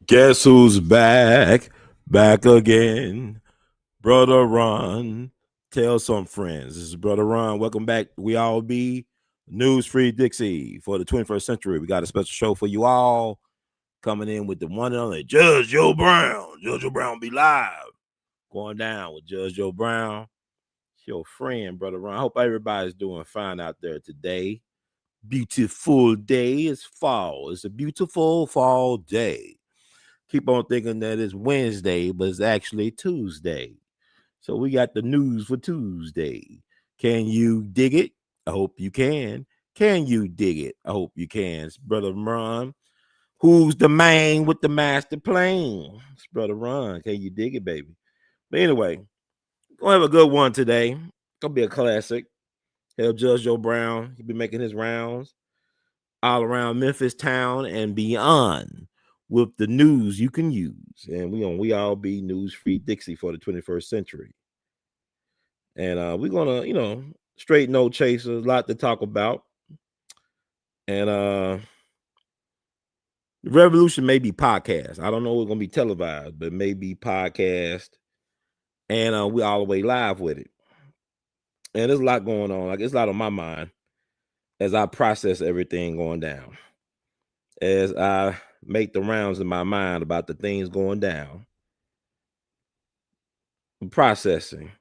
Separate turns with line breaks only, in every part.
Guess who's back? Back again. Brother Ron. Tell some friends. This is Brother Ron. Welcome back. We all be News Free Dixie for the 21st century. We got a special show for you all. Coming in with the one and only Judge Joe Brown. Judge Joe Brown be live. Going down with Judge Joe Brown. It's your friend, Brother Ron. Hope everybody's doing fine out there today. Beautiful day. It's fall. It's a beautiful fall day. Keep on thinking that it's Wednesday, but it's actually Tuesday. So we got the news for Tuesday. Can you dig it? I hope you can. Can you dig it? I hope you can. It's Brother Ron. Who's the man with the master plan? It's Brother Ron. Can you dig it, baby? But anyway, gonna have a good one today. Gonna be a classic. Hell, Judge Joe Brown. He'll be making his rounds all around Memphis town and beyond with the news you can use. And we all be News Free Dixie for the 21st century. And we're gonna, straight no chasers, a lot to talk about. And the revolution may be podcast. I don't know it's gonna be televised, but maybe podcast. And we all the way live with it. And there's a lot going on. Like, it's a lot on my mind as I process everything going down. As I make the rounds in my mind about the things going down. Processing.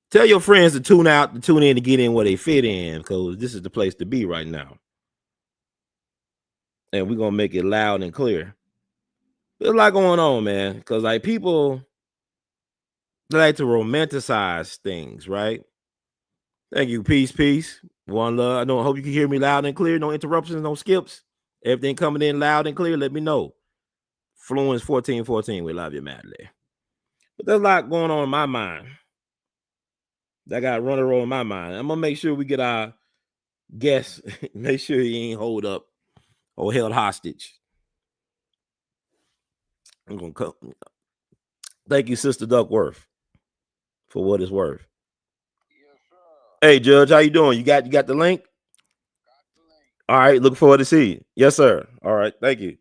Tell your friends to tune out, to tune in, to get in where they fit in, because this is the place to be right now. And we're going to make it loud and clear. There's a lot going on, man, because like people, they like to romanticize things, right? Thank you. Peace. One love. I hope you can hear me loud and clear. No interruptions, no skips. Everything coming in loud and clear. Let me know. Fluence 1414. We love you madly. But there's a lot going on in my mind. That got run a roll in my mind. I'm gonna make sure we get our guests. Make sure he ain't hold up or held hostage. I'm gonna come. Thank you, Sister Duckworth, for what it's worth.
Yes, sir.
Hey, Judge, how you doing? You got the link?
Got the link.
All right, looking forward to see you. Yes, sir. All right, thank you.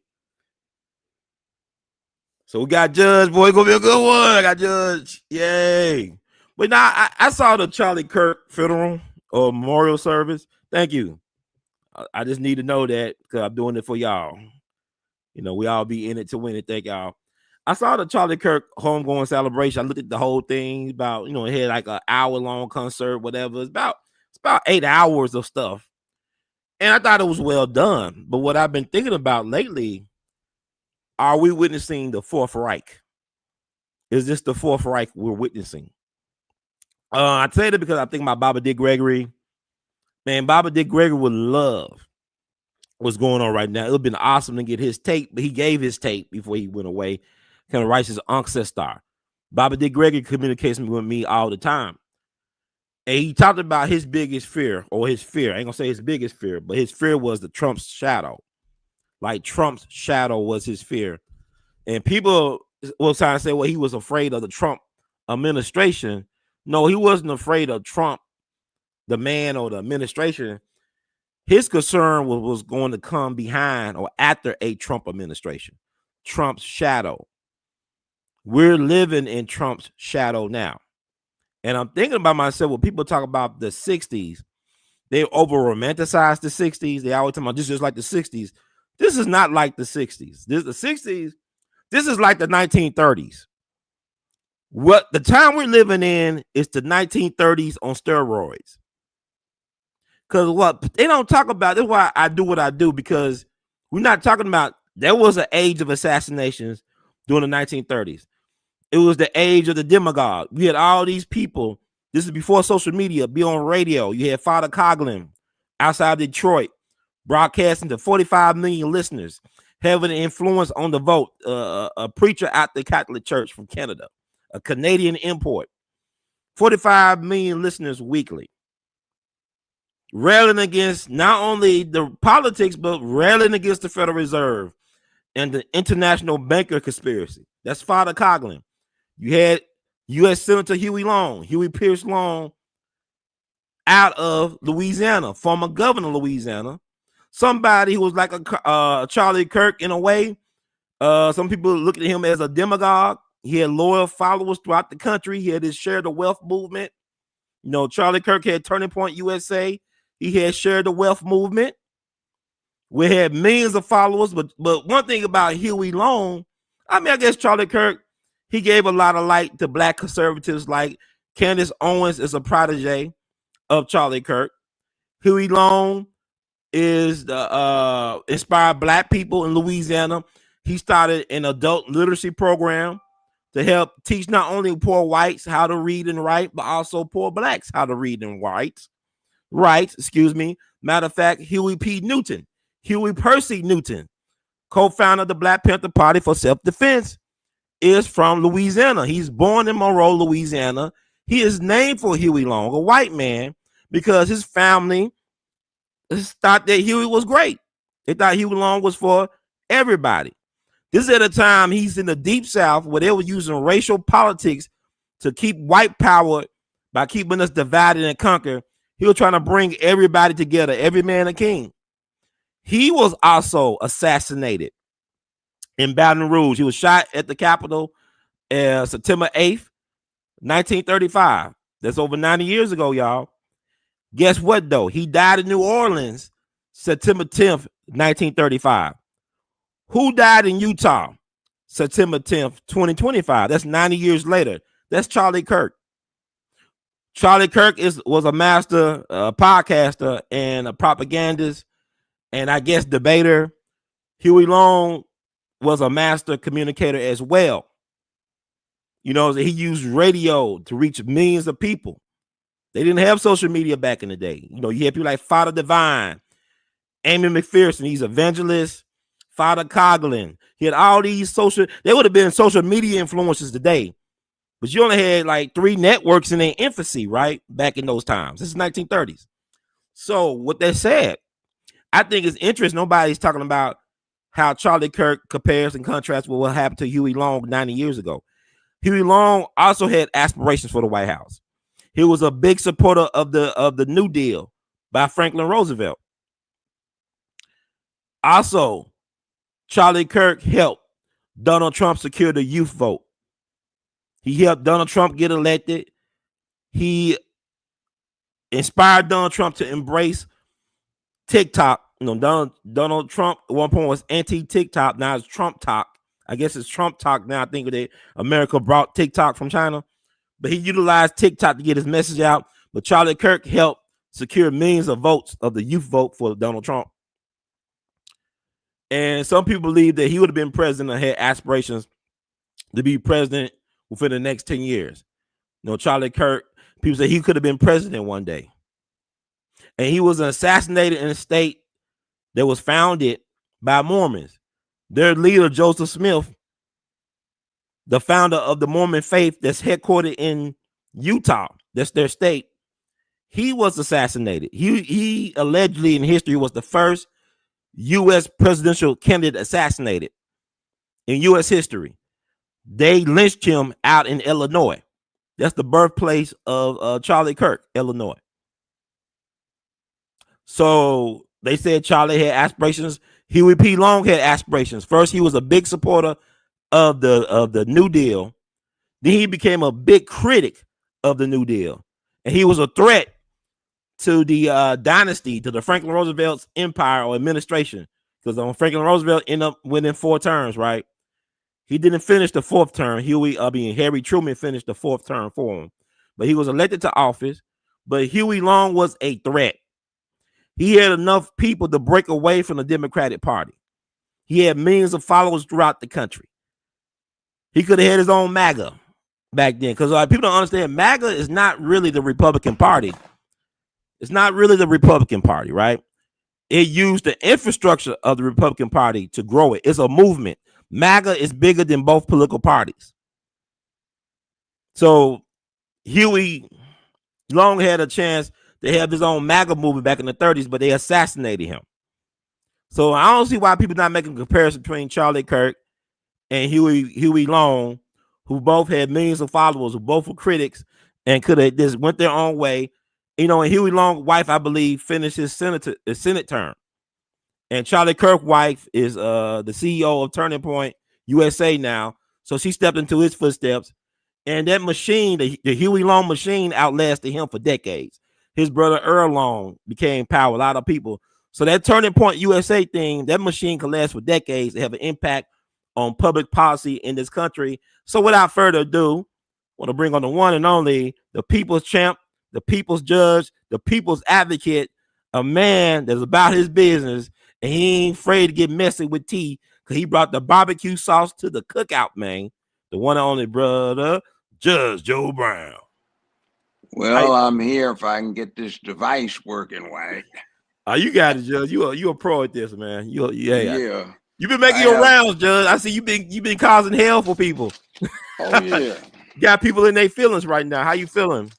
So we got Judge, boy, gonna be a good one. I got Judge. Yay. But now I saw the Charlie Kirk funeral or memorial service. Thank you. I just need to know that because I'm doing it for y'all. We all be in it to win it. Thank y'all. I saw the Charlie Kirk homegoing celebration. I looked at the whole thing. About, it had like an hour-long concert, whatever. It's about 8 hours of stuff. And I thought it was well done. But what I've been thinking about lately, are we witnessing the Fourth Reich? Is this the Fourth Reich we're witnessing? I tell you that because I think about Baba Dick Gregory. Man, Baba Dick Gregory would love what's going on right now. It would have been awesome to get his tape, but he gave his tape before he went away. Kind of writes his ancestor. Baba Dick Gregory communicates with me all the time. And he talked about his biggest fear, or his fear. I ain't gonna say his biggest fear, but his fear was the Trump's shadow. Like Trump's shadow was his fear. And people will try to say, well, he was afraid of the Trump administration. No, he wasn't afraid of Trump, the man or the administration. His concern was going to come behind or after a Trump administration. Trump's shadow. We're living in Trump's shadow now. And I'm thinking about myself, when people talk about the 60s, they over romanticize the 60s. They always talk about this is like the 60s. This is not like the 60s. The 60s, this is like the 1930s. What the time we're living in is the 1930s on steroids. Because what they don't talk about, that's why I do what I do, because we're not talking about, there was an age of assassinations during the 1930s. It was the age of the demagogue. We had all these people, this is before social media, be on radio. You had Father Coughlin outside Detroit, broadcasting to 45 million listeners, having an influence on the vote, a preacher at the Catholic Church from Canada, a Canadian import, 45 million listeners weekly. Railing against not only the politics, but railing against the Federal Reserve and the international banker conspiracy. That's Father Coughlin. You had U.S. Senator Huey Pierce Long, out of Louisiana, former governor of Louisiana, somebody who was like a Charlie Kirk in a way, Some people look at him as a demagogue. He had loyal followers throughout the country. He had his share the wealth movement. You know, Charlie Kirk had Turning Point USA. He had shared the wealth movement. We had millions of followers, but one thing about Huey Long, I mean, I guess Charlie Kirk, he gave a lot of light to black conservatives. Like Candace Owens is a protege of Charlie Kirk. Huey Long is the inspired black people in Louisiana. He started an adult literacy program to help teach not only poor whites how to read and write, but also poor blacks how to read and write. Matter of fact, Huey Percy Newton, co-founder of the Black Panther Party for Self-Defense, is from Louisiana. He's born in Monroe, Louisiana. He is named for Huey Long, a white man, because his family thought that Huey was great. They thought Huey Long was for everybody. This is at a time he's in the Deep South where they were using racial politics to keep white power by keeping us divided and conquered. He was trying to bring everybody together, every man a king. He was also assassinated in Baton Rouge. He was shot at the Capitol September 8th, 1935. That's over 90 years ago, y'all. Guess what, though? He died in New Orleans September 10th, 1935. Who died in Utah September 10th, 2025? That's 90 years later. That's Charlie Kirk. Charlie Kirk was a master podcaster and a propagandist and I guess debater. Huey Long was a master communicator as well. You know, he used radio to reach millions of people. They didn't have social media back in the day. You know, you had people like Father Divine, Amy McPherson, he's evangelist, Father Coughlin. He had all these they would have been social media influencers today. But you only had like 3 networks in their infancy, right? Back in those times. This is 1930s. So what they said, I think it's interesting. Nobody's talking about how Charlie Kirk compares and contrasts with what happened to Huey Long 90 years ago. Huey Long also had aspirations for the White House. He was a big supporter of the New Deal by Franklin Roosevelt. Also, Charlie Kirk helped Donald Trump secure the youth vote. He helped Donald Trump get elected. He inspired Donald Trump to embrace TikTok. You know, Donald Trump at one point was anti-TikTok. Now it's Trump Talk. I guess it's Trump Talk now. I think that America brought TikTok from China. But he utilized TikTok to get his message out. But Charlie Kirk helped secure millions of votes of the youth vote for Donald Trump. And some people believe that he would have been president and had aspirations to be president within the next 10 years. You know, Charlie Kirk, people say he could have been president one day. And he was assassinated in a state that was founded by Mormons. Their leader, Joseph Smith, the founder of the Mormon faith that's headquartered in Utah, that's their state, he was assassinated. He allegedly in history was the first U.S. presidential candidate assassinated in U.S. history. They lynched him out in Illinois. That's the birthplace of Charlie Kirk, Illinois. So they said Charlie had aspirations. Huey P. Long had aspirations. First, he was a big supporter of the New Deal. Then he became a big critic of the New Deal. And he was a threat to the dynasty, to the Franklin Roosevelt's empire or administration. Because Franklin Roosevelt ended up winning 4 terms, right? He didn't finish the 4th term. Harry Truman finished the 4th term for him. But he was elected to office. But Huey Long was a threat. He had enough people to break away from the Democratic Party. He had millions of followers throughout the country. He could have had his own MAGA back then. Because people don't understand, MAGA is not really the Republican Party. It's not really the Republican Party, right? It used the infrastructure of the Republican Party to grow it. It's a movement. MAGA is bigger than both political parties. So Huey Long had a chance to have his own MAGA movement back in the 30s, but they assassinated him. So I don't see why people not making a comparison between Charlie Kirk and Huey Long, who both had millions of followers, who both were critics and could have just went their own way. You know, and Huey Long's wife, I believe, finished his Senate term. And Charlie Kirk's wife is the CEO of Turning Point USA now. So she stepped into his footsteps. And that machine, the Huey Long machine, outlasted him for decades. His brother Earl Long became power, a lot of people. So that Turning Point USA thing, that machine can last for decades and have an impact on public policy in this country. So without further ado, I want to bring on the one and only, the people's champ, the people's judge, the people's advocate, a man that's about his business, and he ain't afraid to get messy with tea because he brought the barbecue sauce to the cookout, man. The one and only brother, Judge Joe Brown.
Well, I'm here if I can get this device working right.
You got it, Judge. You a pro at this, man.
Yeah.
You've been making your rounds, Judge. I see you've been causing hell for people.
Oh yeah.
Got people in their feelings right now. How you feeling?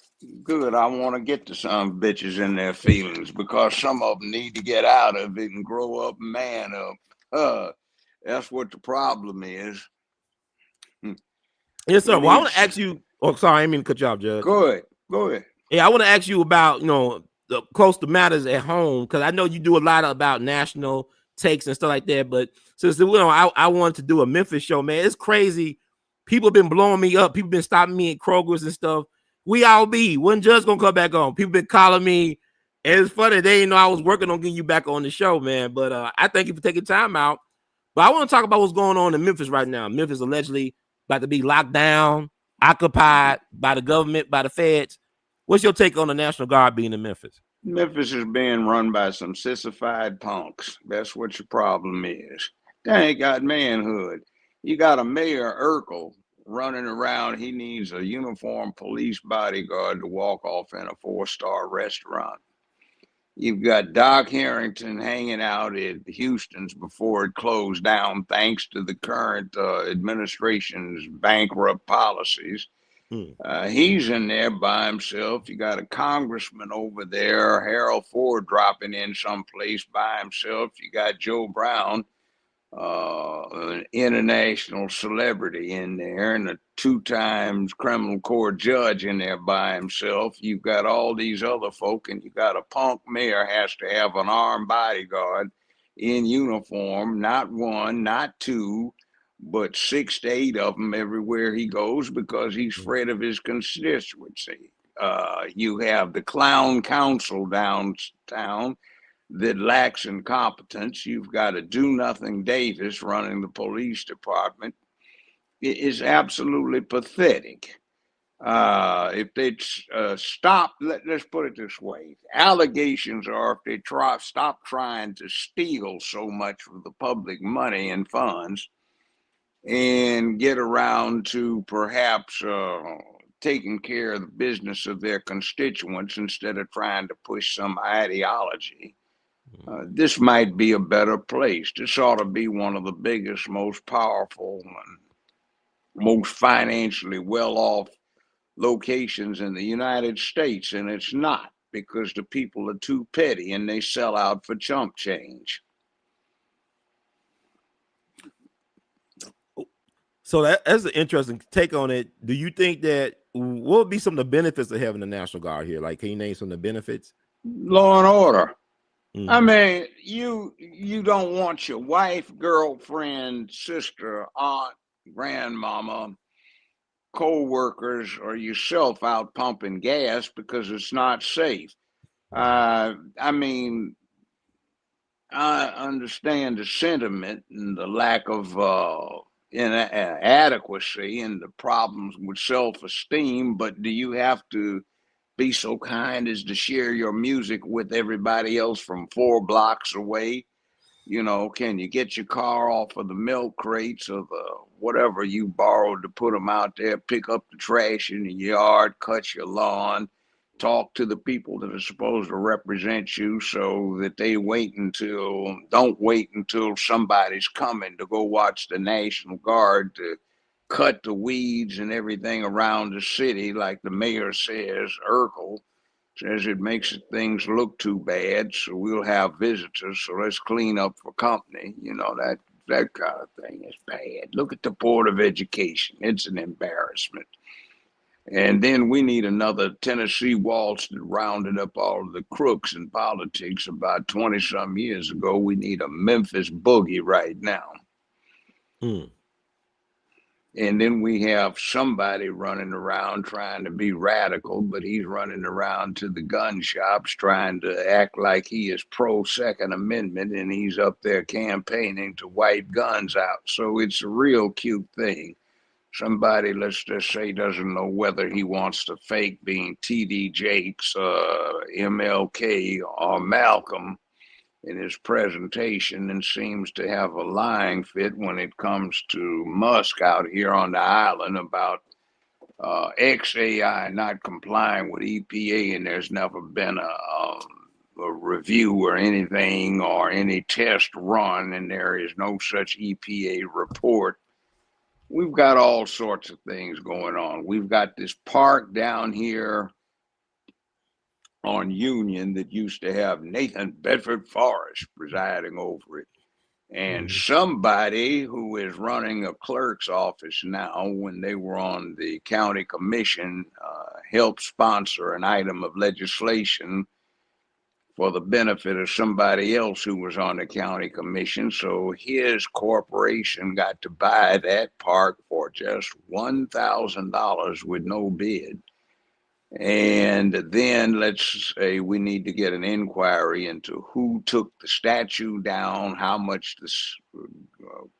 Good. I want to get to some bitches in their feelings because some of them need to get out of it and grow up, man up. That's what the problem is.
Yes, sir. Well, I want to ask you. Oh, sorry, I didn't mean to cut you off, Judge.
Go ahead.
Yeah, I want to ask you about the close to matters at home because I know you do a lot about national takes and stuff like that. But since I wanted to do a Memphis show, man, it's crazy. People have been blowing me up. People been stopping me at Kroger's and stuff. We all be when Judge gonna come back on. People been calling me, and it's funny they didn't know I was working on getting you back on the show, man. But I thank you for taking time out. But I want to talk about what's going on in Memphis right now. Memphis allegedly about to be locked down, occupied by the government, by the feds. What's your take on the National Guard being in Memphis?
Memphis is being run by some sissified punks. That's what your problem is. They ain't got manhood. You got a Mayor A.L.L running around. He needs a uniformed police bodyguard to walk off in a 4-star restaurant. You've got Doc Harrington hanging out at Houston's before it closed down, thanks to the current administration's bankrupt policies. He's in there by himself. You got a congressman over there, Harold Ford, dropping in someplace by himself. You got Joe Brown, an international celebrity in there, and a 2-time criminal court judge in there by himself. You've got all these other folk, and you got a punk mayor has to have an armed bodyguard in uniform, not 1, not 2, but 6 to 8 of them everywhere he goes because he's afraid of his constituency. You have the clown council downtown that lacks incompetence. You've got a do-nothing Davis running the police department. It is absolutely pathetic. If they stop, let's put it this way. Allegations are if they stop trying to steal so much of the public money and funds and get around to perhaps taking care of the business of their constituents instead of trying to push some ideology. This might be a better place. This ought to be one of the biggest, most powerful, and most financially well-off locations in the United States, and it's not because the people are too petty and they sell out for chump change.
So that's an interesting take on it. Do you think that what would be some of the benefits of having the National Guard here? Like, can you name some of the benefits?
Law and order. I mean, you don't want your wife, girlfriend, sister, aunt, grandmama, co-workers, or yourself out pumping gas because it's not safe. I mean, I understand the sentiment and the lack of inadequacy and the problems with self-esteem, but do you have to be so kind as to share your music with everybody else from 4 blocks away? You know, can you get your car off of the milk crates or the whatever you borrowed to put them out there, pick up the trash in the yard, cut your lawn, talk to the people that are supposed to represent you so that they don't wait until somebody's coming to go watch the National Guard to cut the weeds and everything around the city, like the mayor says. A.L.L says it makes things look too bad, so we'll have visitors, so let's clean up for company. You know, that kind of thing is bad. Look at the Board of Education. It's an embarrassment. And then we need another Tennessee Waltz that rounded up all of the crooks in politics about 20-some years ago. We need a Memphis boogie right now. And then we have somebody running around trying to be radical, but he's running around to the gun shops trying to act like he is pro Second Amendment, and he's up there campaigning to wipe guns out. So it's a real cute thing. Somebody, let's just say, doesn't know whether he wants to fake being T.D. Jakes, MLK, or Malcolm in his presentation, and seems to have a lying fit when it comes to Musk out here on the island about XAI not complying with EPA, and there's never been a review or anything or any test run, and there is no such EPA report. We've got all sorts of things going on. We've got this park down here on Union that used to have Nathan Bedford Forrest presiding over it. And somebody who is running a clerk's office now, when they were on the county commission, helped sponsor an item of legislation for the benefit of somebody else who was on the county commission. So his corporation got to buy that park for just $1,000 with no bid. And then let's say we need to get an inquiry into who took the statue down, how much the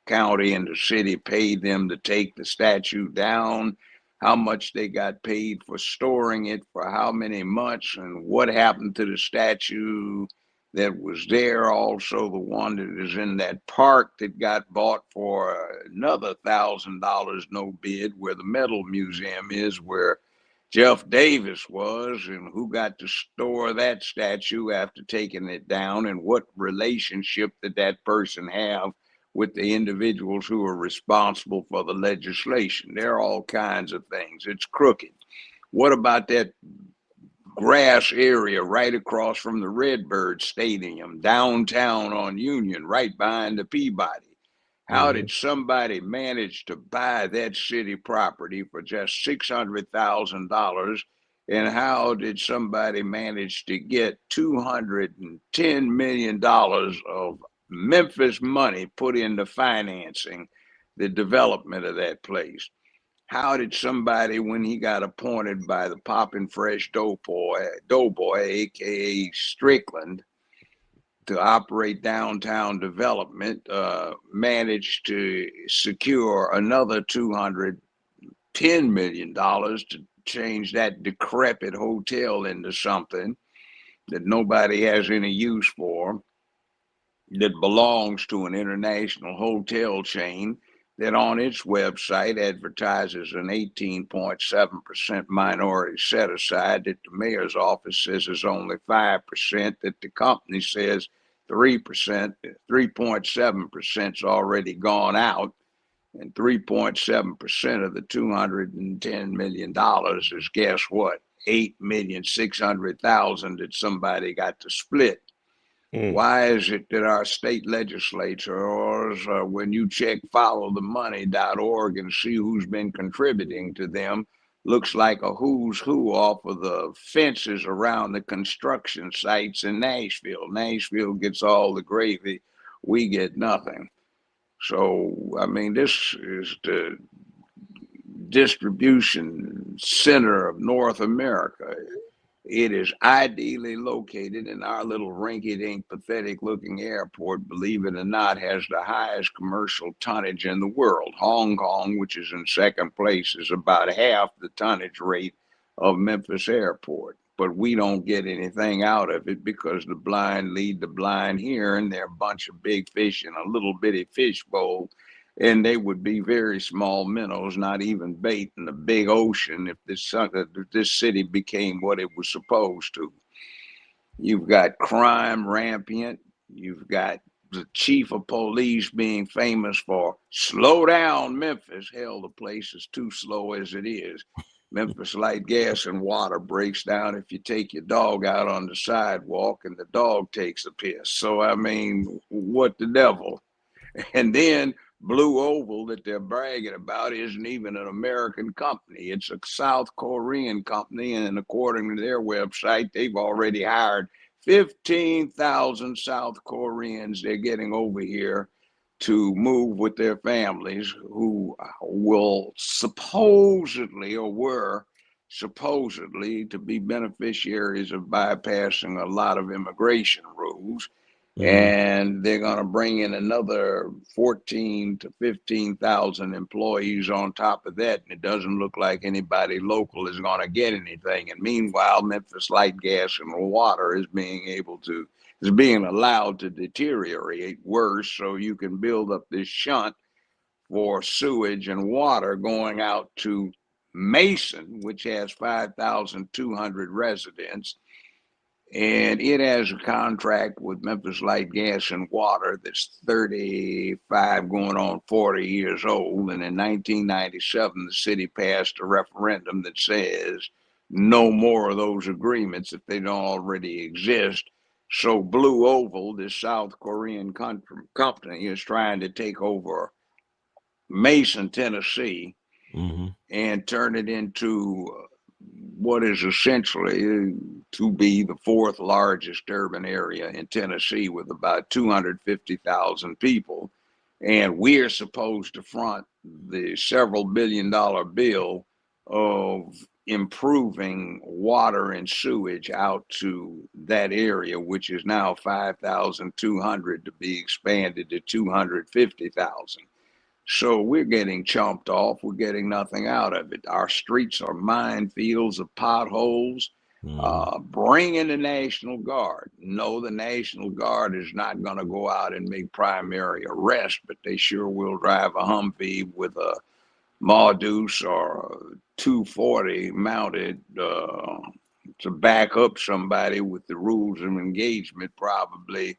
county and the city paid them to take the statue down, how much they got paid for storing it for how many months, and what happened to the statue that was there. Also, the one that is in that park that got bought for another $1,000 no bid, where the metal museum is, where Jeff Davis was, and who got to store that statue after taking it down, and what relationship did that person have with the individuals who are responsible for the legislation. There are all kinds of things. It's crooked. What about that grass area right across from the Redbird Stadium, downtown on Union, right behind the Peabody? How did somebody manage to buy that city property for just $600,000? And how did somebody manage to get $210 million of Memphis money put into financing the development of that place? How did somebody, when he got appointed by the Poppin' Fresh Doughboy, aka Strickland, to operate downtown development, managed to secure another $210 million to change that decrepit hotel into something that nobody has any use for, that belongs to an international hotel chain that on its website advertises an 18.7% minority set aside, that the mayor's office says is only 5%, that the company says 3%, 3.7% is already gone out, and 3.7% of the $210 million is, guess what, 8,600,000 that somebody got to split. Why is it that our state legislators, when you check followthemoney.org and see who's been contributing to them, looks like a who's who off of the fences around the construction sites in Nashville? Nashville gets all the gravy, we get nothing. So, I mean, this is the distribution center of North America. It is ideally located in our little rinky-dink, pathetic-looking airport. Believe it or not, has the highest commercial tonnage in the world. Hong Kong, which is in second place, is about half the tonnage rate of Memphis Airport. But we don't get anything out of it because the blind lead the blind here, and they're a bunch of big fish in a little bitty fish bowl. And they would be very small minnows, not even bait in the big ocean, if this city became what it was supposed to. You've got crime rampant. You've got the chief of police being famous for slow down Memphis. Hell, the place is too slow as it is. Memphis Light Gas and Water breaks down if you take your dog out on the sidewalk and the dog takes a piss. So, I mean, what the devil? And then Blue Oval that they're bragging about isn't even an American company. It's a South Korean company, and according to their website, they've already hired 15,000 South Koreans. They're getting over here to move with their families, who will supposedly, or were supposedly, to be beneficiaries of bypassing a lot of immigration rules. And they're going to bring in another 14 to 15,000 employees on top of that, and it doesn't look like anybody local is going to get anything. And meanwhile, Memphis Light, Gas, and Water is being allowed to deteriorate worse, so you can build up this shunt for sewage and water going out to Mason, which has 5,200 residents. And it has a contract with Memphis Light, Gas, and Water that's 35 going on 40 years old. And in 1997, the city passed a referendum that says no more of those agreements if they don't already exist. So Blue Oval, this South Korean company, is trying to take over Mason, Tennessee, and turn it into what is essentially to be the fourth largest urban area in Tennessee, with about 250,000 people. And we're supposed to front the several $billion bill of improving water and sewage out to that area, which is now 5,200 to be expanded to 250,000. So we're getting chomped off. We're getting nothing out of it. Our streets are minefields of potholes. Bring in the National Guard. No, the National Guard is not going to go out and make primary arrests, but they sure will drive a Humvee with a Maudus or a 240 mounted to back up somebody with the rules of engagement, probably.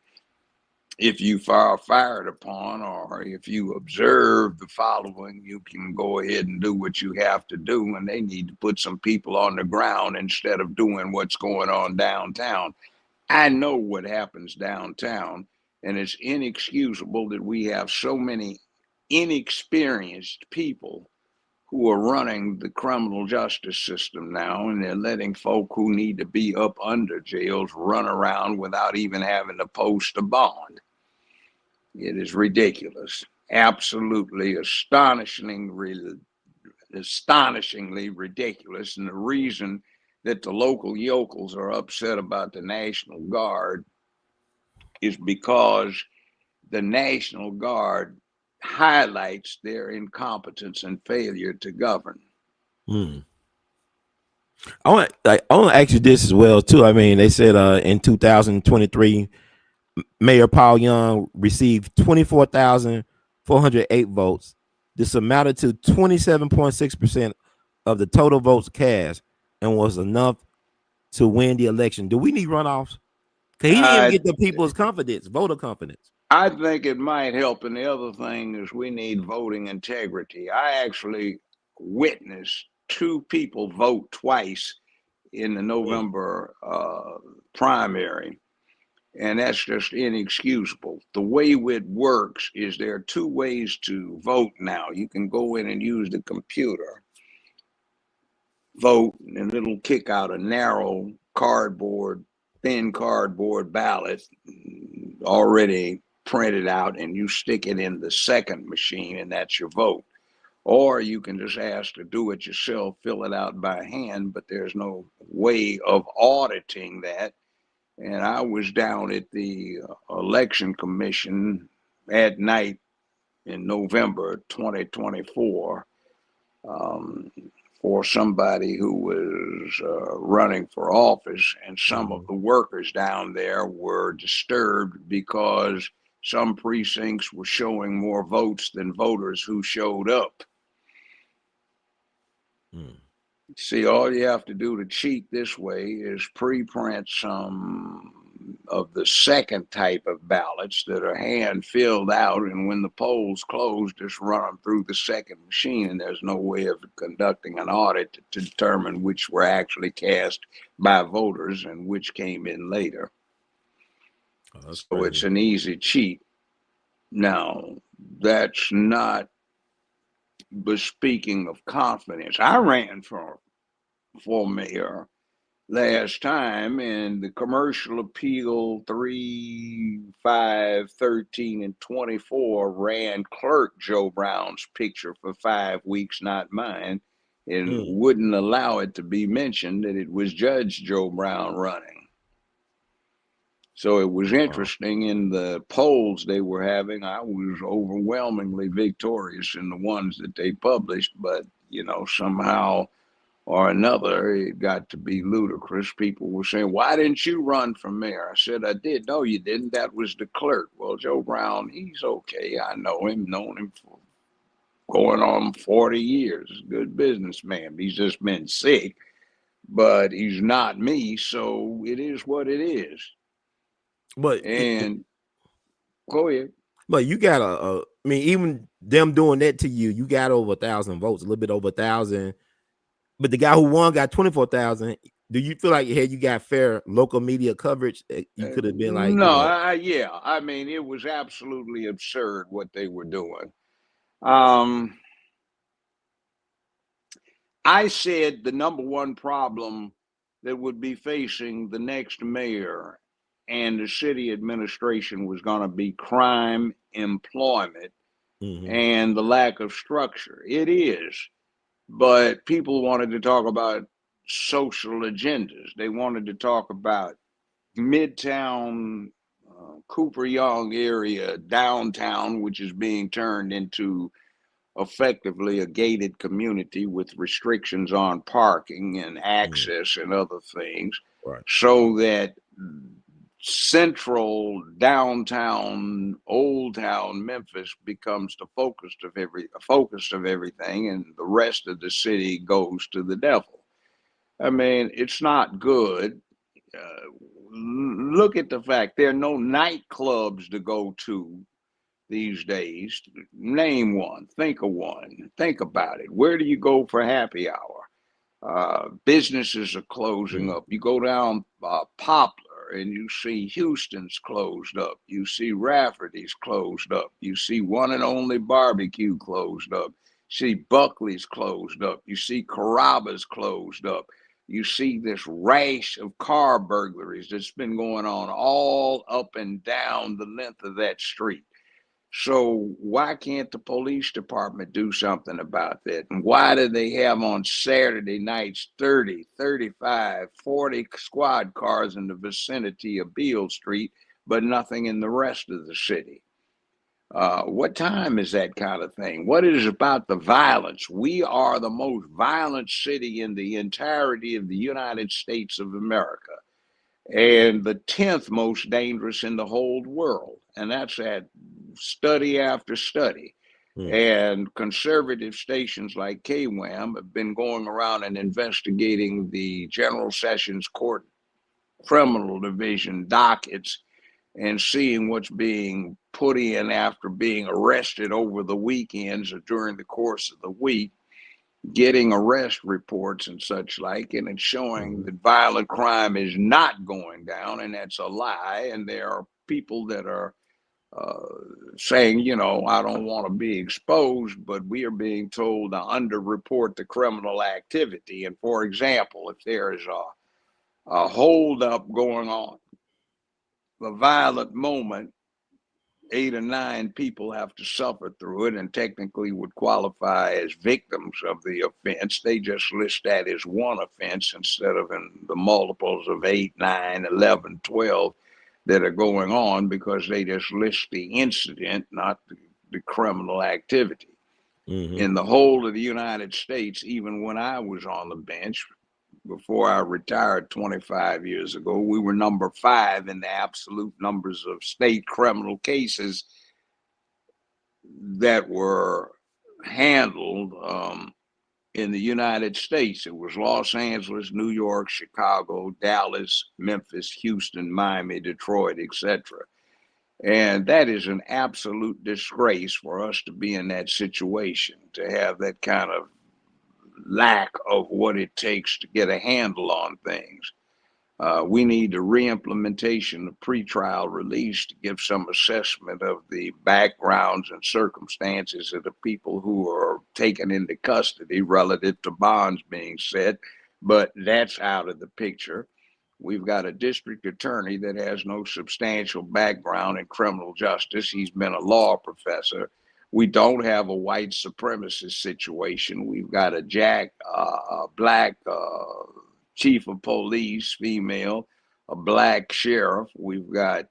If you are fired upon, or if you observe the following, you can go ahead and do what you have to do. And they need to put some people on the ground instead of doing what's going on downtown. I know what happens downtown, and it's inexcusable that we have so many inexperienced people who are running the criminal justice system now, and they're letting folk who need to be up under jails run around without even having to post a bond. It is ridiculous, absolutely astonishingly ridiculous. And the reason that the local yokels are upset about the National Guard is because the National Guard highlights their incompetence and failure to govern.
I want to ask you this as well too. I mean, they said in 2023, Mayor Paul Young received 24,408 votes. This amounted to 27.6% of the total votes cast, and was enough to win the election. Do we need runoffs? Because he didn't even get the people's confidence, voter confidence.
I think it might help. And the other thing is we need voting integrity. I actually witnessed two people vote twice in the November primary. And that's just inexcusable. The way it works is there are two ways to vote now. You can go in and use the computer, vote, and it'll kick out a narrow thin cardboard ballot already printed out, and you stick it in the second machine, and that's your vote. Or you can just ask to do it yourself, fill it out by hand, but there's no way of auditing that. And I was down at the election commission at night in November 2024 for somebody who was running for office. And some of the workers down there were disturbed because some precincts were showing more votes than voters who showed up. See, all you have to do to cheat this way is pre-print some of the second type of ballots that are hand filled out, and when the polls close, just run them through the second machine, and there's no way of conducting an audit to determine which were actually cast by voters and which came in later. So it's an easy cheat. Now, that's not bespeaking of confidence. I ran for mayor last time, and the commercial appeal 3, 5, 13, and 24 ran Clerk Joe Brown's picture for 5 weeks, not mine, and wouldn't allow it to be mentioned that it was Judge Joe Brown running. So it was interesting in the polls they were having. I was overwhelmingly victorious in the ones that they published, but somehow or another, it got to be ludicrous. People were saying, "Why didn't you run for mayor?" I said, "I did." "No, you didn't. That was the clerk." Well, Joe Brown, he's okay. I know him, known him for going on 40 years. Good businessman. He's just been sick, but he's not me, so it is what it is.
But
Go ahead.
But you got I mean, even them doing that to you, you got over 1,000 votes, a little bit over 1,000. But the guy who won got 24,000. Do you feel like you got fair local media coverage? You could have been like,
no, I mean, it was absolutely absurd what they were doing. I said the number one problem that would be facing the next mayor and the city administration was going to be crime, employment, and the lack of structure. It is, but people wanted to talk about social agendas. They wanted to talk about Midtown, Cooper Young area, downtown, which is being turned into effectively a gated community with restrictions on parking and access and other things, so that central downtown old town Memphis becomes the focus of everything, and the rest of the city goes to the devil. I mean, it's not good. Look at the fact there are no nightclubs to go to these days. Name one. Think of one. Think about it. Where do you go for happy hour? Businesses are closing up. You go down Poplar and you see Houston's closed up. You see Rafferty's closed up. You see One and Only Barbecue closed up. You see Buckley's closed up. You see Carrabba's closed up. You see this rash of car burglaries that's been going on all up and down the length of that street. So why can't the police department do something about that? And why do they have on Saturday nights 30, 35, 40 squad cars in the vicinity of Beale Street, but nothing in the rest of the city? What time is that kind of thing? What is about the violence? We are the most violent city in the entirety of the United States of America, and the 10th most dangerous in the whole world. And that's at study after study. And conservative stations like KWAM have been going around and investigating the General Sessions Court Criminal Division dockets and seeing what's being put in after being arrested over the weekends or during the course of the week, getting arrest reports and such like, and it's showing that violent crime is not going down, and that's a lie. And there are people that are saying, I don't want to be exposed, but we are being told to underreport the criminal activity. And for example, if there is a holdup going on, a violent moment, 8 or 9 people have to suffer through it and technically would qualify as victims of the offense. They just list that as one offense instead of in the multiples of 8, 9, 11, 12 that are going on, because they just list the incident, not the criminal activity. In the whole of the United States, even when I was on the bench, before I retired 25 years ago, we were number 5 in the absolute numbers of state criminal cases that were handled in the United States. It was Los Angeles, New York, Chicago, Dallas, Memphis, Houston, Miami, Detroit, etc. And that is an absolute disgrace for us to be in that situation, to have that kind of lack of what it takes to get a handle on things. We need a re-implementation of pretrial release to give some assessment of the backgrounds and circumstances of the people who are taken into custody relative to bonds being set. but that's out of the picture. We've got a district attorney that has no substantial background in criminal justice. He's been a law professor. We don't have a white supremacist situation. We've got a black chief of police, female, a black sheriff. We've got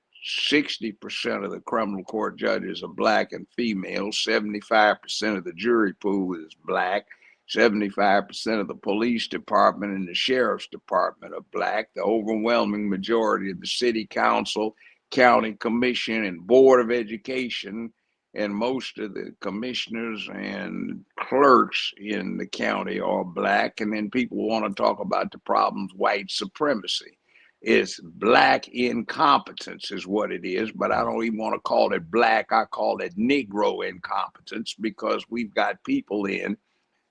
60% of the criminal court judges are black and female. 75% of the jury pool is black. 75% of the police department and the sheriff's department are black. The overwhelming majority of the city council, county commission, and board of education, and most of the commissioners and clerks in the county are black. And then people want to talk about the problems, white supremacy. It's black incompetence is what it is, but I don't even want to call it black. I call it Negro incompetence, because we've got people in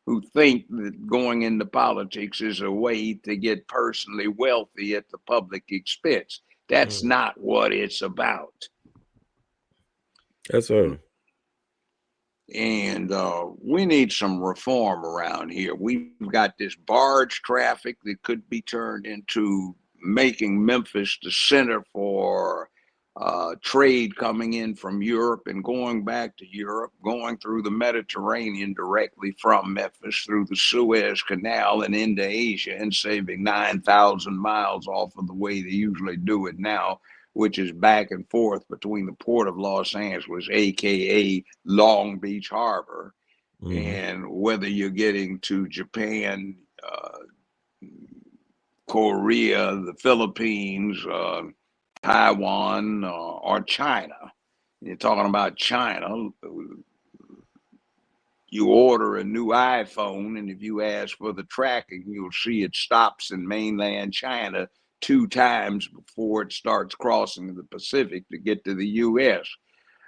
who think that going into politics is a way to get personally wealthy at the public expense. That's not what it's about.
Yes, sir.
And we need some reform around here. We've got this barge traffic that could be turned into making Memphis the center for trade coming in from Europe and going back to Europe, going through the Mediterranean directly from Memphis through the Suez Canal and into Asia, and saving 9,000 miles off of the way they usually do it now, which is back and forth between the port of Los Angeles, aka Long Beach Harbor, and whether you're getting to Japan, Korea, the Philippines, Taiwan, or China. You're talking about China. You order a new iPhone, and if you ask for the tracking, you'll see it stops in mainland China 2 times before it starts crossing the Pacific to get to the U.S.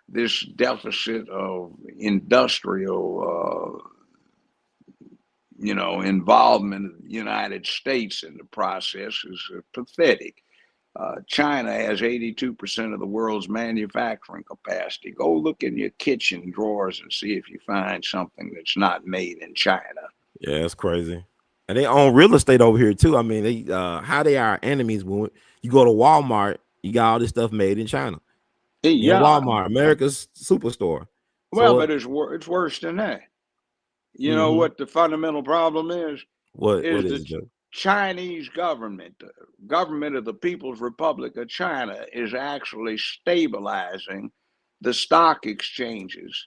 This deficit of industrial involvement of the United States in the process is pathetic. China has 82% of the world's manufacturing capacity. Go look in your kitchen drawers and see if you find something that's not made in China.
Yeah, that's crazy. And they own real estate over here too. I mean, they how they are enemies when you go to Walmart, you got all this stuff made in China.
Yeah,
Walmart, America's superstore.
Well, but it's worse than that. You know what the fundamental problem is?
What is
the
it?
Chinese government, the government of the People's Republic of China, is actually stabilizing the stock exchanges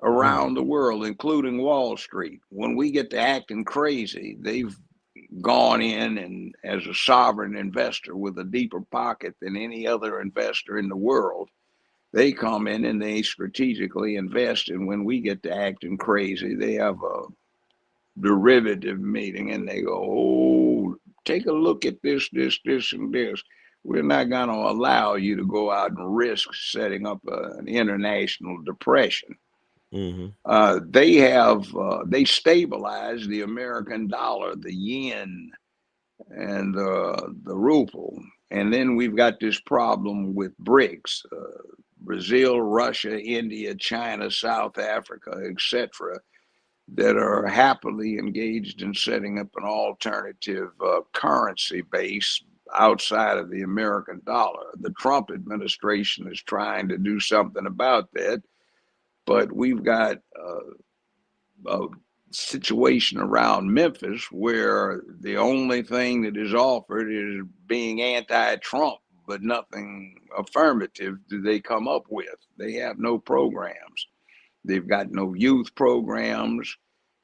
around the world, including Wall Street. When we get to acting crazy, they've gone in and, as a sovereign investor with a deeper pocket than any other investor in the world, they come in and they strategically invest. And when we get to acting crazy, they have a derivative meeting and they go, oh, take a look at this, and this. We're not going to allow you to go out and risk setting up an international depression. They stabilize the American dollar, the yen, and the ruble. And then we've got this problem with BRICS, Brazil, Russia, India, China, South Africa, etc., that are happily engaged in setting up an alternative currency base outside of the American dollar. The Trump administration is trying to do something about that, but we've got a situation around Memphis where the only thing that is offered is being anti-Trump, but nothing affirmative do they come up with. They have no programs. They've got no youth programs.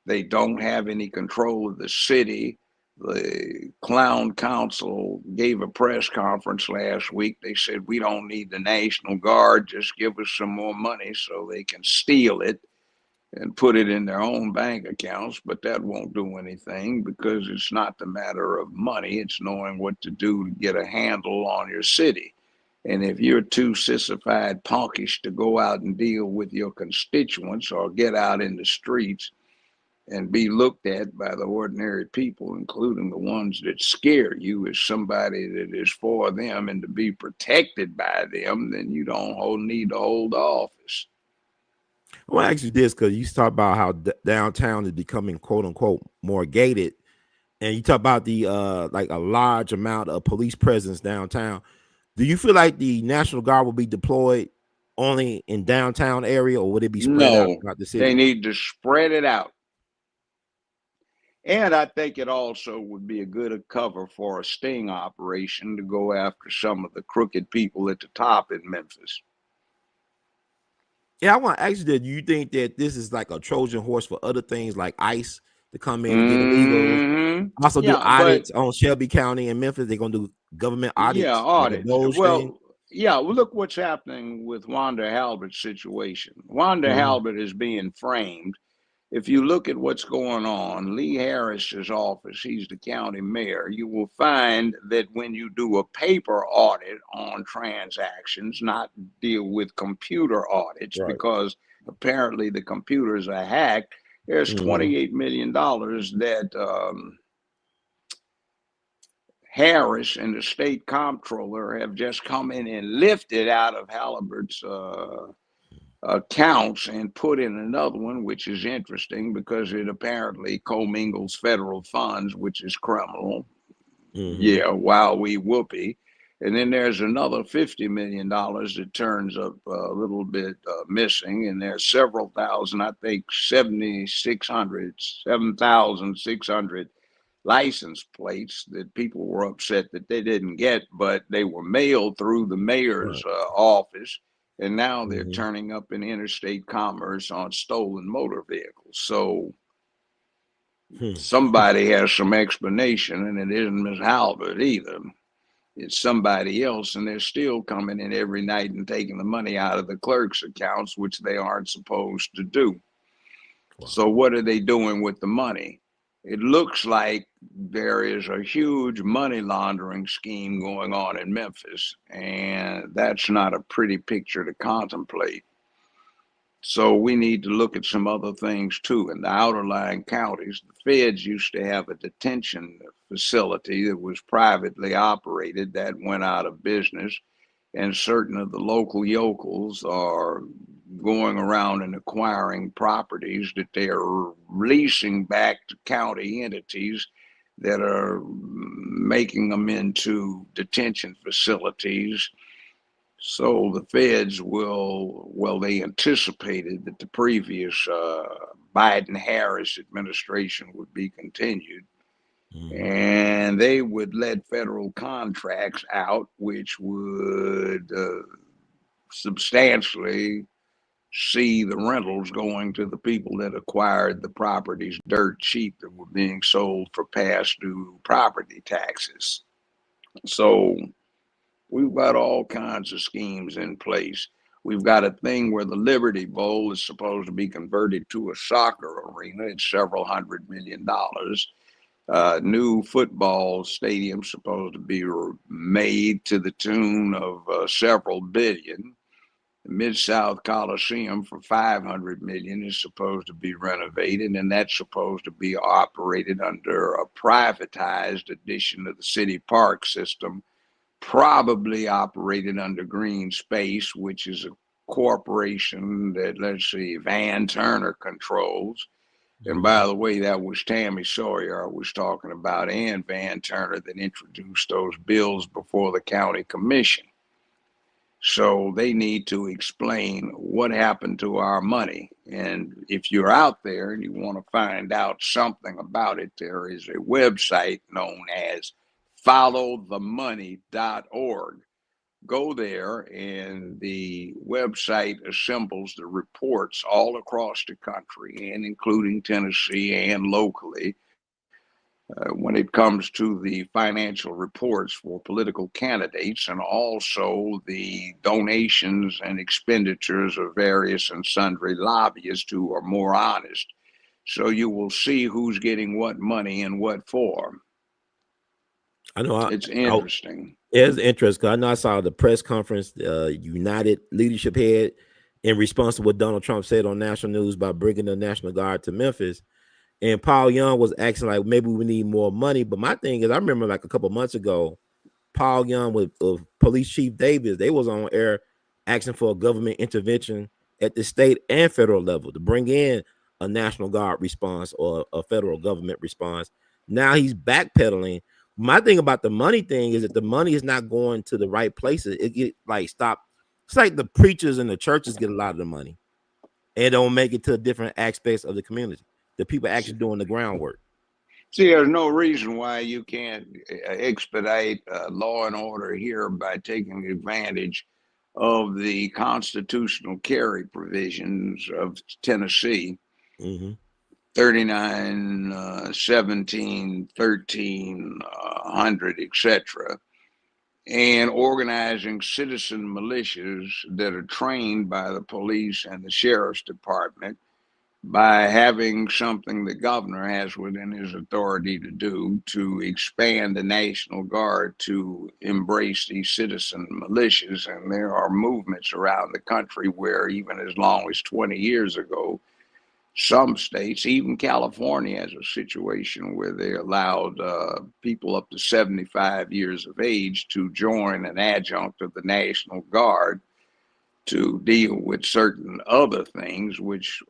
They don't have any control of the city. The Clown Council gave a press conference last week. They said, we don't need the National Guard. Just give us some more money so they can steal it and put it in their own bank accounts. But that won't do anything, because it's not the matter of money. It's knowing what to do to get a handle on your city. And if you're too sissified, punkish to go out and deal with your constituents or get out in the streets and be looked at by the ordinary people, including the ones that scare you, as somebody that is for them and to be protected by them, then you don't need to hold the office.
I want to ask you this, because you talk about how downtown is becoming, quote unquote, more gated. and you talk about the like a large amount of police presence downtown. Do you feel like the National Guard will be deployed only in downtown area, or would it be spread out
No,
throughout the
they
city?
need to spread it out. And I think it also would be a good cover for a sting operation to go after some of the crooked people at the top in Memphis.
Yeah, I want to ask you that. Do you think that this is like a Trojan horse for other things like ICE to come in and get illegals?
Mm-hmm.
Also do
Yeah, but
audits on Shelby County and Memphis. They're gonna do government
yeah,
audits, like a
audits.
Doge thing.
Well, yeah, well, look what's happening with Wanda Halbert's situation. Wanda
Mhm.
Halbert is being framed. If you look at what's going on, Lee Harris's office, he's the county mayor, you will find that when you do a paper audit on transactions, not deal with computer audits,
Right.
because apparently the computers are hacked, there's
Mhm.
$28 million that Harris and the state comptroller have just come in and lifted out of Halliburton's accounts and put in another one, which is interesting because it apparently commingles federal funds, which is criminal.
Mhm.
Yeah, wow, we whoopee. And then there's another $50 million that turns up a little bit missing. And there's several thousand, I think 7,600 license plates that people were upset that they didn't get, but they were mailed through the mayor's
Right.
office, and now they're
Mhm.
turning up in interstate commerce on stolen motor vehicles. So
Hmm.
somebody has some explanation, and it isn't Ms. Halbert either. It's somebody else, and they're still coming in every night and taking the money out of the clerk's accounts, which they aren't supposed to do.
Wow.
So what are they doing with the money? It looks like there is a huge money laundering scheme going on in Memphis, and that's not a pretty picture to contemplate. So we need to look at some other things too. In the outerlying counties, the feds used to have a detention facility that was privately operated that went out of business, and certain of the local yokels are going around and acquiring properties that they are leasing back to county entities that are making them into detention facilities. So the feds will, well, they anticipated that the previous Biden Harris administration would be continued,
Mhm.
and they would let federal contracts out, which would substantially see the rentals going to the people that acquired the properties dirt cheap that were being sold for past due property taxes. So we've got all kinds of schemes in place. We've got a thing where the Liberty Bowl is supposed to be converted to a soccer arena. It's several $100 million. New football stadium supposed to be made to the tune of several billion. The Mid-South Coliseum for 500 million is supposed to be renovated, and that's supposed to be operated under a privatized edition of the city park system, probably operated under Green Space, which is a corporation that, let's see, Van Turner controls. And by
Mhm.
the way, that was Tammy Sawyer I was talking about, and Van Turner, that introduced those bills before the county commission. So they need to explain what happened to our money. And if you're out there and you want to find out something about it, there is a website known as followthemoney.org. Go there, and the website assembles the reports all across the country, and including Tennessee and locally, when it comes to the financial reports for political candidates, and also the donations and expenditures of various and sundry lobbyists who are more honest. So you will see who's getting what money and what for.
I know.
It's
I
interesting.
It's interesting because I know I saw the press conference, United leadership head, in response to what Donald Trump said on national news about bringing the National Guard to Memphis. And Paul Young was asking like maybe we need more money. But my thing is, I remember like a couple months ago, Paul Young with Police Chief Davis, they was on air asking for a government intervention at the state and federal level to bring in a National Guard response or a federal government response. Now he's backpedaling. My thing about the money thing is that the money is not going to the right places. It get like stopped. It's like the preachers and the churches get a lot of the money and don't make it to different aspects of the community. The people actually doing the groundwork.
See, there's no reason why you can't expedite law and order here by taking advantage of the constitutional carry provisions of Tennessee, 39, 17, 1300, etc., and organizing citizen militias that are trained by the police and the sheriff's department, by having something the governor has within his authority to do to expand the National Guard to embrace these citizen militias. And there are movements around the country where even as long as 20 years ago, some states, even California, has a situation where they allowed people up to 75 years of age to join an adjunct of the National Guard to deal with certain other things, which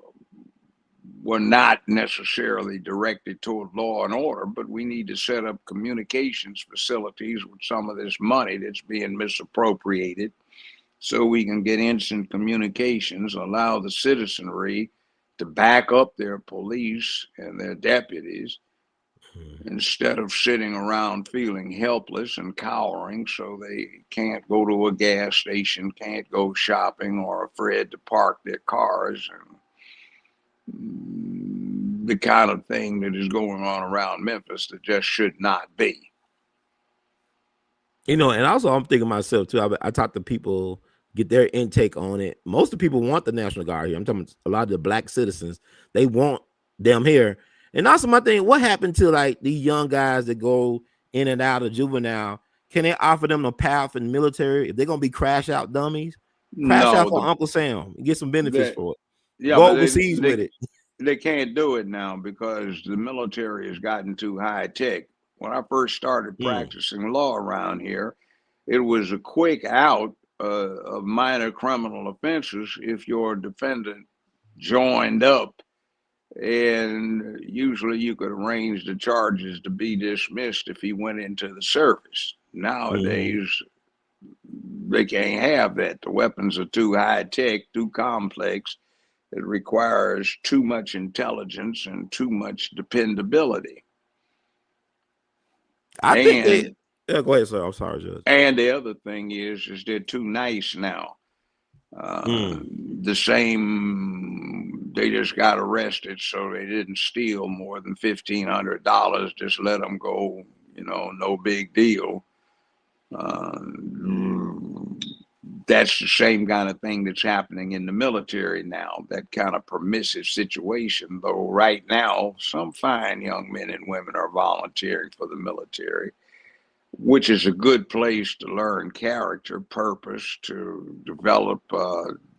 were not necessarily directed toward law and order, but we need to set up communications facilities with some of this money that's being misappropriated so we can get instant communications, allow the citizenry to back up their police and their deputies instead of sitting around feeling helpless and cowering so they can't go to a gas station, can't go shopping, or afraid to park their cars, and the kind of thing that is going on around Memphis that just should not be.
And also I'm thinking myself too. I talk to people, get their intake on it. Most of the people want the National Guard here. I'm talking a lot of the black citizens. They want them here. And also my thing, what happened to like these young guys that go in and out of juvenile? Can they offer them a path in the military if they're gonna be crash out dummies? Crash out for Uncle Sam and get some benefits for it.
Yeah,
Go
but
overseas with it.
they can't do it now because the military has gotten too high tech. When I first started practicing law around here, it was a quick out of minor criminal offenses if your defendant joined up, and usually you could arrange the charges to be dismissed if he went into the service. Nowadays, they can't have that. The weapons are too high tech, too complex. It requires too much intelligence and too much dependability.
I think yeah, go ahead, sir. I'm sorry, Judge.
And the other thing is they're too nice now. The same, they just got arrested, so they didn't steal more than $1,500. Just let them go, no big deal. That's the same kind of thing that's happening in the military now, that kind of permissive situation, though right now some fine young men and women are volunteering for the military, which is a good place to learn character, purpose, to develop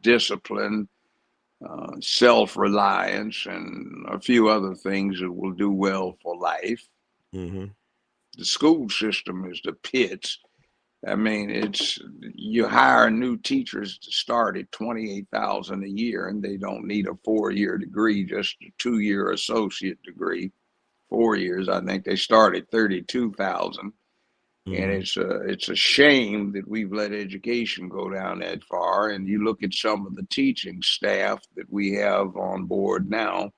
discipline, self-reliance, and a few other things that will do well for life. The school system is the pits. I mean, you hire new teachers to start at $28,000 a year, and they don't need a 4-year degree, just a 2-year associate degree. 4 years, I think they start at $32,000, and it's a shame that we've let education go down that far. And you look at some of the teaching staff that we have on board now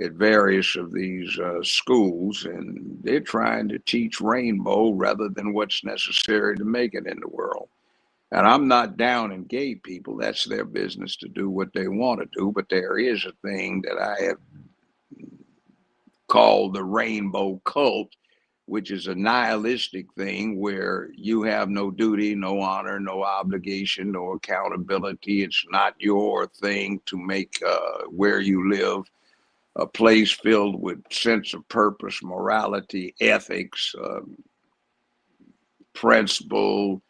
at various of these schools, and they're trying to teach rainbow rather than what's necessary to make it in the world. And I'm not down in gay people. That's their business to do what they want to do. But there is a thing that I have called the rainbow cult, which is a nihilistic thing where you have no duty, no honor, no obligation, no accountability. It's not your thing to make where you live a place filled with sense of purpose, morality, ethics, principle.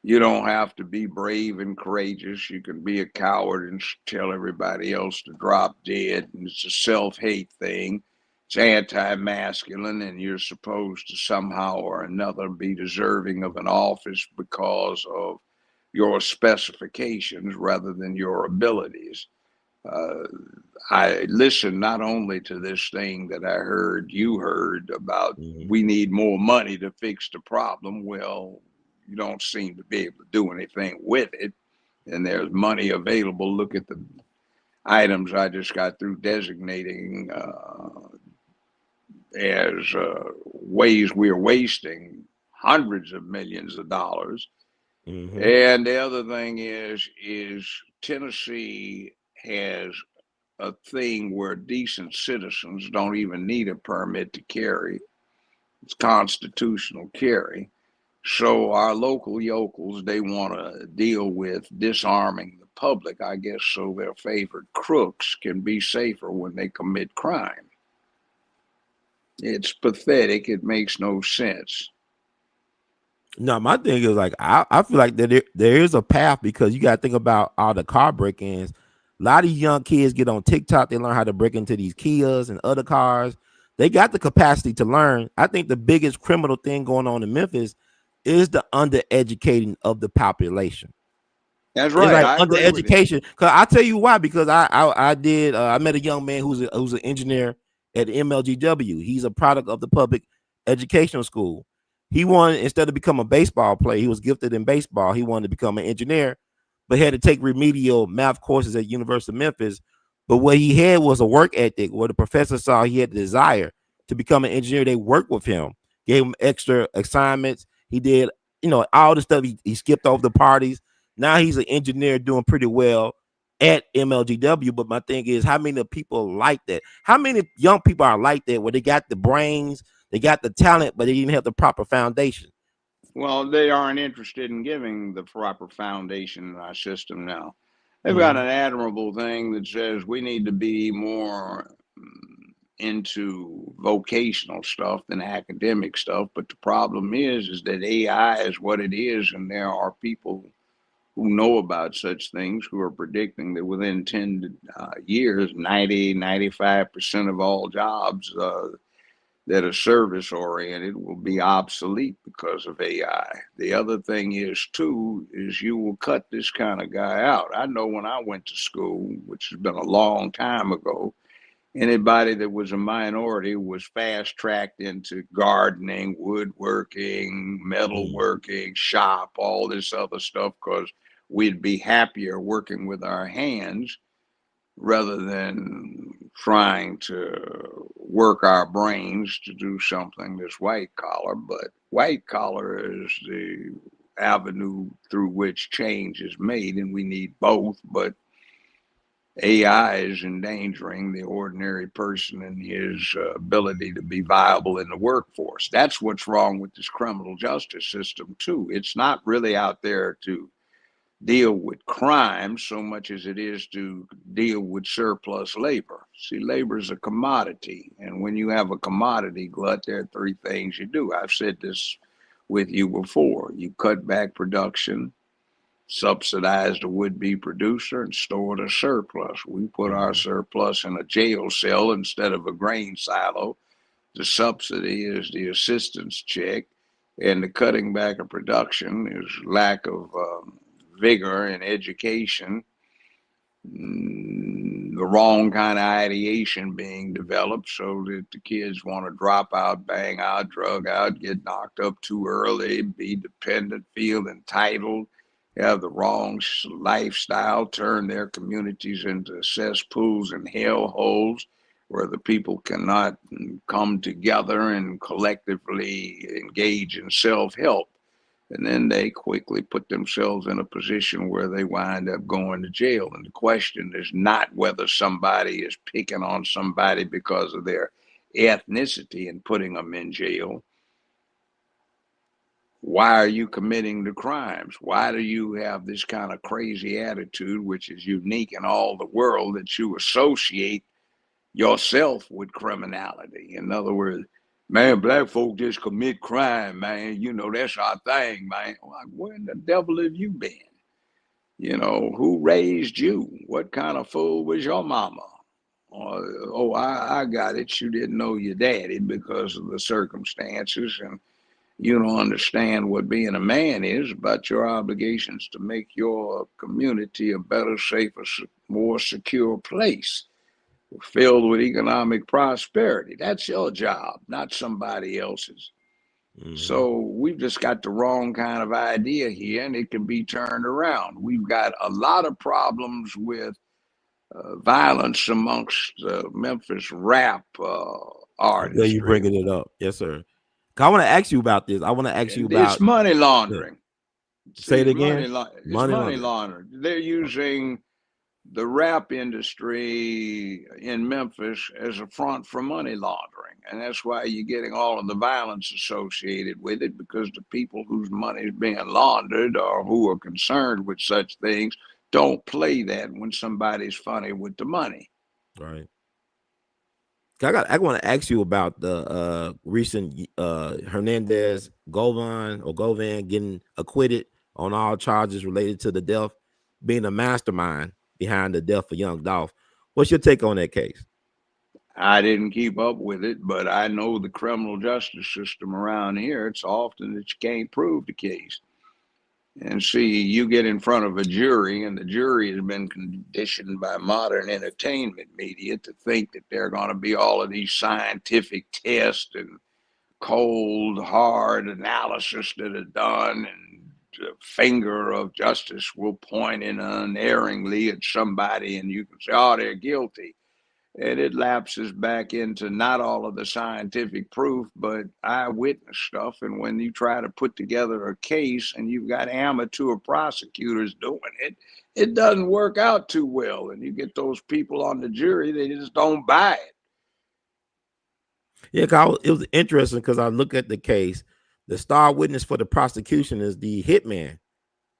You don't have to be brave and courageous. You can be a coward and tell everybody else to drop dead. And it's a self-hate thing. It's anti-masculine, and you're supposed to somehow or another be deserving of an office because of your specifications rather than your abilities. I listened not only to this thing that I heard you heard about we need more money to fix the problem. Well, you don't seem to be able to do anything with it. And there's money available. Look at the items I just got through designating as ways we're wasting hundreds of millions of dollars. And the other thing is Tennessee has a thing where decent citizens don't even need a permit to carry. It's constitutional carry. So our local yokels, they want to deal with disarming the public, I guess, so their favorite crooks can be safer when they commit crime. It's pathetic. It makes no sense.
No, my thing is like I feel like that there is a path, because you got to think about all the car break-ins. A lot of young kids get on TikTok. They learn how to break into these Kias and other cars. They got the capacity to learn. I think the biggest criminal thing going on in Memphis is the undereducating of the population.
That's
It's
right.
like
I agree with you.
undereducation. Cause I tell you why. Because I met a young man who's an engineer at MLGW. He's a product of the public educational school. He wanted, instead of becoming a baseball player, he was gifted in baseball. He wanted to become an engineer, but had to take remedial math courses at University of Memphis. But what he had was a work ethic, where the professor saw he had the desire to become an engineer. They worked with him, gave him extra assignments. He did, all the stuff. He skipped over the parties. Now he's an engineer doing pretty well at MLGW. But my thing is, how many people like that? How many young people are like that, where they got the brains, they got the talent, but they didn't have the proper foundation?
Well, they aren't interested in giving the proper foundation in our system now. They've got an admirable thing that says we need to be more into vocational stuff than academic stuff. But the problem is that AI is what it is, and there are people who know about such things who are predicting that within 10 years, 95% of all jobs that are service oriented will be obsolete because of AI. The other thing is too, is you will cut this kind of guy out. I know when I went to school, which has been a long time ago, anybody that was a minority was fast tracked into gardening, woodworking, metalworking, shop, all this other stuff, because we'd be happier working with our hands rather than trying to work our brains to do something that's white collar. But white collar is the avenue through which change is made, and we need both. But AI is endangering the ordinary person and his ability to be viable in the workforce. That's what's wrong with this criminal justice system, too. It's not really out there to deal with crime so much as it is to deal with surplus labor. See, labor is a commodity. And when you have a commodity glut, there are three things you do. I've said this with you before. You cut back production, subsidize the would-be producer, and store the surplus. We put our surplus in a jail cell instead of a grain silo. The subsidy is the assistance check, and the cutting back of production is lack of vigor and education, the wrong kind of ideation being developed so that the kids want to drop out, bang out, drug out, get knocked up too early, be dependent, feel entitled, have the wrong lifestyle, turn their communities into cesspools and hellholes where the people cannot come together and collectively engage in self-help. And then they quickly put themselves in a position where they wind up going to jail. And the question is not whether somebody is picking on somebody because of their ethnicity and putting them in jail. Why are you committing the crimes? Why do you have this kind of crazy attitude, which is unique in all the world, that you associate yourself with criminality? In other words, man, black folk just commit crime, man. That's our thing, man. Like, where in the devil have you been? Who raised you? What kind of fool was your mama? I got it. You didn't know your daddy because of the circumstances, and You don't understand what being a man is, about your obligations to make your community a better, safer, more secure place filled with economic prosperity. That's your job, not somebody else's. So we've just got the wrong kind of idea here, and it can be turned around. We've got a lot of problems with violence amongst Memphis rap
I'm glad you
artistry.
bringing it up. Yes, sir. I want to ask you about this. I want to ask you
And it's
about.
money laundering. See,
Say it
it's
again. Money
money
laundering.
laundering. They're using the rap industry in Memphis as a front for money laundering. And that's why you're getting all of the violence associated with it, because the people whose money is being laundered or who are concerned with such things don't play that when somebody's funny with the money.
Right. I want to ask you about the recent Hernandez Govan getting acquitted on all charges related to the death, being a mastermind behind the death of young Dolph. What's your take on that case?
I didn't keep up with it, but I know the criminal justice system around here. It's often that you can't prove the case. And see, you get in front of a jury, and the jury has been conditioned by modern entertainment media to think that there are going to be all of these scientific tests and cold, hard analysis that are done, and the finger of justice will point in unerringly at somebody, and you can say, oh, they're guilty. And it lapses back into not all of the scientific proof, but eyewitness stuff. And when you try to put together a case and you've got amateur prosecutors doing it, it doesn't work out too well. And you get those people on the jury, they just don't buy it.
Yeah, it was interesting because I look at the case. The star witness for the prosecution is the hitman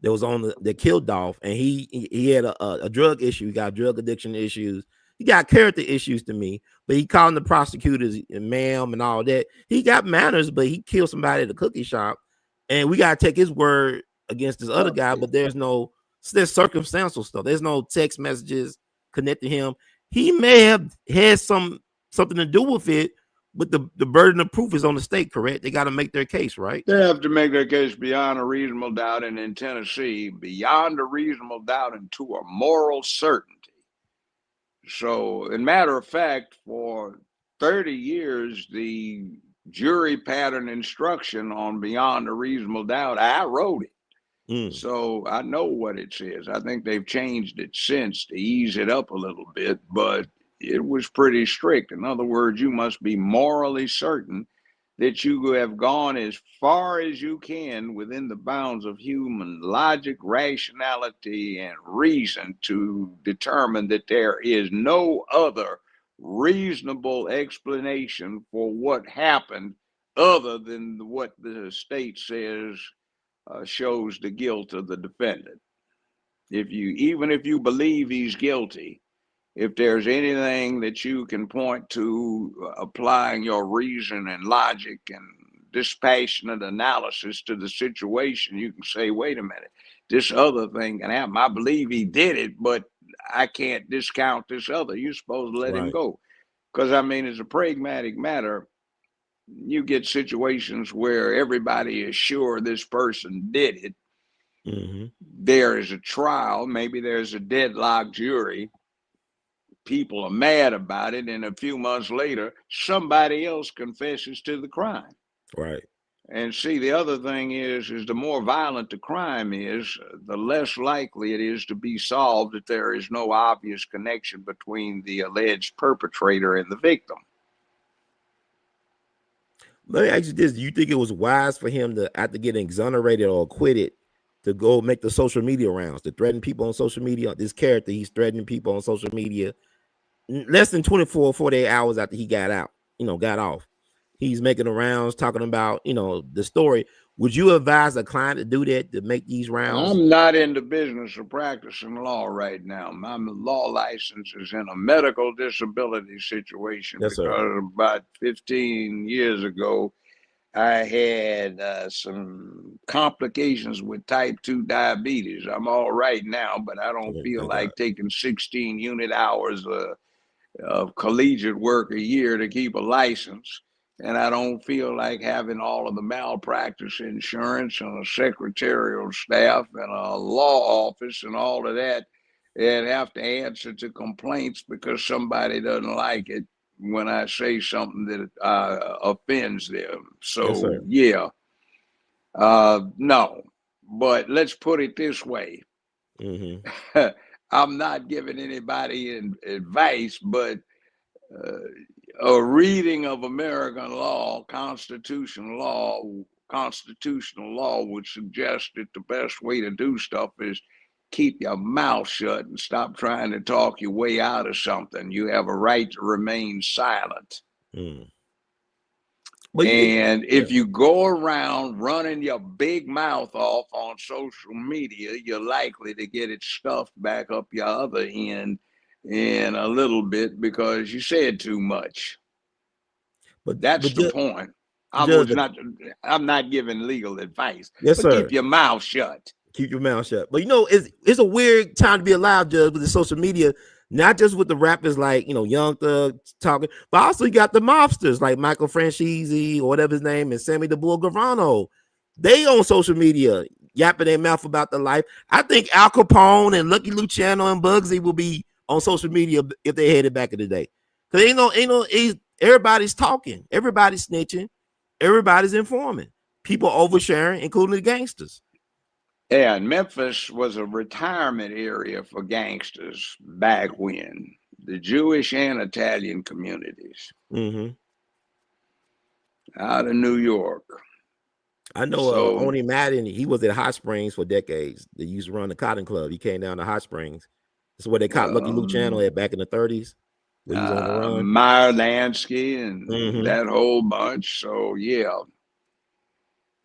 that was on that killed Dolph, and he had a drug issue. He got drug addiction issues. He got character issues to me, but he calling the prosecutors ma'am and all that. He got manners, but he killed somebody at a cookie shop, and we gotta take his word against this other guy. But there's circumstantial stuff. There's no text messages connecting him. He may have had something to do with it, but the burden of proof is on the state, correct? They got to make their case, right?
They have to make their case beyond a reasonable doubt, and in Tennessee, beyond a reasonable doubt and to a moral certainty. So, in matter of fact, for 30 years, the jury pattern instruction on beyond a reasonable doubt, I wrote it. So I know what it says. I think they've changed it since to ease it up a little bit, but it was pretty strict. In other words, you must be morally certain that you have gone as far as you can within the bounds of human logic, rationality, and reason to determine that there is no other reasonable explanation for what happened other than what the state says shows the guilt of the defendant. Even if you believe he's guilty, if there's anything that you can point to applying your reason and logic and dispassionate analysis to the situation, you can say, wait a minute, this other thing can happen. I believe he did it, but I can't discount this other. You're supposed to let him go. Because, I mean, as a pragmatic matter, you get situations where everybody is sure this person did it. There is a trial, maybe there's a deadlocked jury. People are mad about it, and a few months later, somebody else confesses to the crime.
Right.
And see, the other thing is the more violent the crime is, the less likely it is to be solved if there is no obvious connection between the alleged perpetrator and the victim.
Let me ask you this. Do you think it was wise for him to, after getting exonerated or acquitted, to go make the social media rounds, to threaten people on social media? This character, he's threatening people on social media less than 48 hours after he got out, got off. He's making the rounds, talking about, the story. Would you advise a client to do that, to make these rounds?
I'm not in the business of practicing law right now. My law license is in a medical disability situation.
Yes, sir.
Because about 15 years ago, I had some complications with type 2 diabetes. I'm all right now, but I don't feel like taking 16 unit hours of collegiate work a year to keep a license. and I don't feel like having all of the malpractice insurance and a secretarial staff and a law office and all of that, and have to answer to complaints because somebody doesn't like it when I say something that offends them.
Yes,
So
sir.
yeah, no. But let's put it this way. I'm not giving anybody advice, but a reading of American law, constitutional law would suggest that the best way to do stuff is keep your mouth shut and stop trying to talk your way out of something. You have a right to remain silent.
But
And if you go around running your big mouth off on social media, you're likely to get it stuffed back up your other end in a little bit because you said too much. That's the point. I'm not giving legal advice,
yes,
but
sir.
keep your mouth shut.
Keep your mouth shut. But you know, it's a weird time to be alive, Judge, with the social media. Not just with the rappers like Young Thug talking, but also you got the mobsters like Michael Franchese or whatever his name is, Sammy the Bull Gravano. They on social media yapping their mouth about the life. I think Al Capone and Lucky Luciano and Bugsy will be on social media if they headed back in the day. Cause everybody's talking, everybody's snitching, everybody's informing, people oversharing, including the gangsters.
Yeah, and Memphis was a retirement area for gangsters back when, the Jewish and Italian communities out of New York.
I know Oni Madden, he was at Hot Springs for decades. They used to run the Cotton Club. He came down to Hot Springs. That's where they caught Lucky Luciano at back in the 30s. Where he was on the run.
Meyer Lansky and that whole bunch. So yeah,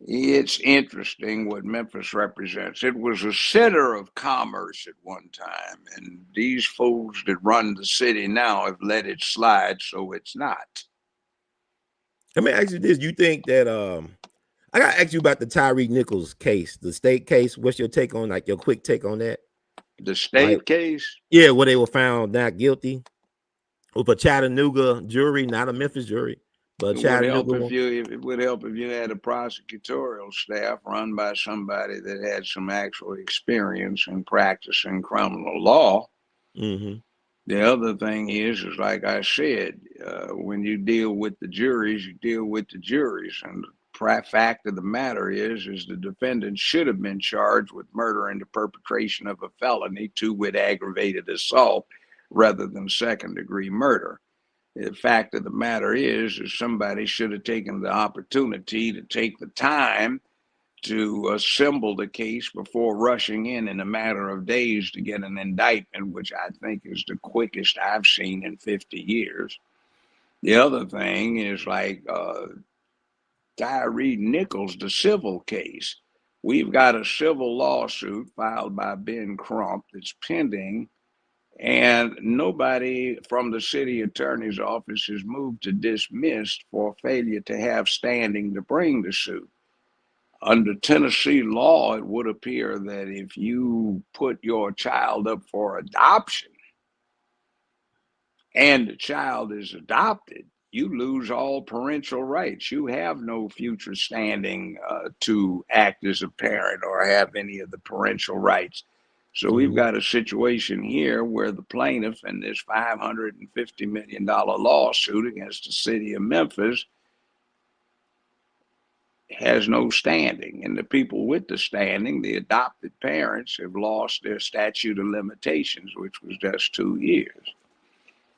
it's interesting what Memphis represents. It was a center of commerce at one time, and these fools that run the city now have let it slide, so it's not.
Let me ask you this. You think that I gotta ask you about the Tyre Nichols case, the state case. What's your take on, like, your quick take on that?
The state case?
Yeah, where they were found not guilty with a Chattanooga jury, not a Memphis jury, but Chattanooga.
It would help if you had a prosecutorial staff run by somebody that had some actual experience in practicing criminal law. The other thing is like I said, when you deal with the juries, you deal with the juries. And the fact of the matter is the defendant should have been charged with murder and the perpetration of a felony, with aggravated assault rather than second-degree murder. The fact of the matter is somebody should have taken the opportunity to take the time to assemble the case before rushing in a matter of days to get an indictment, which I think is the quickest I've seen in 50 years. The other thing is like Tyre Nichols, the civil case. We've got a civil lawsuit filed by Ben Crump that's pending, and nobody from the city attorney's office has moved to dismiss for failure to have standing to bring the suit. Under Tennessee law, it would appear that if you put your child up for adoption and the child is adopted, you lose all parental rights. You have no future standing to act as a parent or have any of the parental rights. So we've got a situation here where the plaintiff in this $550 million lawsuit against the city of Memphis has no standing, and the people with the standing, the adopted parents, have lost their statute of limitations, which was just 2 years.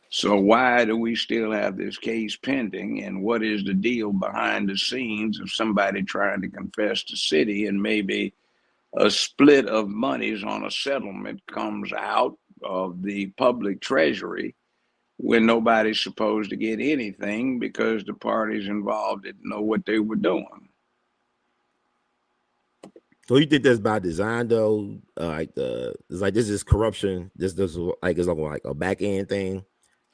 So why do we still have this case pending, and what is the deal behind the scenes of somebody trying to confess the city, and maybe a split of monies on a settlement comes out of the public treasury when nobody's supposed to get anything because the parties involved didn't know what they were doing?
So you think that's by design, though? It's like this is corruption. This is like it's like a back end thing.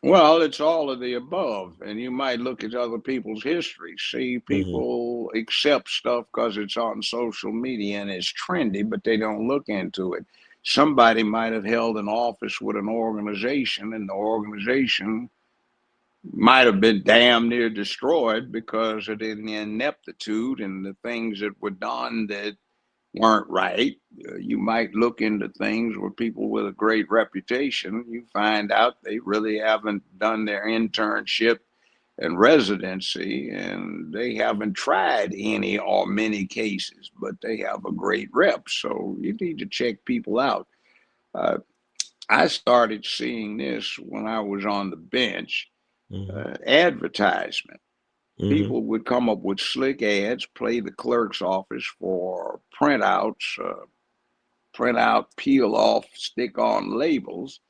Well, it's all of the above, and you might look at other people's history. See, people accept stuff because it's on social media and it's trendy, but they don't look into it. Somebody might have held an office with an organization, and the organization might have been damn near destroyed because of the ineptitude and the things that were done that weren't right. You might look into things where people with a great reputation, you find out they really haven't done their internship and residency, and they haven't tried any or many cases, but they have a great rep. So you need to check people out. Uh, I started seeing this when I was on the bench. Advertisement. People would come up with slick ads, play the clerk's office for printouts, print out, peel off, stick on labels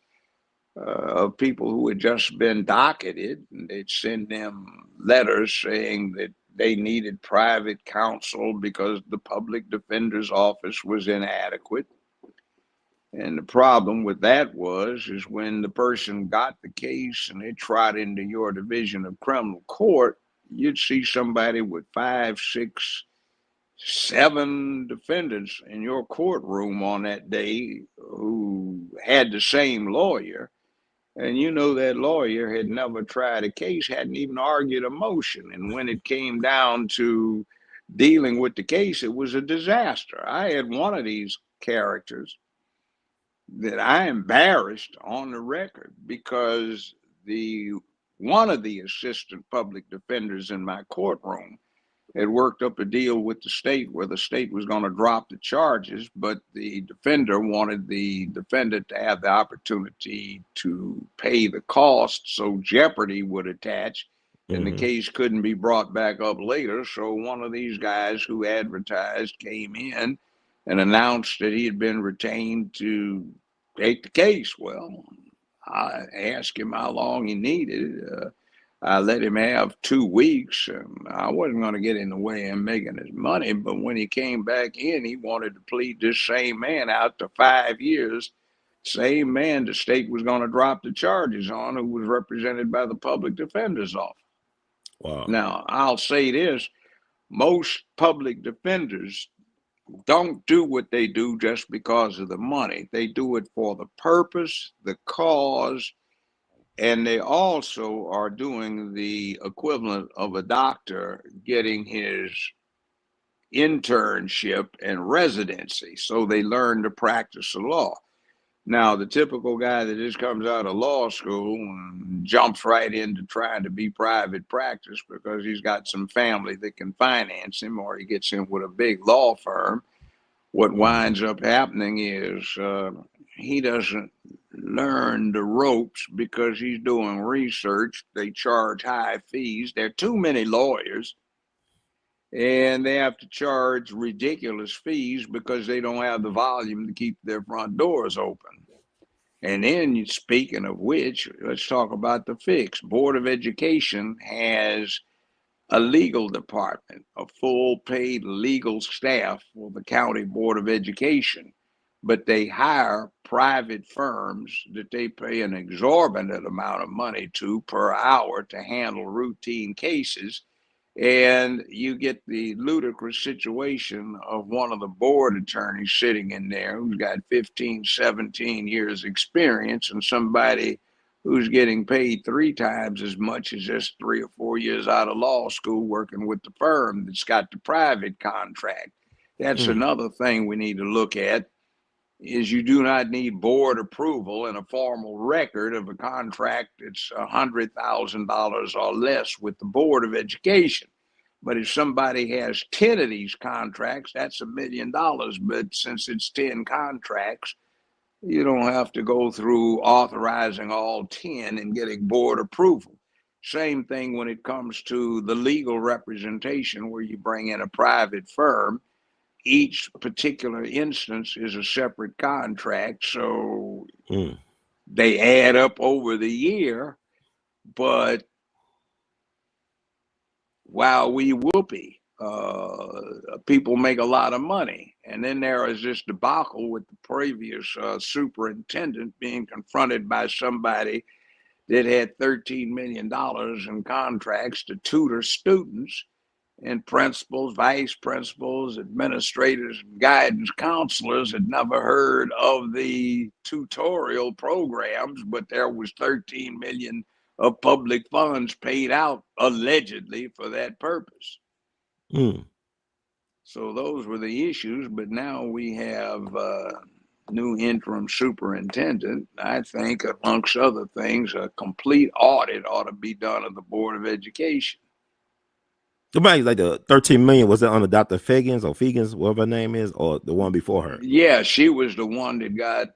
of people who had just been docketed. And they'd send them letters saying that they needed private counsel because the public defender's office was inadequate. And the problem with that is when the person got the case and they trot into your division of criminal court, you'd see somebody with 5, 6, 7 defendants in your courtroom on that day who had the same lawyer. And you know that lawyer had never tried a case, hadn't even argued a motion. And when it came down to dealing with the case, it was a disaster. I had one of these characters that I embarrassed on the record because one of the assistant public defenders in my courtroom had worked up a deal with the state where the state was going to drop the charges, but the defender wanted the defendant to have the opportunity to pay the cost so jeopardy would attach and the case couldn't be brought back up later. So one of these guys who advertised came in and announced that he had been retained to take the case. Well, I asked him how long he needed. I let him have 2 weeks, and I wasn't going to get in the way of making his money. But when he came back in, he wanted to plead this same man out to 5 years. Same man the state was going to drop the charges on, who was represented by the public defender's office.
Wow.
Now, I'll say this. Most public defenders don't do what they do just because of the money. They do it for the purpose, the cause, and they also are doing the equivalent of a doctor getting his internship and residency. So they learn to practice the law. Now, the typical guy that just comes out of law school and jumps right into trying to be private practice because he's got some family that can finance him, or he gets in with a big law firm, what winds up happening is he doesn't learn the ropes because he's doing research. They charge high fees. There are too many lawyers, and they have to charge ridiculous fees because they don't have the volume to keep their front doors open. And then, speaking of which, let's talk about the fix. Board of Education has a legal department, a full paid legal staff for the county board of education, but they hire private firms that they pay an exorbitant amount of money to per hour to handle routine cases. And you get the ludicrous situation of one of the board attorneys sitting in there who's got 15, 17 years experience, and somebody who's getting paid 3 times as much as just 3 or 4 years out of law school working with the firm that's got the private contract. That's another thing we need to look at, is you do not need board approval and a formal record of a contract that's $100,000 or less with the Board of Education. But if somebody has 10 of these contracts, that's $1 million. But since it's 10 contracts, you don't have to go through authorizing all 10 and getting board approval. Same thing when it comes to the legal representation where you bring in a private firm. Each particular instance is a separate contract, so they add up over the year. But while we whoopee, people make a lot of money. And then there is this debacle with the previous superintendent being confronted by somebody that had $13 million in contracts to tutor students, and principals, vice principals, administrators, guidance counselors had never heard of the tutorial programs, but there was $13 million of public funds paid out allegedly for that purpose.
Mm.
So those were the issues, but now we have new interim superintendent. I think, amongst other things, a complete audit ought to be done of the Board of Education.
Somebody like the 13 million, was that under Dr. Fegans or Fegans, whatever her name is, or the one before her?
Yeah, she was the one that got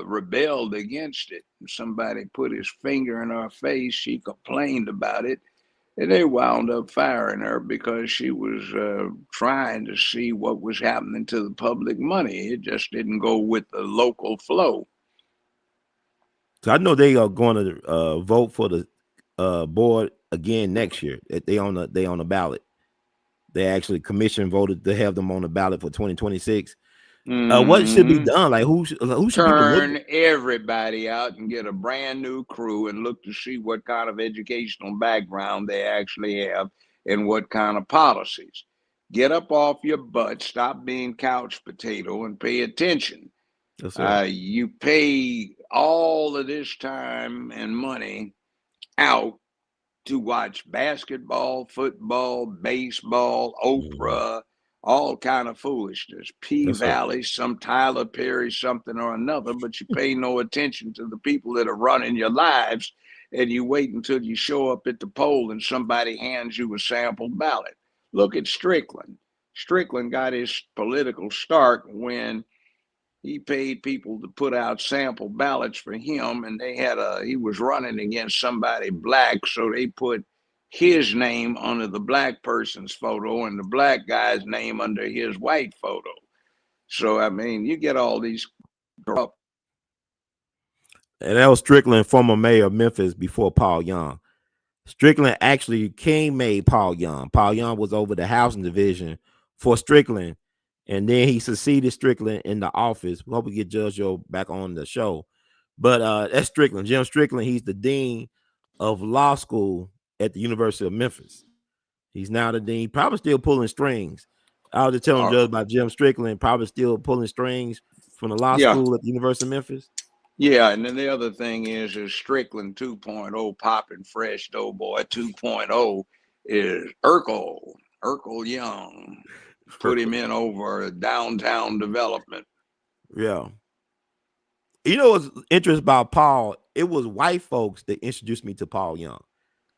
rebelled against it. Somebody put his finger in her face. She complained about it. And they wound up firing her because she was trying to see what was happening to the public money. It just didn't go with the local flow.
So I know they are going to vote for the board again next year. They on the ballot. They actually commission voted to have them on the ballot for 2026. What should be done? Like who should people look
Turn everybody out and get a brand new crew and look to see what kind of educational background they actually have and what kind of policies. Get up off your butt, stop being couch potato, and pay attention.
Yes,
You pay all of this time and money out to watch basketball, football, baseball, Oprah, all kind of foolishness, P-Valley, some Tyler Perry, something or another, but you pay no attention to the people that are running your lives, and you wait until you show up at the poll and somebody hands you a sample ballot. Look at Strickland. Strickland got his political start when he paid people to put out sample ballots for him, and he was running against somebody black, so they put his name under the black person's photo and the black guy's name under his white photo. So I mean, you get all these corrupt.
And that was Strickland, former mayor of Memphis before Paul Young. Strickland actually made Paul Young. Paul Young was over the housing division for Strickland, and then he succeeded Strickland in the office. We hope we get Judge Joe back on the show. But that's Strickland. Jim Strickland, he's the dean of law school at the University of Memphis. He's now the dean, probably still pulling strings. I was just telling Judge about Jim Strickland, probably still pulling strings from the law school at the University of Memphis.
Yeah, and then the other thing is Strickland 2.0, popping fresh doughboy 2.0 is Urkel Young. Put him in over downtown development.
Yeah. You know what's interesting about Paul? It was white folks that introduced me to Paul Young.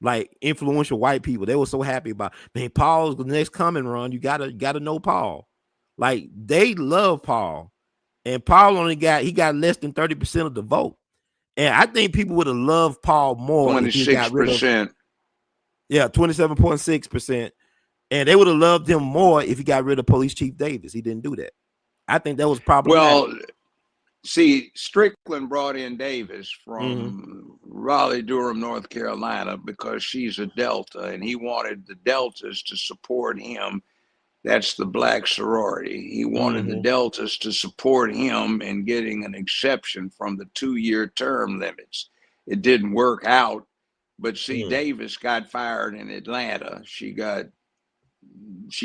Like influential white people. They were so happy about, man, Paul's the next coming run. You gotta know Paul. Like they love Paul. And Paul got less than 30% of the vote. And I think people would have loved Paul more
26%.
if he got rid of 27.6%. And they would have loved him more if he got rid of Police Chief Davis. He didn't do that. I think that was problematic.
Well, see, Strickland brought in Davis from Raleigh-Durham, North Carolina, because she's a Delta, and he wanted the Deltas to support him. That's the black sorority. He wanted the Deltas to support him in getting an exception from the 2-year term limits. It didn't work out, but see, Davis got fired in Atlanta. She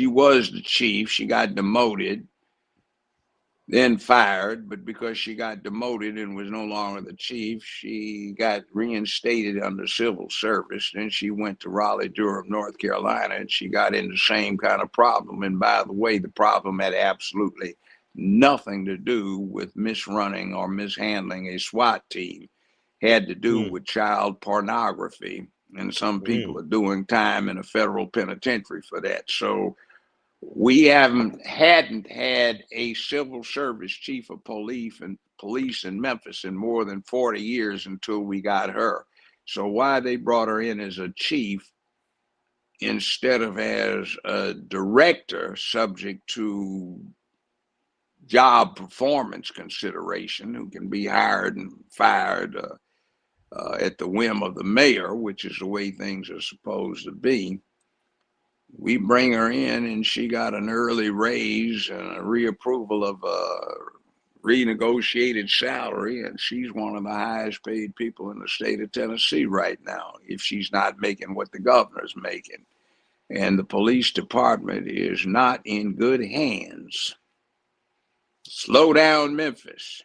was the chief. She got demoted, then fired, but because she got demoted and was no longer the chief, she got reinstated under civil service. Then she went to Raleigh-Durham, North Carolina, and she got in the same kind of problem. And by the way, the problem had absolutely nothing to do with misrunning or mishandling a SWAT team. It had to do with child pornography, and some people are doing time in a federal penitentiary for that. So we hadn't had a civil service chief of police in Memphis in more than 40 years until we got her. So why they brought her in as a chief instead of as a director subject to job performance consideration, who can be hired and fired at the whim of the mayor, which is the way things are supposed to be. We bring her in and she got an early raise and a reapproval of a renegotiated salary, and she's one of the highest paid people in the state of Tennessee right now, if she's not making what the governor's making. And the police department is not in good hands. Slow down, Memphis.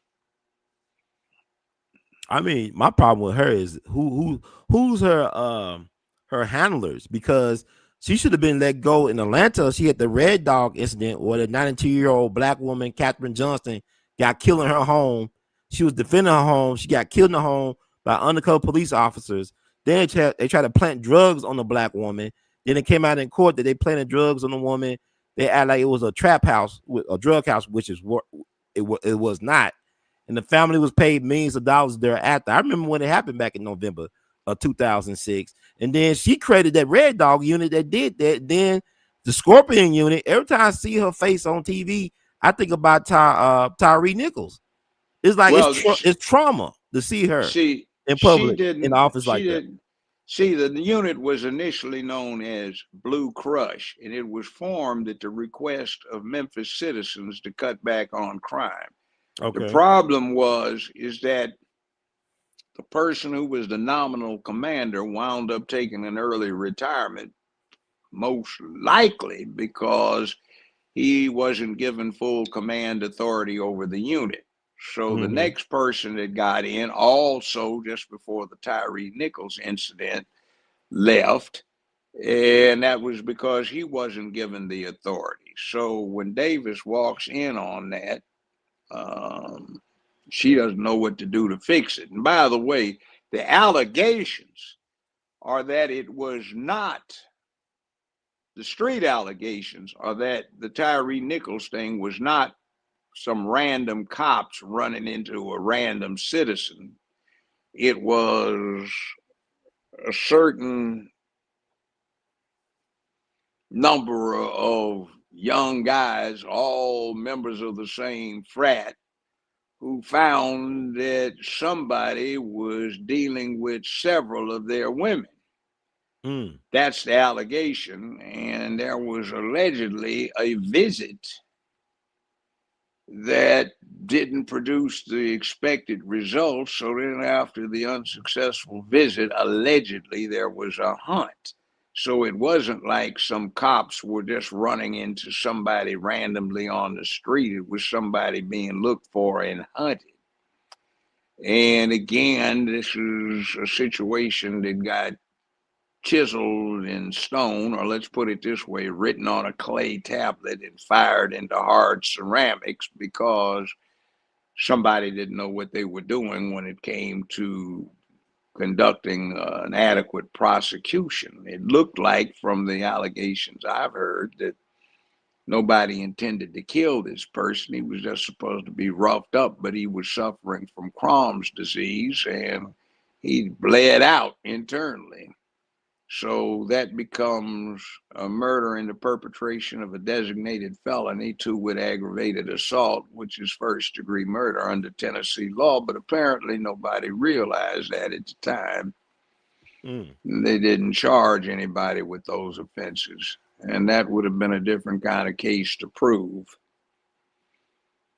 I mean, my problem with her is who's her handlers, because she should have been let go in Atlanta. She had the Red Dog incident where the 92-year-old black woman, Katherine Johnston, got killed in her home. She was defending her home. She got killed in the home by undercover police officers. Then they tried to plant drugs on the black woman. Then it came out in court that they planted drugs on the woman. They act like it was a trap house, a drug house, which is what it was not. And the family was paid millions of dollars thereafter. I remember when it happened back in November of 2006. And then she created that Red Dog unit that did that. Then the Scorpion unit. Every time I see her face on TV, I think about Tyre Nichols. It's like
Well,
it's trauma to see her in
she
public in
didn't.
office
She
like that.
did. See, the unit was initially known as Blue Crush, and it was formed at the request of Memphis citizens to cut back on crime. The
Okay.
problem is that the person who was the nominal commander wound up taking an early retirement, most likely because he wasn't given full command authority over the unit. So the next person that got in, also just before the Tyre Nichols incident, left, and that was because he wasn't given the authority. So when Davis walks in on that, she doesn't know what to do to fix it. And by the way, the allegations are that it was not, the street allegations are that the Tyre Nichols thing was not some random cops running into a random citizen. It was a certain number of young guys, all members of the same frat, who found that somebody was dealing with several of their women. That's the allegation. And there was allegedly a visit that didn't produce the expected results. So then, after the unsuccessful visit, allegedly there was a hunt. So it wasn't like some cops were just running into somebody randomly on the street. It was somebody being looked for and hunted. And again, this is a situation that got chiseled in stone, or let's put it this way, written on a clay tablet and fired into hard ceramics because somebody didn't know what they were doing when it came to conducting an adequate prosecution. It looked like, from the allegations I've heard, that nobody intended to kill this person. He was just supposed to be roughed up, but he was suffering from Crohn's disease and he bled out internally. So that becomes a murder in the perpetration of a designated felony, too, with aggravated assault, which is first-degree murder under Tennessee law. But apparently nobody realized that at the time. They didn't charge anybody with those offenses. And that would have been a different kind of case to prove.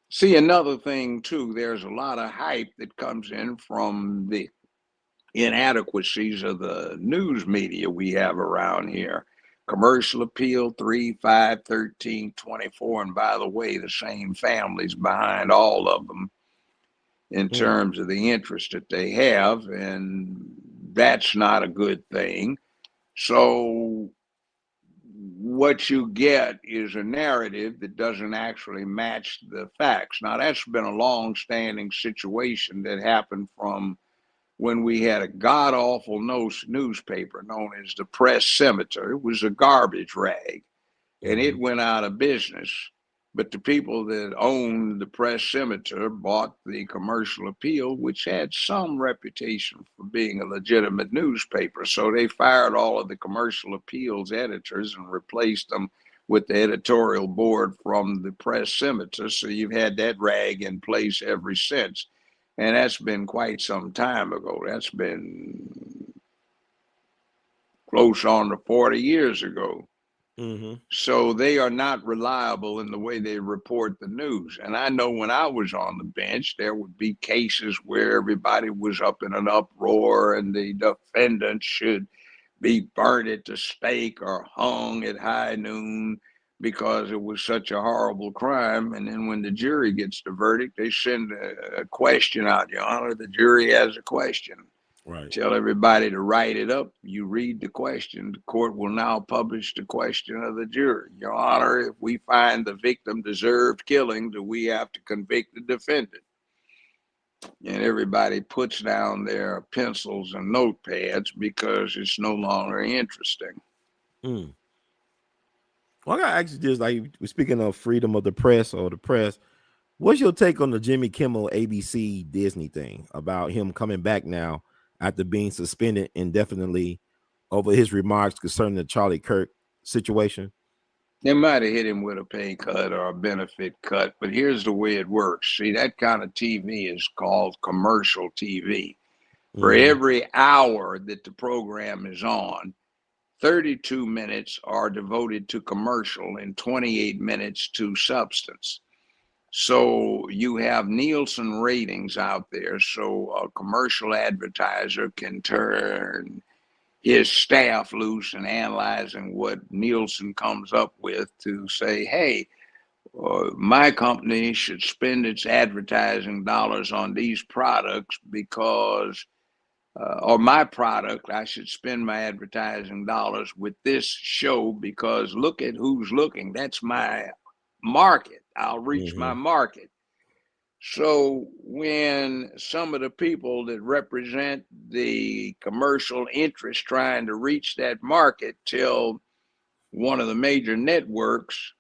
See, another thing, too, there's a lot of hype that comes in from the inadequacies of the news media we have around here. Commercial appeal, 3, 5, 13, 24. And by the way, the same families behind all of them in terms of the interest that they have. And that's not a good thing. So what you get is a narrative that doesn't actually match the facts. Now, that's been a long-standing situation that happened from when we had a god-awful newspaper known as the Press Scimitar. It was a garbage rag, and it went out of business. But the people that owned the Press Scimitar bought the Commercial Appeal, which had some reputation for being a legitimate newspaper. So they fired all of the Commercial Appeal's editors and replaced them with the editorial board from the Press Scimitar. So you've had that rag in place ever since. And that's been quite some time ago. That's been close on to 40 years ago. So they are not reliable in the way they report the news. And I know when I was on the bench, there would be cases where everybody was up in an uproar and the defendant should be burned at the stake or hung at high noon. because it was such a horrible crime. And then when the jury gets the verdict, they send a question out, Your Honor. The jury has a question.
Right.
Tell everybody to write it up. You read the question. The court will now publish the question of the jury. Your Honor, if we find the victim deserved killing, do we have to convict the defendant? And everybody puts down their pencils and notepads because it's no longer interesting.
Well, I got actually just like speaking of freedom of the press or the press. What's your take on the Jimmy Kimmel ABC Disney thing about him coming back now after being suspended indefinitely over his remarks concerning the Charlie Kirk situation?
They might have hit him with a pay cut or a benefit cut, but here's the way it works. See, that kind of TV is called commercial TV. For every hour that the program is on, 32 minutes are devoted to commercial and 28 minutes to substance. So you have Nielsen ratings out there, so a commercial advertiser can turn his staff loose and analyzing what Nielsen comes up with to say, hey, my company should spend its advertising dollars on these products because, or my product, I should spend my advertising dollars with this show because look at who's looking. That's my market. I'll reach my market. So when some of the people that represent the commercial interest trying to reach that market tell one of the major networks,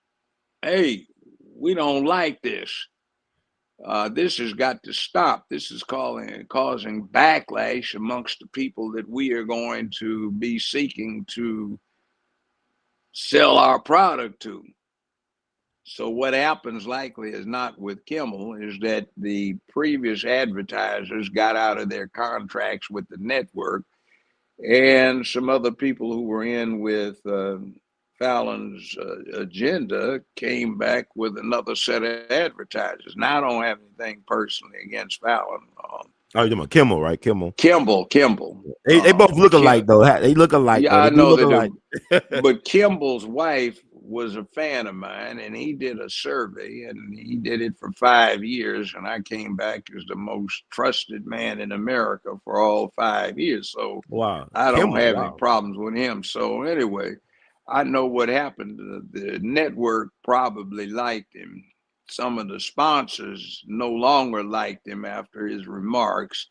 hey, we don't like this. This has got to stop. This is causing backlash amongst the people that we are going to be seeking to sell our product to. So what happens likely is not with Kimmel is that the previous advertisers got out of their contracts with the network, and some other people who were in with Fallon's agenda came back with another set of advertisers. Now I don't have anything personally against Fallon.
Oh, you're talking about Kimmel, right? Kimmel.
They
both look alike, though. They look alike.
Yeah,
though.
I know they
alike.
do. But Kimball's wife was a fan of mine, and he did a survey, and he did it for 5 years, and I came back as the most trusted man in America for all 5 years. So
wow,
I don't
Kimmel,
have any problems with him. So anyway, I know what happened. The network probably liked him. Some of the sponsors no longer liked him after his remarks.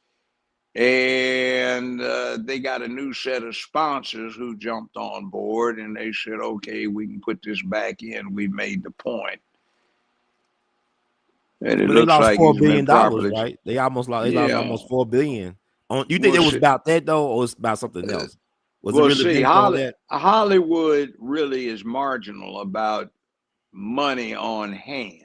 And they got a new set of sponsors who jumped on board, and they said, okay, we can put this back in. We made the point. And it
but they
looks
lost
like
$4
he's
billion,
been properly,
right? They almost lost. They
yeah.
lost almost $4 billion. You think it was about that though, or it's about something else? Was it really based on that?
Hollywood really is marginal about money on hand.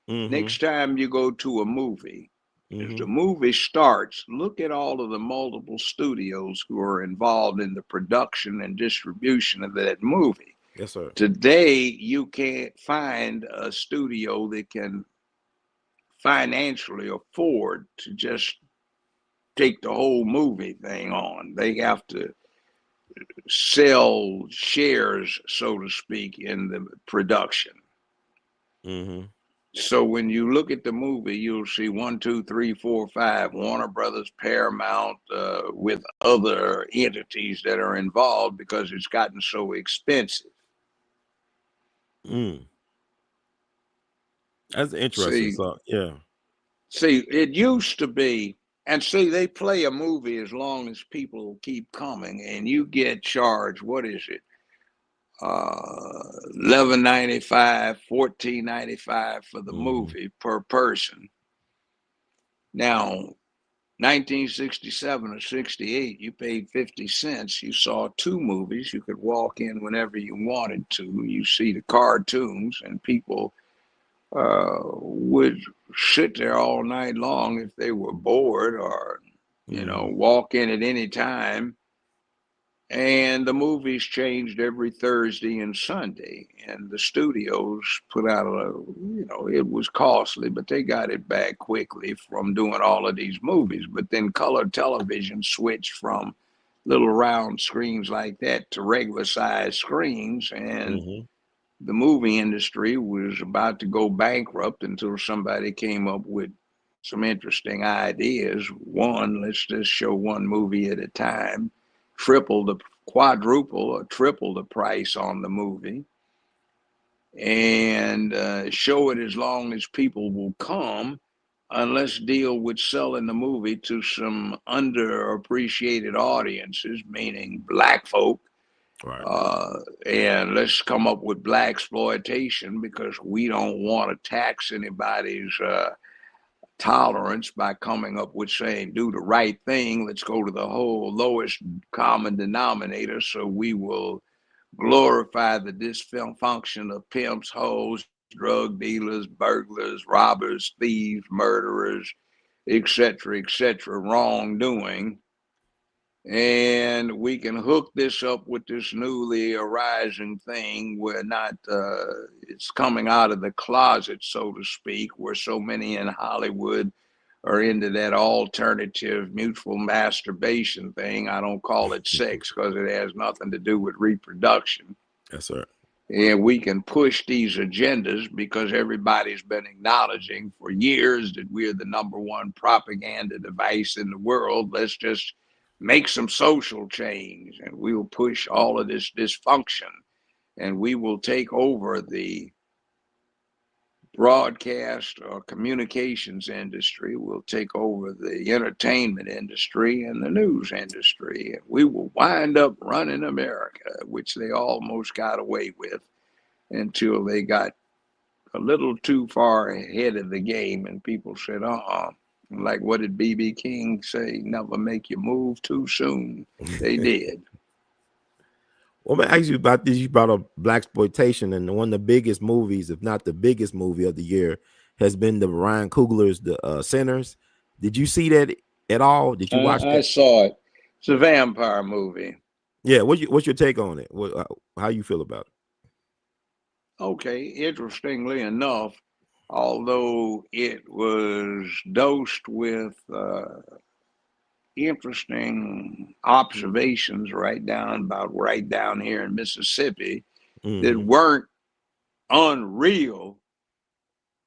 Next time you go to a movie, as the movie starts, look at all of the multiple studios who are involved in the production and distribution of that movie.
Yes, sir.
Today, you can't find a studio that can financially afford to just take the whole movie thing on. They have to sell shares, so to speak, in the production. So when you look at the movie, you'll see 1, 2, 3, 4, 5, Warner Brothers, Paramount, with other entities that are involved because it's gotten so expensive.
That's interesting. So, yeah.
See, it used to be, and see, they play a movie as long as people keep coming, and you get charged. What is it? $11.95, $14.95 for the movie per person. Now, 1967 or 68, you paid 50 cents. You saw 2 movies. You could walk in whenever you wanted to. You see the cartoons, and people would sit there all night long if they were bored or, walk in at any time. And the movies changed every Thursday and Sunday, and the studios put out it was costly, but they got it back quickly from doing all of these movies. But then color television switched from little round screens like that to regular size screens, and the movie industry was about to go bankrupt until somebody came up with some interesting ideas. One, let's just show one movie at a time, quadruple or triple the price on the movie, and show it as long as people will come, and let's deal with selling the movie to some underappreciated audiences, meaning black folk.
Right.
And let's come up with black exploitation because we don't want to tax anybody's tolerance by coming up with saying do the right thing. Let's go to the whole lowest common denominator, so we will glorify the dysfunction of pimps, hoes, drug dealers, burglars, robbers, thieves, murderers, etc., wrongdoing. And we can hook this up with this newly arising thing where not it's coming out of the closet, so to speak, where so many in Hollywood are into that alternative mutual masturbation thing. I don't call it sex because it has nothing to do with reproduction.
Yes, sir.
And we can push these agendas because everybody's been acknowledging for years that we're the number one propaganda device in the world. Let's just make some social change and we will push all of this dysfunction, and we will take over the broadcast or communications industry, we'll take over the entertainment industry and the news industry, and we will wind up running America, which they almost got away with until they got a little too far ahead of the game and people said, like what did B.B. King say? Never make your move too soon. They did.
Well, man, I ask you about this. You brought up blaxploitation, and one of the biggest movies, if not the biggest movie of the year, has been the Ryan Coogler's The Sinners. Did you see that at all? Did you watch
I
that?
saw it. It's a vampire movie.
Yeah. What's your take on it? How you feel about it?
Okay, interestingly enough, although it was dosed with interesting observations right down here in Mississippi that weren't unreal,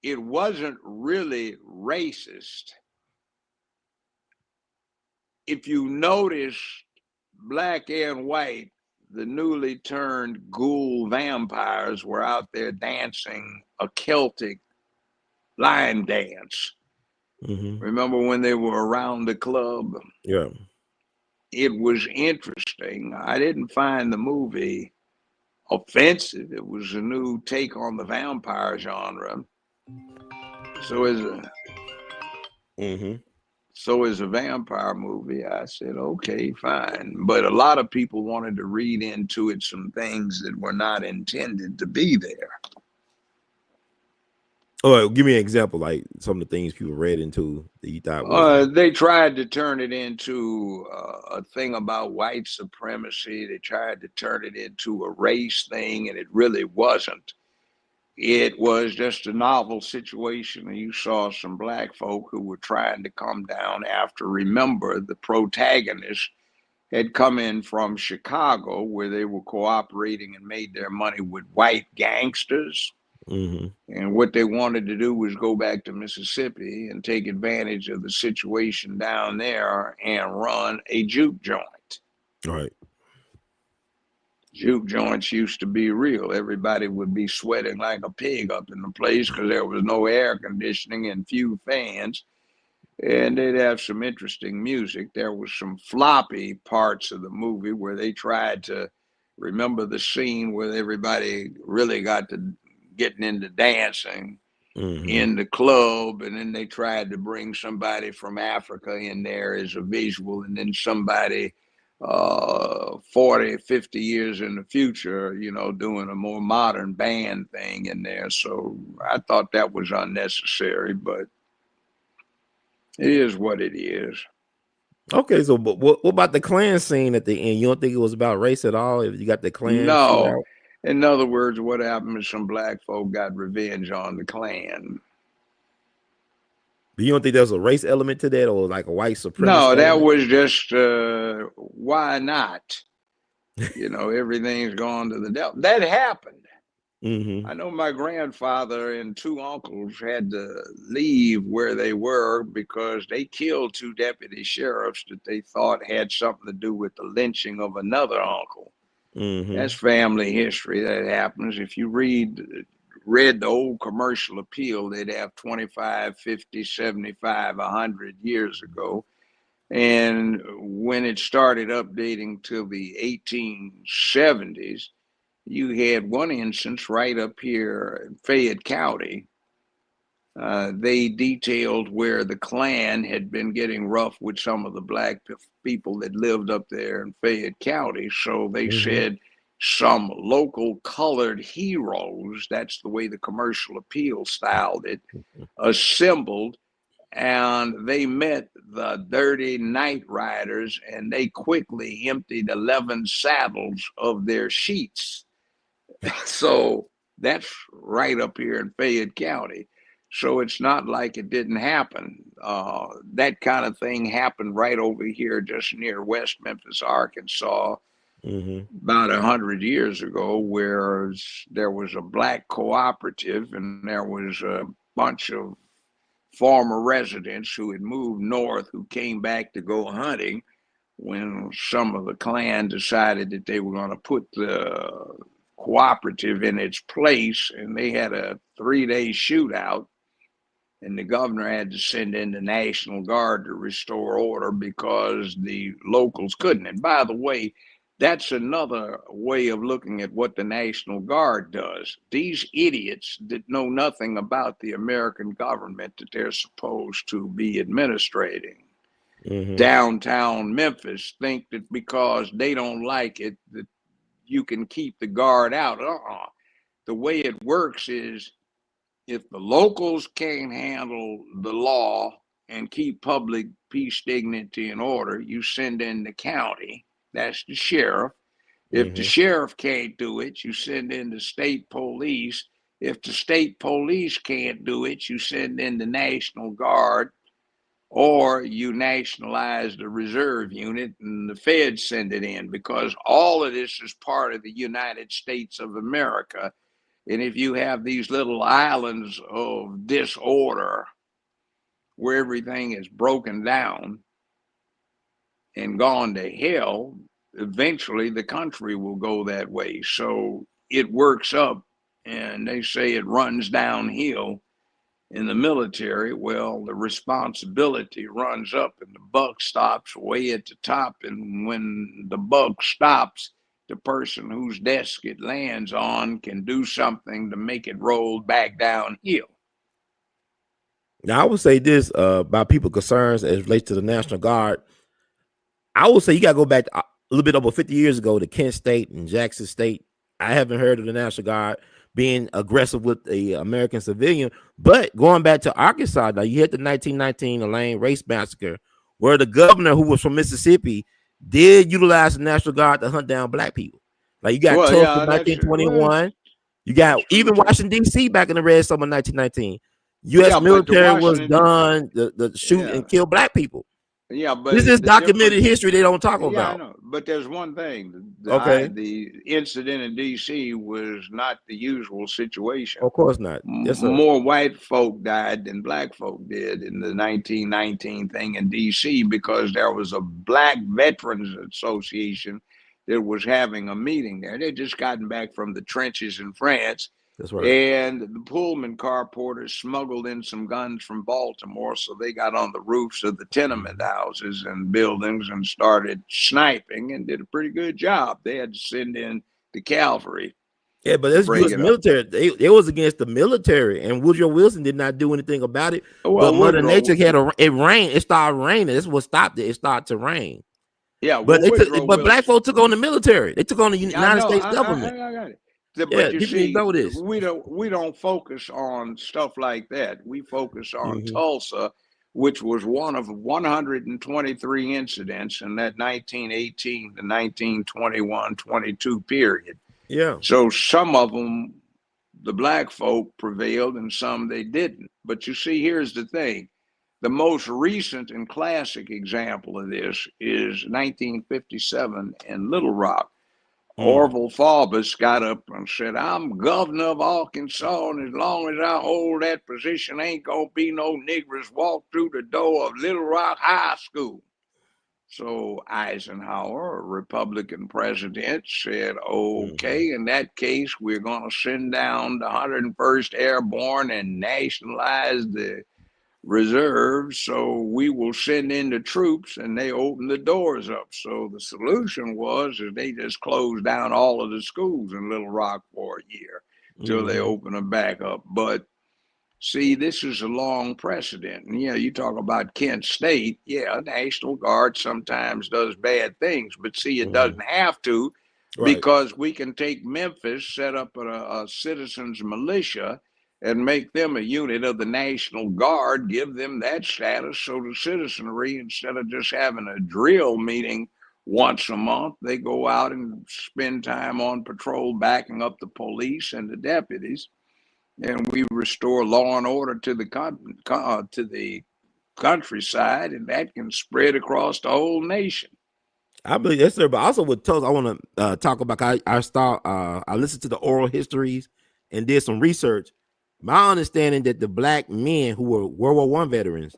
it wasn't really racist. If you notice, black and white, the newly turned ghoul vampires were out there dancing a Celtic line dance. Remember when they were around the club?
Yeah.
It was interesting. I didn't find the movie offensive. It was a new take on the vampire genre. So as a vampire movie, I said, okay, fine. But a lot of people wanted to read into it some things that were not intended to be there.
Oh, give me an example, like some of the things people read into that you thought was.
They tried to turn it into a thing about white supremacy. They tried to turn it into a race thing, and it really wasn't. It was just a novel situation, and you saw some black folk who were trying to come down after. Remember, the protagonist had come in from Chicago, where they were cooperating and made their money with white gangsters. And what they wanted to do was go back to Mississippi and take advantage of the situation down there and run a juke joint.
Right.
Juke joints used to be real. Everybody would be sweating like a pig up in the place because there was no air conditioning and few fans. And they'd have some interesting music. There was some floppy parts of the movie where they tried to remember the scene where everybody really got to getting into dancing in the club, and then they tried to bring somebody from Africa in there as a visual, and then somebody 40, 50 years in the future, doing a more modern band thing in there. So I thought that was unnecessary, but it is what it is.
Okay, so but what about the Klan scene at the end? You don't think it was about race at all? If you got the Klan
No. In other words, what happened is some black folk got revenge on the Klan.
But you don't think there's a race element to that, or like a white supremacist?
No, that was just why not? Everything's gone to the devil. That happened. I know my grandfather and two uncles had to leave where they were because they killed two deputy sheriffs that they thought had something to do with the lynching of another uncle. That's family history that happens. If you read the old commercial appeal, they'd have 25, 50, 75, 100 years ago. And when it started updating to the 1870s, you had one instance right up here in Fayette County. They detailed where the Klan had been getting rough with some of the black people that lived up there in Fayette County. So they said some local colored heroes, that's the way the commercial appeal styled it, assembled, and they met the dirty night riders, and they quickly emptied 11 saddles of their sheets. So that's right up here in Fayette County. So it's not like it didn't happen. That kind of thing happened right over here, just near West Memphis, Arkansas, about 100 years ago, where there was a black cooperative, and there was a bunch of former residents who had moved north who came back to go hunting when some of the Klan decided that they were going to put the cooperative in its place, and they had a 3-day shootout, and the governor had to send in the National Guard to restore order because the locals couldn't. And by the way, that's another way of looking at what the National Guard does. These idiots that know nothing about the American government that they're supposed to be administrating downtown Memphis think that because they don't like it, that you can keep the guard out. The way it works is if the locals can't handle the law and keep public peace, dignity, and order, you send in the county. That's the sheriff. If the sheriff can't do it, you send in the state police. If the state police can't do it, you send in the National Guard, or you nationalize the reserve unit and the feds send it in, because all of this is part of the United States of America. And if you have these little islands of disorder where everything is broken down and gone to hell, eventually the country will go that way. So it works up, and they say it runs downhill in the military. Well, the responsibility runs up and the buck stops way at the top. And when the buck stops, the person whose desk it lands on can do something to make it roll back downhill.
Now, I would say this about people concerns as relates to the National Guard. I would say you got to go back a little bit over 50 years ago to Kent State and Jackson State. I haven't heard of the National Guard being aggressive with the American civilian. But going back to Arkansas, now you had the 1919 Elaine race massacre, where the governor, who was from Mississippi, did utilize the National Guard to hunt down black people. Like you got Tulsa in 1921. You got even Washington, D.C. back in the Red Summer 1919. U.S. military was done to shoot and kill black people.
Yeah, but
this is documented history they don't talk about.
I know. But there's one thing. The incident in D.C. was not the usual situation.
Of course not. Yes, sir.
More white folk died than black folk did in the 1919 thing in D.C. because there was a Black Veterans Association that was having a meeting there. They'd just gotten back from the trenches in France.
That's right.
And the Pullman car porters smuggled in some guns from Baltimore, so they got on the roofs of the tenement houses and buildings and started sniping and did a pretty good job. They had to send in the cavalry.
Yeah, but that's U.S. military. They was against the military, and Woodrow Wilson did not do anything about it. Well, but Mother Nature had it rained. It started raining. That's what stopped it. It started to rain.
Yeah,
but black folks took on the military. They took on the United States government.
I got it. But you see, we don't focus on stuff like that. We focus on Tulsa, which was one of 123 incidents in that 1918 to 1921-22 period.
Yeah.
So some of them, the black folk prevailed, and some they didn't. But you see, here's the thing. The most recent and classic example of this is 1957 in Little Rock. Orville Faubus got up and said, I'm governor of Arkansas, and as long as I hold that position, ain't gonna be no niggers walk through the door of Little Rock High School. So Eisenhower, a Republican president, said, okay, in that case, we're gonna send down the 101st Airborne and nationalize the reserves, so we will send in the troops, and they opened the doors up. So the solution was is they just closed down all of the schools in Little Rock for a year till they open them back up. But see, this is a long precedent. And yeah, you talk about Kent State. Yeah, National Guard sometimes does bad things, but see, it doesn't have to, because we can take Memphis, set up a citizens militia, and make them a unit of the National Guard, give them that status, so the citizenry, instead of just having a drill meeting once a month, they go out and spend time on patrol backing up the police and the deputies, and we restore law and order to the countryside, and that can spread across the whole nation.
I believe yes, sir. But also with Tulsa, I want to talk about. I listened to the oral histories and did some research. My understanding that the black men who were World War I veterans,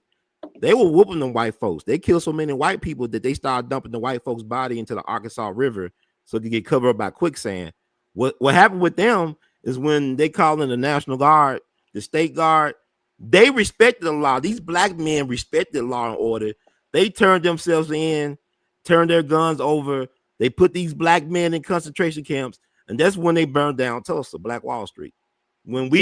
they were whooping them white folks. They killed so many white people that they started dumping the white folks' body into the Arkansas River so they get covered up by quicksand. What happened with them is when they called in the National Guard, the State Guard, they respected the law. These black men respected law and order. They turned themselves in, turned their guns over. They put these black men in concentration camps, and that's when they burned down Tulsa, Black Wall Street. When we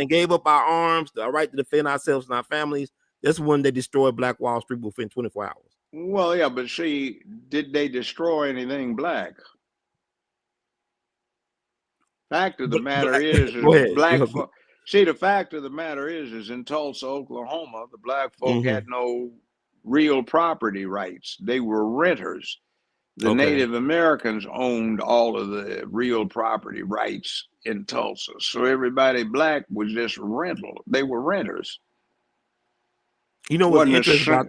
gave up our arms, our right to defend ourselves and our families, that's when they destroyed Black Wall Street within 24 hours.
Well, yeah, but see, did they destroy anything black? Fact of the matter is black folk. See, the fact of the matter is in Tulsa, Oklahoma, the black folk had no real property rights. They were renters. The Native Americans owned all of the real property rights in Tulsa. So everybody black was just rental. They were renters.
You know what's interesting about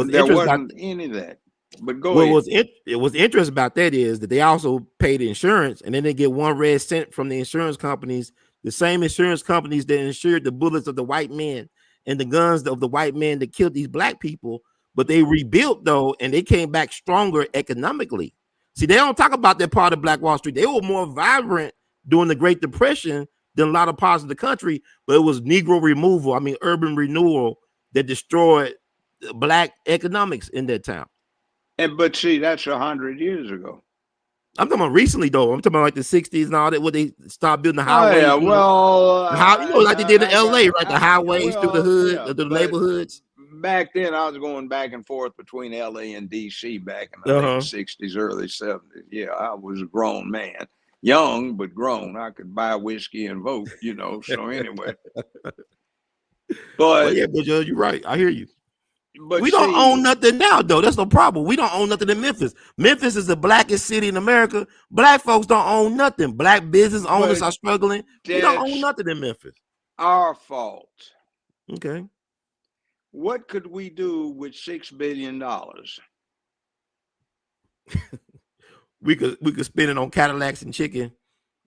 there wasn't any of that. But go ahead.
What's interesting about that is that they also pay the insurance, and then they get 1 red cent from the insurance companies, the same insurance companies that insured the bullets of the white men and the guns of the white men that killed these black people. But they rebuilt though, and they came back stronger economically. See, they don't talk about that part of Black Wall Street. They were more vibrant during the Great Depression than a lot of parts of the country, but it was Negro removal, urban renewal that destroyed black economics in that town.
But see, that's 100 years ago.
I'm talking about recently, though. I'm talking about like the 60s and all that, where they start building the highways.
Oh, yeah, well,
like they did in L.A., right? The highways through the hood, through the neighborhoods.
Back then, I was going back and forth between L.A. and D.C. back in the late 60s, early 70s. Yeah, I was a grown man. Young, but grown. I could buy whiskey and vote, so anyway. But
you're right. I hear you. But we don't own nothing now, though. That's no problem. We don't own nothing in Memphis. Memphis is the blackest city in America. Black folks don't own nothing. Black business owners are struggling. We don't own nothing in Memphis.
Our fault.
Okay.
What could we do with $6 billion?
we could spend it on Cadillacs and chicken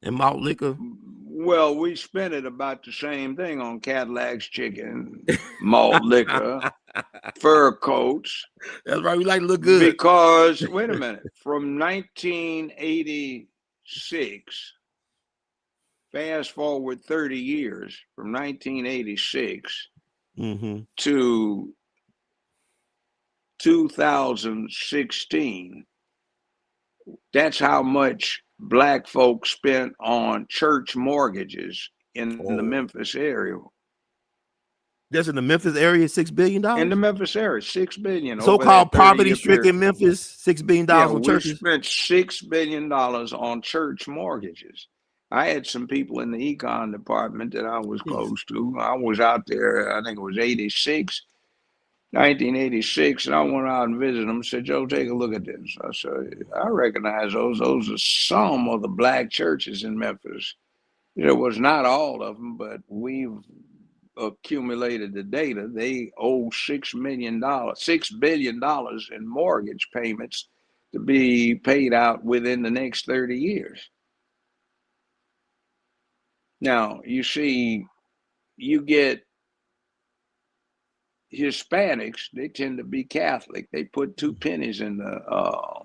and malt liquor.
Well, we spent it about the same thing on Cadillacs, chicken, malt liquor, fur coats.
That's right. We like to look good.
Because, wait a minute, from 1986, fast forward 30 years, from 1986 to 2016, that's how much black folks spent on church mortgages in the Memphis area.
That's in the Memphis area, $6 billion?
In the Memphis area, $6 billion.
So-called poverty-stricken Memphis, $6 billion on churches.
We spent $6 billion on church mortgages. I had some people in the econ department that I was close to. I was out there, I think it was 1986, and I went out and visited them. Said, Joe, take a look at this. I said, I recognize those. Those are some of the black churches in Memphis. It was not all of them, but we've accumulated the data. They owe $6 billion in mortgage payments to be paid out within the next 30 years. Now, you see, you get Hispanics, they tend to be Catholic. They put 2 pennies in the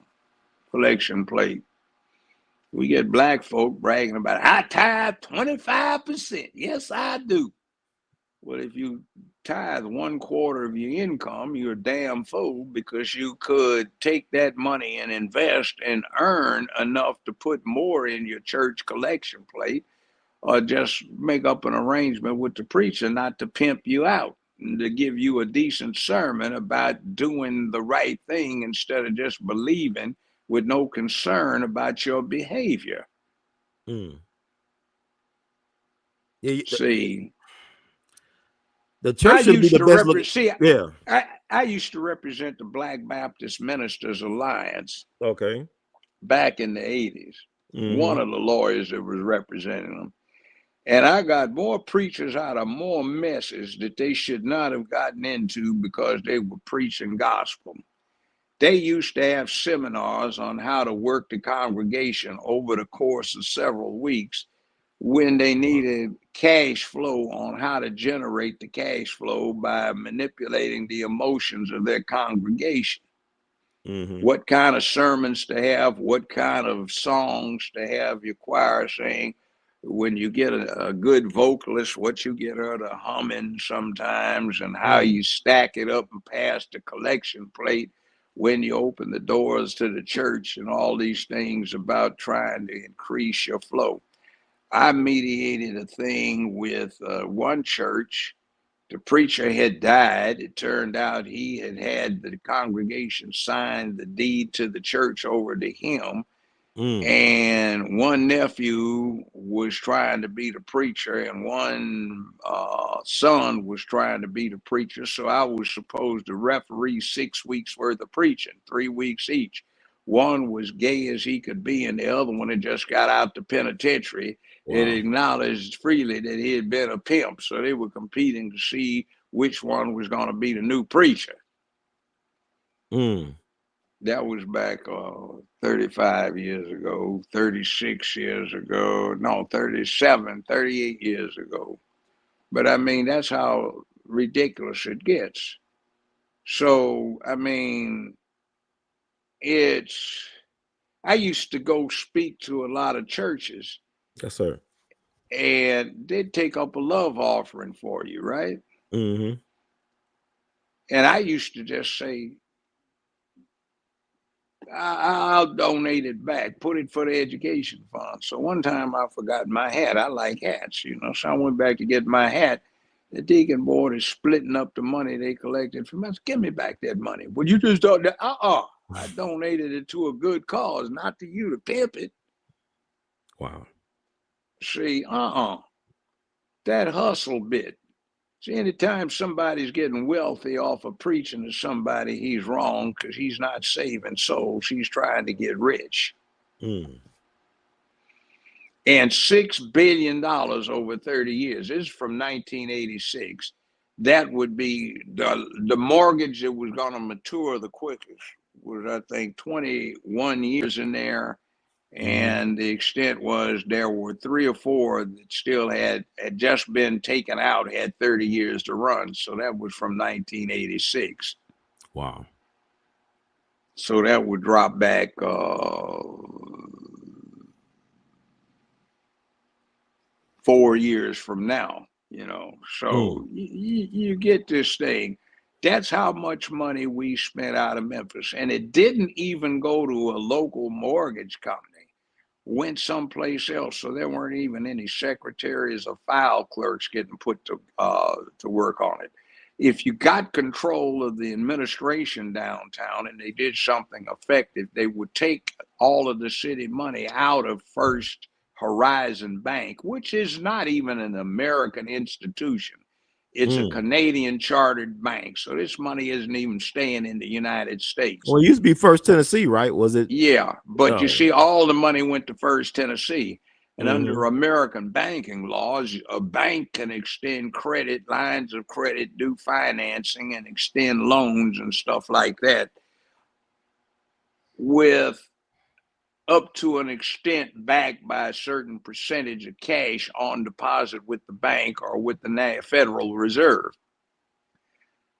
collection plate. We get black folk bragging about, I tithe 25%. Yes, I do. Well, if you tithe 1/4 of your income, you're a damn fool, because you could take that money and invest and earn enough to put more in your church collection plate, or just make up an arrangement with the preacher not to pimp you out, and to give you a decent sermon about doing the right thing instead of just believing with no concern about your behavior.
Mm. Yeah,
See,
the church should be the best looking. Yeah.
I used to represent the Black Baptist Ministers Alliance
Okay.
back in the 80s. One
Mm-hmm.
of the lawyers that was representing them. And I got more preachers out of more messes that they should not have gotten into because they were preaching gospel. They used to have seminars on how to work the congregation over the course of several weeks, when they needed cash flow, on how to generate the cash flow by manipulating the emotions of their congregation.
Mm-hmm.
What kind of sermons to have, what kind of songs to have your choir sing. When you get a good vocalist, what you get her to humming sometimes, and how you stack it up and pass the collection plate when you open the doors to the church, and all these things about trying to increase your flow. I mediated a thing with one church. The preacher had died. It turned out he had had the congregation sign the deed to the church over to him. And one nephew was trying to be the preacher, and one son was trying to be the preacher. So I was supposed to referee 6 weeks worth of preaching, 3 weeks each. One was gay as he could be, and the other one had just got out the penitentiary.
Wow.
It acknowledged freely that he had been a pimp. So they were competing to see which one was going to be the new preacher. That was back 35 years ago, 36 years ago, no, 37, 38 years ago. But I mean, that's how ridiculous it gets. So, I mean, I used to go speak to a lot of churches.
Yes, sir.
And they'd take up a love offering for you, right?
Mm-hmm.
And I used to just say, I'll donate it back, put it for the education fund. So one time I forgot my hat. I like hats, so I went back to get my hat. The deacon board is splitting up the money they collected from us. Give me back that money. Well, you just don't. I donated it to a good cause, not to you to pimp it.
Wow.
See, that hustle bit. See, anytime somebody's getting wealthy off of preaching to somebody, he's wrong, because he's not saving souls. He's trying to get rich. And $6 billion over 30 years. This is from 1986. That would be the mortgage that was going to mature the quickest was, I think, 21 years in there. And the extent was there were 3 or 4 that still had just been taken out, had 30 years to run. So that was from 1986.
Wow.
So that would drop back 4 years from now, So you get this thing. That's how much money we spent out of Memphis. And it didn't even go to a local mortgage company. Went someplace else, so there weren't even any secretaries or file clerks getting put to work on it. If you got control of the administration downtown and they did something effective, they would take all of the city money out of First Horizon Bank, which is not even an American institution. It's a Canadian chartered bank. So this money isn't even staying in the United States.
Well, it used to be First Tennessee, right? Was it?
Yeah, but you see, all the money went to First Tennessee. And under American banking laws, a bank can extend credit, lines of credit, do financing, and extend loans and stuff like that with up to an extent backed by a certain percentage of cash on deposit with the bank or with the Federal Reserve.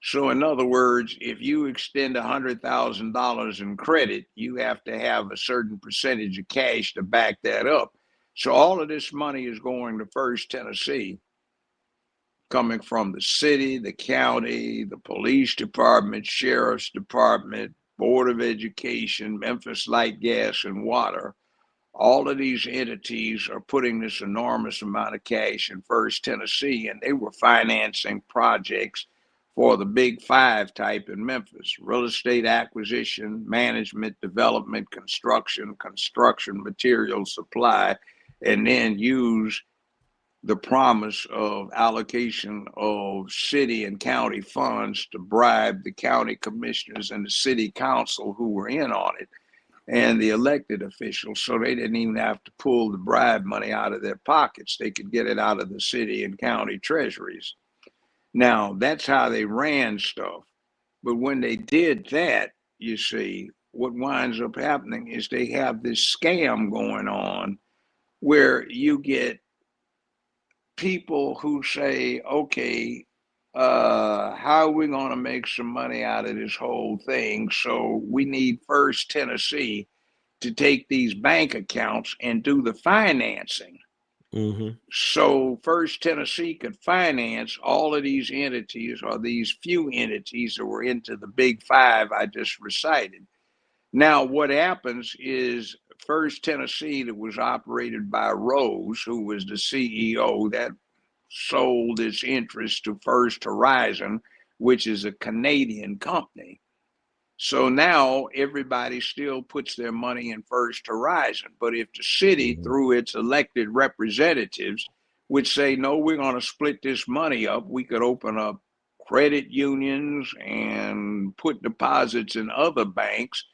So in other words, if you extend $100,000 in credit, you have to have a certain percentage of cash to back that up. So all of this money is going to First Tennessee, coming from the city, the county, the police department, sheriff's department, Board of Education, Memphis Light, Gas, and Water. All of these entities are putting this enormous amount of cash in First Tennessee, and they were financing projects for the big five type in Memphis: real estate acquisition, management, development, construction material supply, and then use the promise of allocation of city and county funds to bribe the county commissioners and the city council who were in on it and the elected officials, so they didn't even have to pull the bribe money out of their pockets. They could get it out of the city and county treasuries. Now, that's how they ran stuff. But when they did that, you see, what winds up happening is they have this scam going on where you get people who say, okay, how are we going to make some money out of this whole thing? So we need First Tennessee to take these bank accounts and do the financing. So First Tennessee could finance all of these entities, or these few entities that were into the big five I just recited. Now, what happens is First Tennessee, that was operated by Rose, who was the CEO that sold its interest to First Horizon, which is a Canadian company. So now everybody still puts their money in First Horizon. But if the city, through its elected representatives, would say, no, we're going to split this money up, we could open up credit unions and put deposits in other banks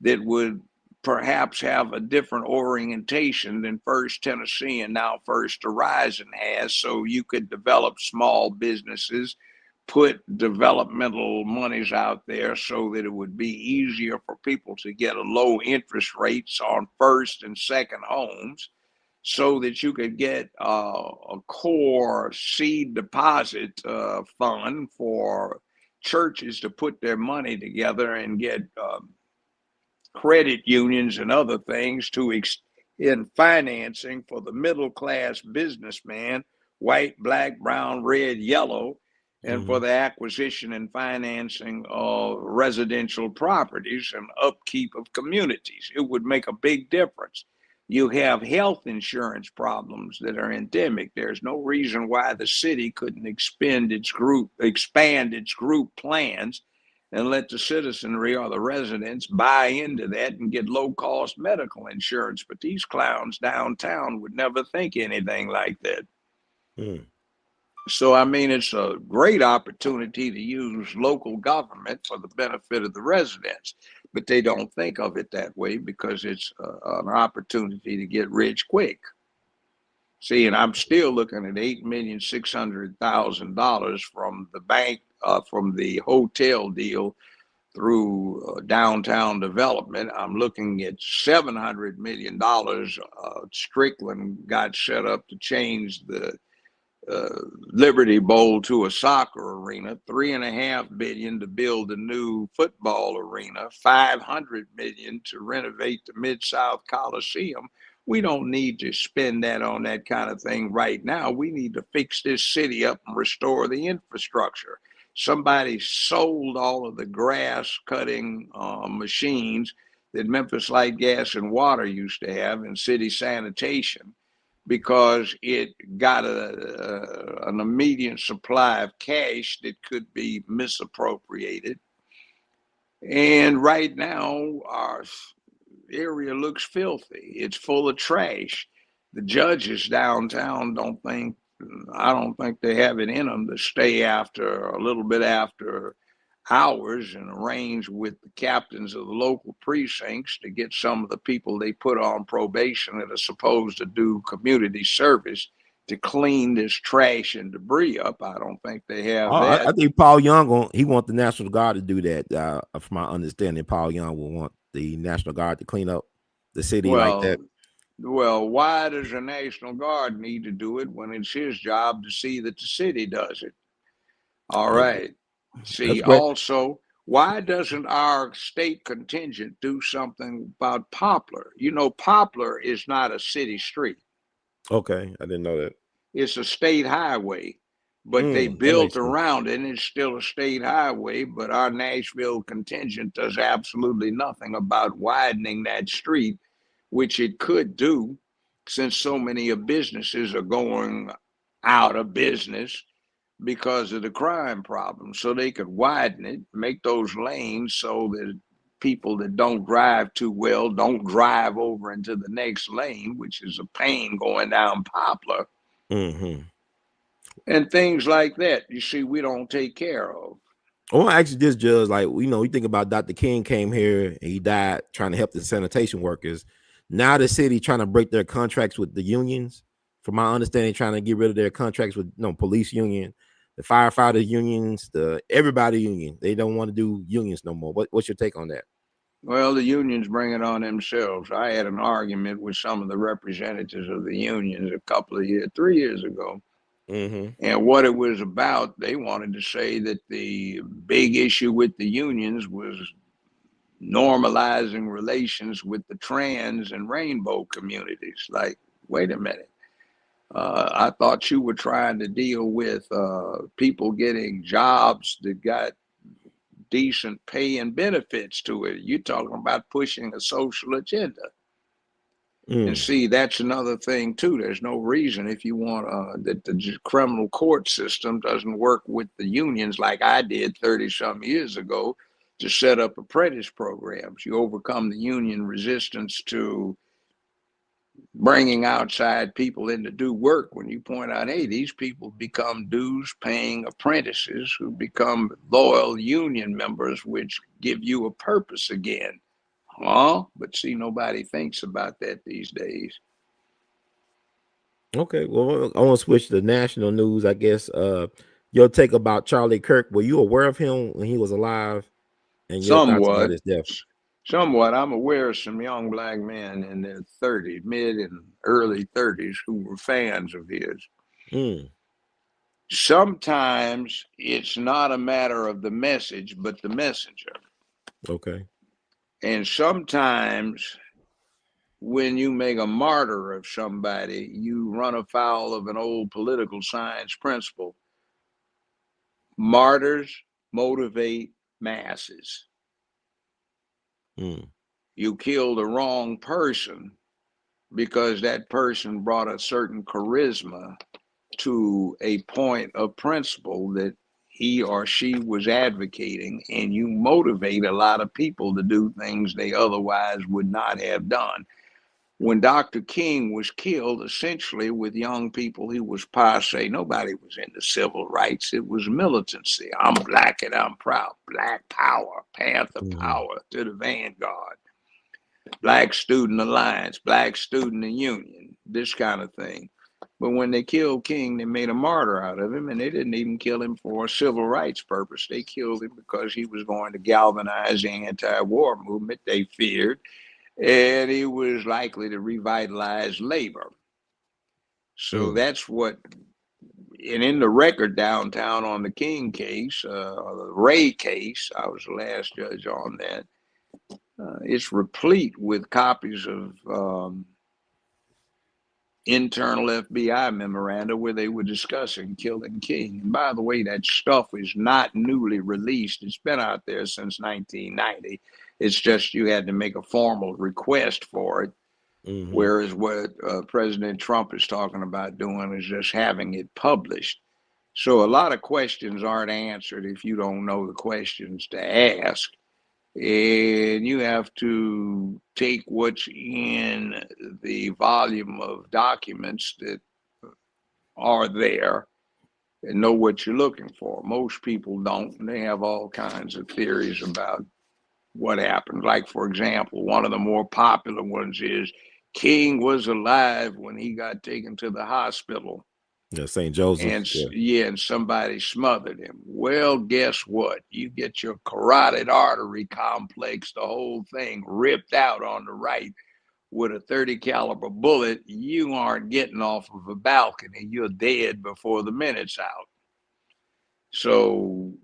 that would perhaps have a different orientation than First Tennessee and now First Horizon has. So you could develop small businesses, put developmental monies out there so that it would be easier for people to get a low interest rates on first and second homes, so that you could get a core seed deposit fund for churches to put their money together and get credit unions and other things to in financing for the middle class businessman, white, black, brown, red, yellow, and for the acquisition and financing of residential properties and upkeep of communities. It would make a big difference. You have health insurance problems that are endemic. There's no reason why the city couldn't expand its group plans and let the citizenry or the residents buy into that and get low-cost medical insurance. But these clowns downtown would never think anything like that. So, I mean, it's a great opportunity to use local government for the benefit of the residents, but they don't think of it that way because it's an opportunity to get rich quick. See, and I'm still looking at $8,600,000 from the bank, from the hotel deal through downtown development. I'm looking at $700 million. Strickland got set up to change the Liberty Bowl to a soccer arena, $3.5 billion to build a new football arena, $500 million to renovate the Mid-South Coliseum. We don't need to spend that on that kind of thing right now. We need to fix this city up and restore the infrastructure. Somebody sold all of the grass cutting machines that Memphis Light, Gas, and Water used to have in city sanitation, because it got an immediate supply of cash that could be misappropriated. And right now, our area looks filthy. It's full of trash. The judges downtown I don't think they have it in them to stay after a little bit after hours and arrange with the captains of the local precincts to get some of the people they put on probation that are supposed to do community service to clean this trash and debris up. I don't think they have that.
I think Paul Young, he want the National Guard to do that. From my understanding, Paul Young will want the National Guard to clean up the city like that?
Well, why does the National Guard need to do it when it's his job to see that the city does it? All right.
That's
See,
great.
also, why doesn't our state contingent do something about Poplar? You know, Poplar is not a city street.
Okay, I didn't know that.
It's a state highway, but they
That
built
makes sense.
around it, and it's still a state highway. But our Nashville contingent does absolutely nothing about widening that street, which it could do, since so many of businesses are going out of business because of the crime problem. So they could widen it, make those lanes so that people that don't drive too well don't drive over into the next lane, which is a pain going down Poplar.
Mm-hmm.
And things like that, you see, we don't take care of.
Well, actually, this judge, like, you know, you think about Dr. King came here and he died trying to help the sanitation workers. Now the city trying to break their contracts with the unions. From my understanding, trying to get rid of their contracts with police union, the firefighter unions, the everybody union. They don't want to do unions no more. What's your take on that?
Well, the unions bring it on themselves. I had an argument with some of the representatives of the unions a couple of years, 3 years ago.
Mm-hmm.
And what it was about, they wanted to say that the big issue with the unions was normalizing relations with the trans and rainbow communities. Like, wait a minute. I thought you were trying to deal with people getting jobs that got decent pay and benefits to it. You're talking about pushing a social agenda. And see, that's another thing too. There's no reason, if you want that the criminal court system doesn't work with the unions like I did 30 some years ago to set up apprentice programs. You overcome the union resistance to bringing outside people in to do work when you point out, hey, these people become dues paying apprentices who become loyal union members, which give you a purpose again. Huh? But see, nobody thinks about that these days.
Okay, well, I want to switch to national news. I guess your take about Charlie Kirk. Were you aware of him when he was alive, and your thoughts about
Somewhat.
his death?
Somewhat. I'm aware of some young black men in their 30s, mid and early 30s, who were fans of his. Sometimes it's not a matter of the message, but the messenger.
Okay.
And sometimes when you make a martyr of somebody, you run afoul of an old political science principle. Martyrs motivate masses. You kill the wrong person because that person brought a certain charisma to a point of principle that he or she was advocating, and you motivate a lot of people to do things they otherwise would not have done. When Dr. King was killed, essentially with young people, he was passe. Nobody was into civil rights. It was militancy. I'm black and I'm proud. Black power, Panther power to the vanguard. Black Student Alliance, Black Student Union, this kind of thing. But when they killed King, they made a martyr out of him, and they didn't even kill him for a civil rights purpose. They killed him because he was going to galvanize the anti-war movement, they feared, and he was likely to revitalize labor. So that's what, and in the record downtown on the King case, the Ray case, I was the last judge on that. It's replete with copies of internal FBI memoranda where they were discussing killing King. And by the way, that stuff is not newly released. It's been out there since 1990. It's just you had to make a formal request for it. Whereas what President Trump is talking about doing is just having it published. So a lot of questions aren't answered if you don't know the questions to ask. And you have to take what's in the volume of documents that are there and know what you're looking for. Most people don't. They have all kinds of theories about what happened. Like, for example, one of the more popular ones is King was alive when he got taken to the hospital.
Yeah, St. Joseph.
And
Yeah.
and somebody smothered him. Well, guess what? You get your carotid artery complex, the whole thing ripped out on the right with a 30 caliber bullet. You aren't getting off of a balcony. You're dead before the minute's out. So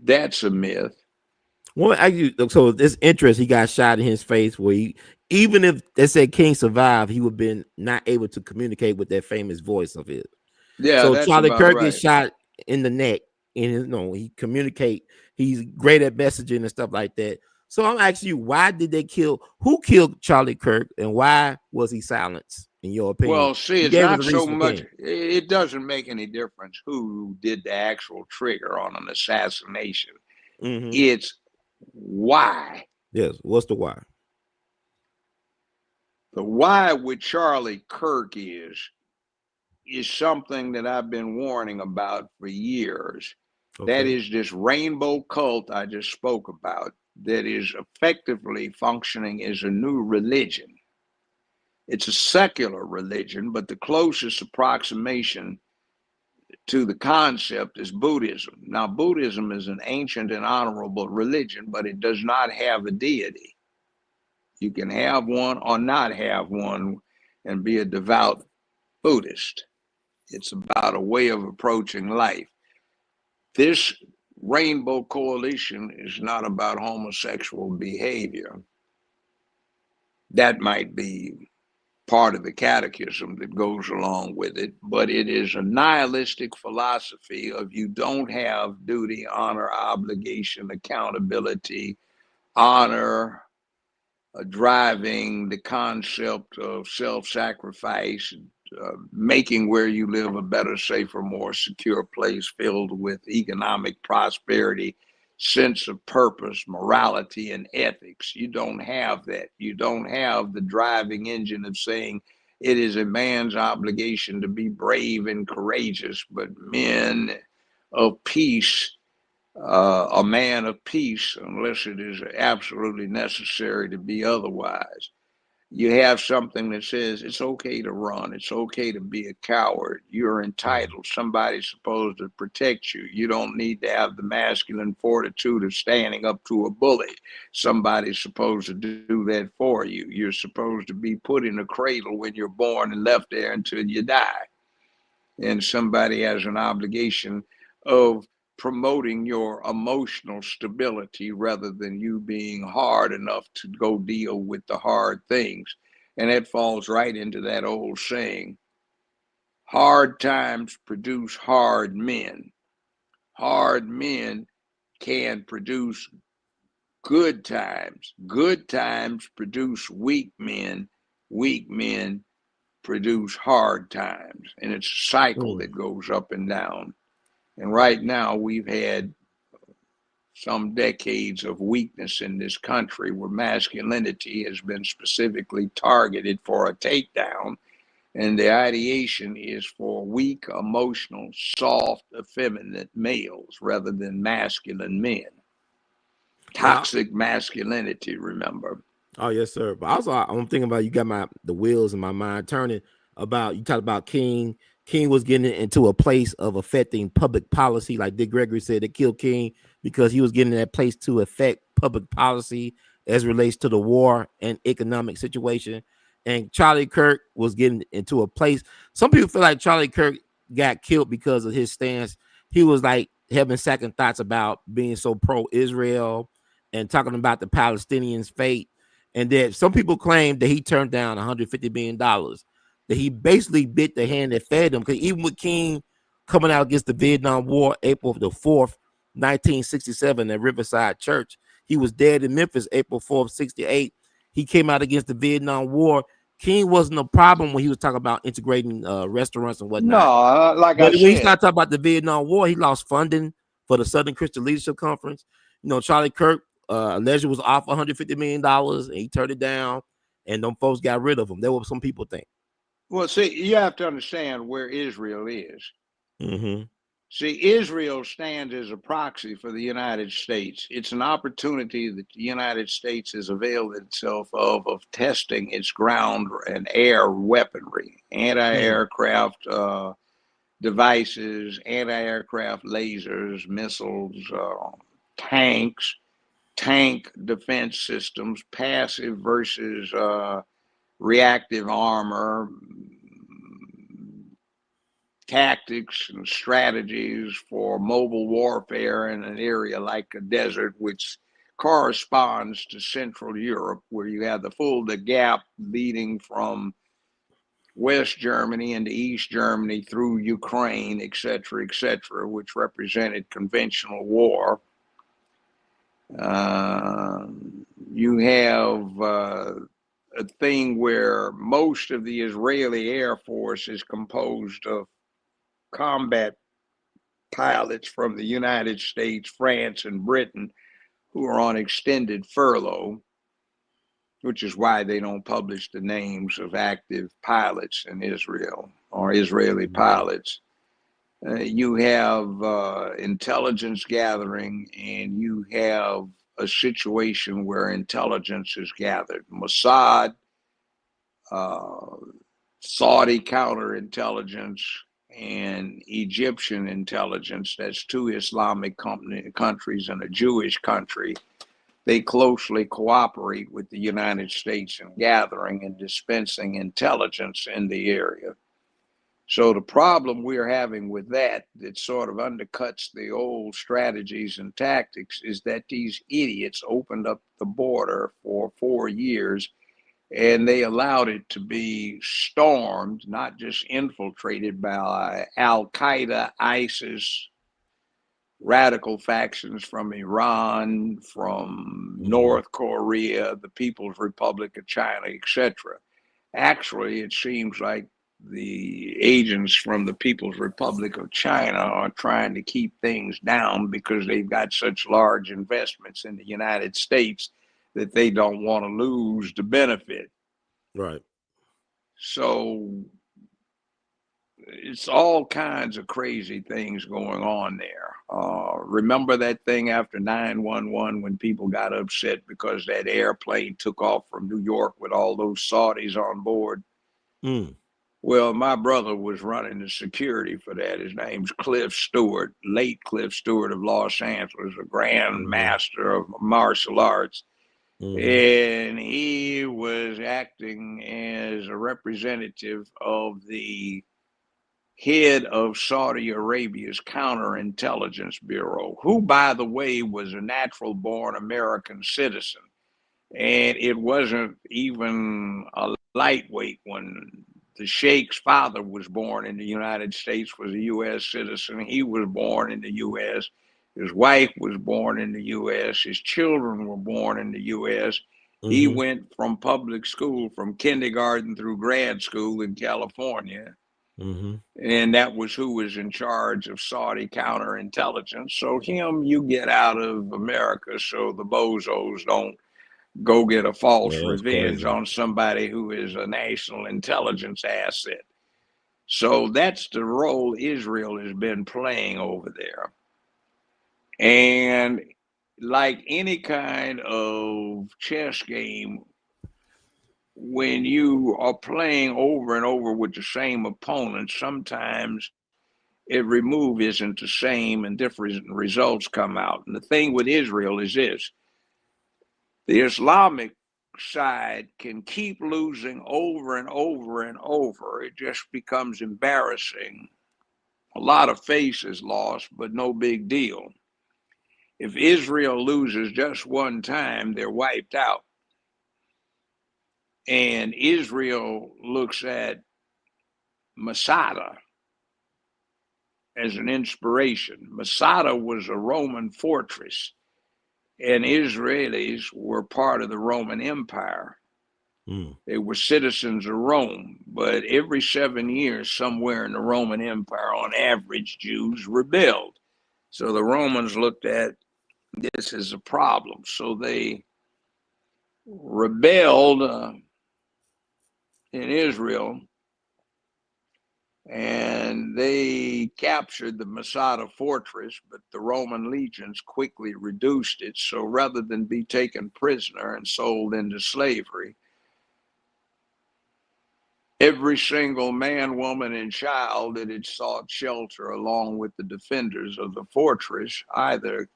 that's a myth.
Well, so this interest, he got shot in his face where he, even if they said King survived, he would have been not able to communicate with that famous voice of his.
Yeah,
So
that's
Charlie
about
Kirk gets
right.
shot in the neck, and he communicate. He's great at messaging and stuff like that. So I'm asking you, why did they kill? Who killed Charlie Kirk, and why was he silenced? In your opinion,
Well, see,
you
it's
gave us
not
a
so
reason for
much,
King.
it doesn't make any difference who did the actual trigger on an assassination. It's why.
Yes, what's the why?
The why with Charlie Kirk is something that I've been warning about for years.
Okay.
That is this rainbow cult I just spoke about that is effectively functioning as a new religion. It's a secular religion, but the closest approximation to the concept is Buddhism. Now, Buddhism is an ancient and honorable religion, but it does not have a deity. You can have one or not have one and be a devout Buddhist. It's about a way of approaching life. This Rainbow Coalition is not about homosexual behavior. That might be part of the catechism that goes along with it, but it is a nihilistic philosophy of you don't have duty, honor, obligation, accountability, honor, driving the concept of self-sacrifice, making where you live a better, safer, more secure place filled with economic prosperity, sense of purpose, morality, and ethics. You don't have that. You don't have the driving engine of saying it is a man's obligation to be brave and courageous, but men of peace, a man of peace, unless it is absolutely necessary to be otherwise. You have something that says it's okay to run, it's okay to be a coward, you're entitled, somebody's supposed to protect you, you don't need to have the masculine fortitude of standing up to a bully, somebody's supposed to do that for you, you're supposed to be put in a cradle when you're born and left there until you die, and somebody has an obligation of promoting your emotional stability rather than you being hard enough to go deal with the hard things. And it falls right into that old saying, hard times produce hard men. Hard men can produce good times. Good times produce weak men. Weak men produce hard times. And it's a cycle that goes up and down. And right now we've had some decades of weakness in this country where masculinity has been specifically targeted for a takedown. And the ideation is for weak, emotional, soft, effeminate males rather than masculine men. Toxic masculinity, remember.
Oh, yes, sir. But also, I'm thinking about, you got the wheels in my mind turning about, you talked about King. King was getting into a place of affecting public policy. Like Dick Gregory said, it killed King because he was getting in that place to affect public policy as relates to the war and economic situation. And Charlie Kirk was getting into a place. Some people feel like Charlie Kirk got killed because of his stance. He was like having second thoughts about being so pro-Israel and talking about the Palestinians' fate. And that some people claim that he turned down $150 million, that he basically bit the hand that fed him. Because even with King coming out against the Vietnam War, April the 4th, 1967, at Riverside Church, he was dead in Memphis, April 4th, 68. He came out against the Vietnam War. King wasn't a problem when he was talking about integrating restaurants and whatnot.
No, like
But
I
when he
said,
started talking about the Vietnam War, he lost funding for the Southern Christian Leadership Conference. Charlie Kirk allegedly was off $150 million, and he turned it down, and them folks got rid of him. That's what some people think.
well, see, you have to understand where Israel is. See, Israel stands as a proxy for the United States. It's an opportunity that the United States has availed itself of testing its ground and air weaponry, anti-aircraft devices, anti-aircraft lasers, missiles, tanks, tank defense systems, passive versus reactive armor, tactics and strategies for mobile warfare in an area like a desert, which corresponds to Central Europe, where you have the gap leading from West Germany into East Germany through Ukraine, et cetera, which represented conventional war. You have a thing where most of the Israeli Air Force is composed of combat pilots from the United States, France, and Britain who are on extended furlough, which is why they don't publish the names of active pilots in Israel or Israeli pilots. You have intelligence gathering, and you have a situation where intelligence is gathered. Mossad, Saudi counterintelligence, and Egyptian intelligence, that's two Islamic countries and a Jewish country. They closely cooperate with the United States in gathering and dispensing intelligence in the area. So the problem we're having with that sort of undercuts the old strategies and tactics is that these idiots opened up the border for 4 years, and they allowed it to be stormed, not just infiltrated by Al-Qaeda, ISIS, radical factions from Iran, from North Korea, the People's Republic of China, etc. Actually, it seems like the agents from the People's Republic of China are trying to keep things down because they've got such large investments in the United States that they don't want to lose the benefit.
Right.
So it's all kinds of crazy things going on there. Remember that thing after 9/11 when people got upset because that airplane took off from New York with all those Saudis on board? Well, my brother was running the security for that. His name's Cliff Stewart, late Cliff Stewart of Los Angeles, a grand master of martial arts. And he was acting as a representative of the head of Saudi Arabia's counterintelligence bureau, who, by the way, was a natural born American citizen. And it wasn't even a lightweight when the Sheikh's father was born in the United States, was a U.S. citizen. He was born in the U.S. His wife was born in the U.S. His children were born in the U.S. He went from public school, from kindergarten through grad school in California. And that was who was in charge of Saudi counterintelligence. So him, you get out of America so the bozos don't go get a false revenge on somebody who is a national intelligence asset. So that's the role Israel has been playing over there. And like any kind of chess game, when you are playing over and over with the same opponent, sometimes every move isn't the same and different results come out. And the thing with Israel is this: the Islamic side can keep losing over and over and over. It just becomes embarrassing. A lot of face is lost, but no big deal. If Israel loses just one time, they're wiped out. And Israel looks at Masada as an inspiration. Masada was a Roman fortress, and Israelis were part of the Roman Empire. They were citizens of Rome, but every 7 years, somewhere in the Roman Empire, on average, Jews rebelled. So the Romans looked at this as a problem. So they rebelled in Israel, and they captured the Masada fortress, but the Roman legions quickly reduced it. So rather than be taken prisoner and sold into slavery, every single man, woman, and child that had sought shelter along with the defenders of the fortress either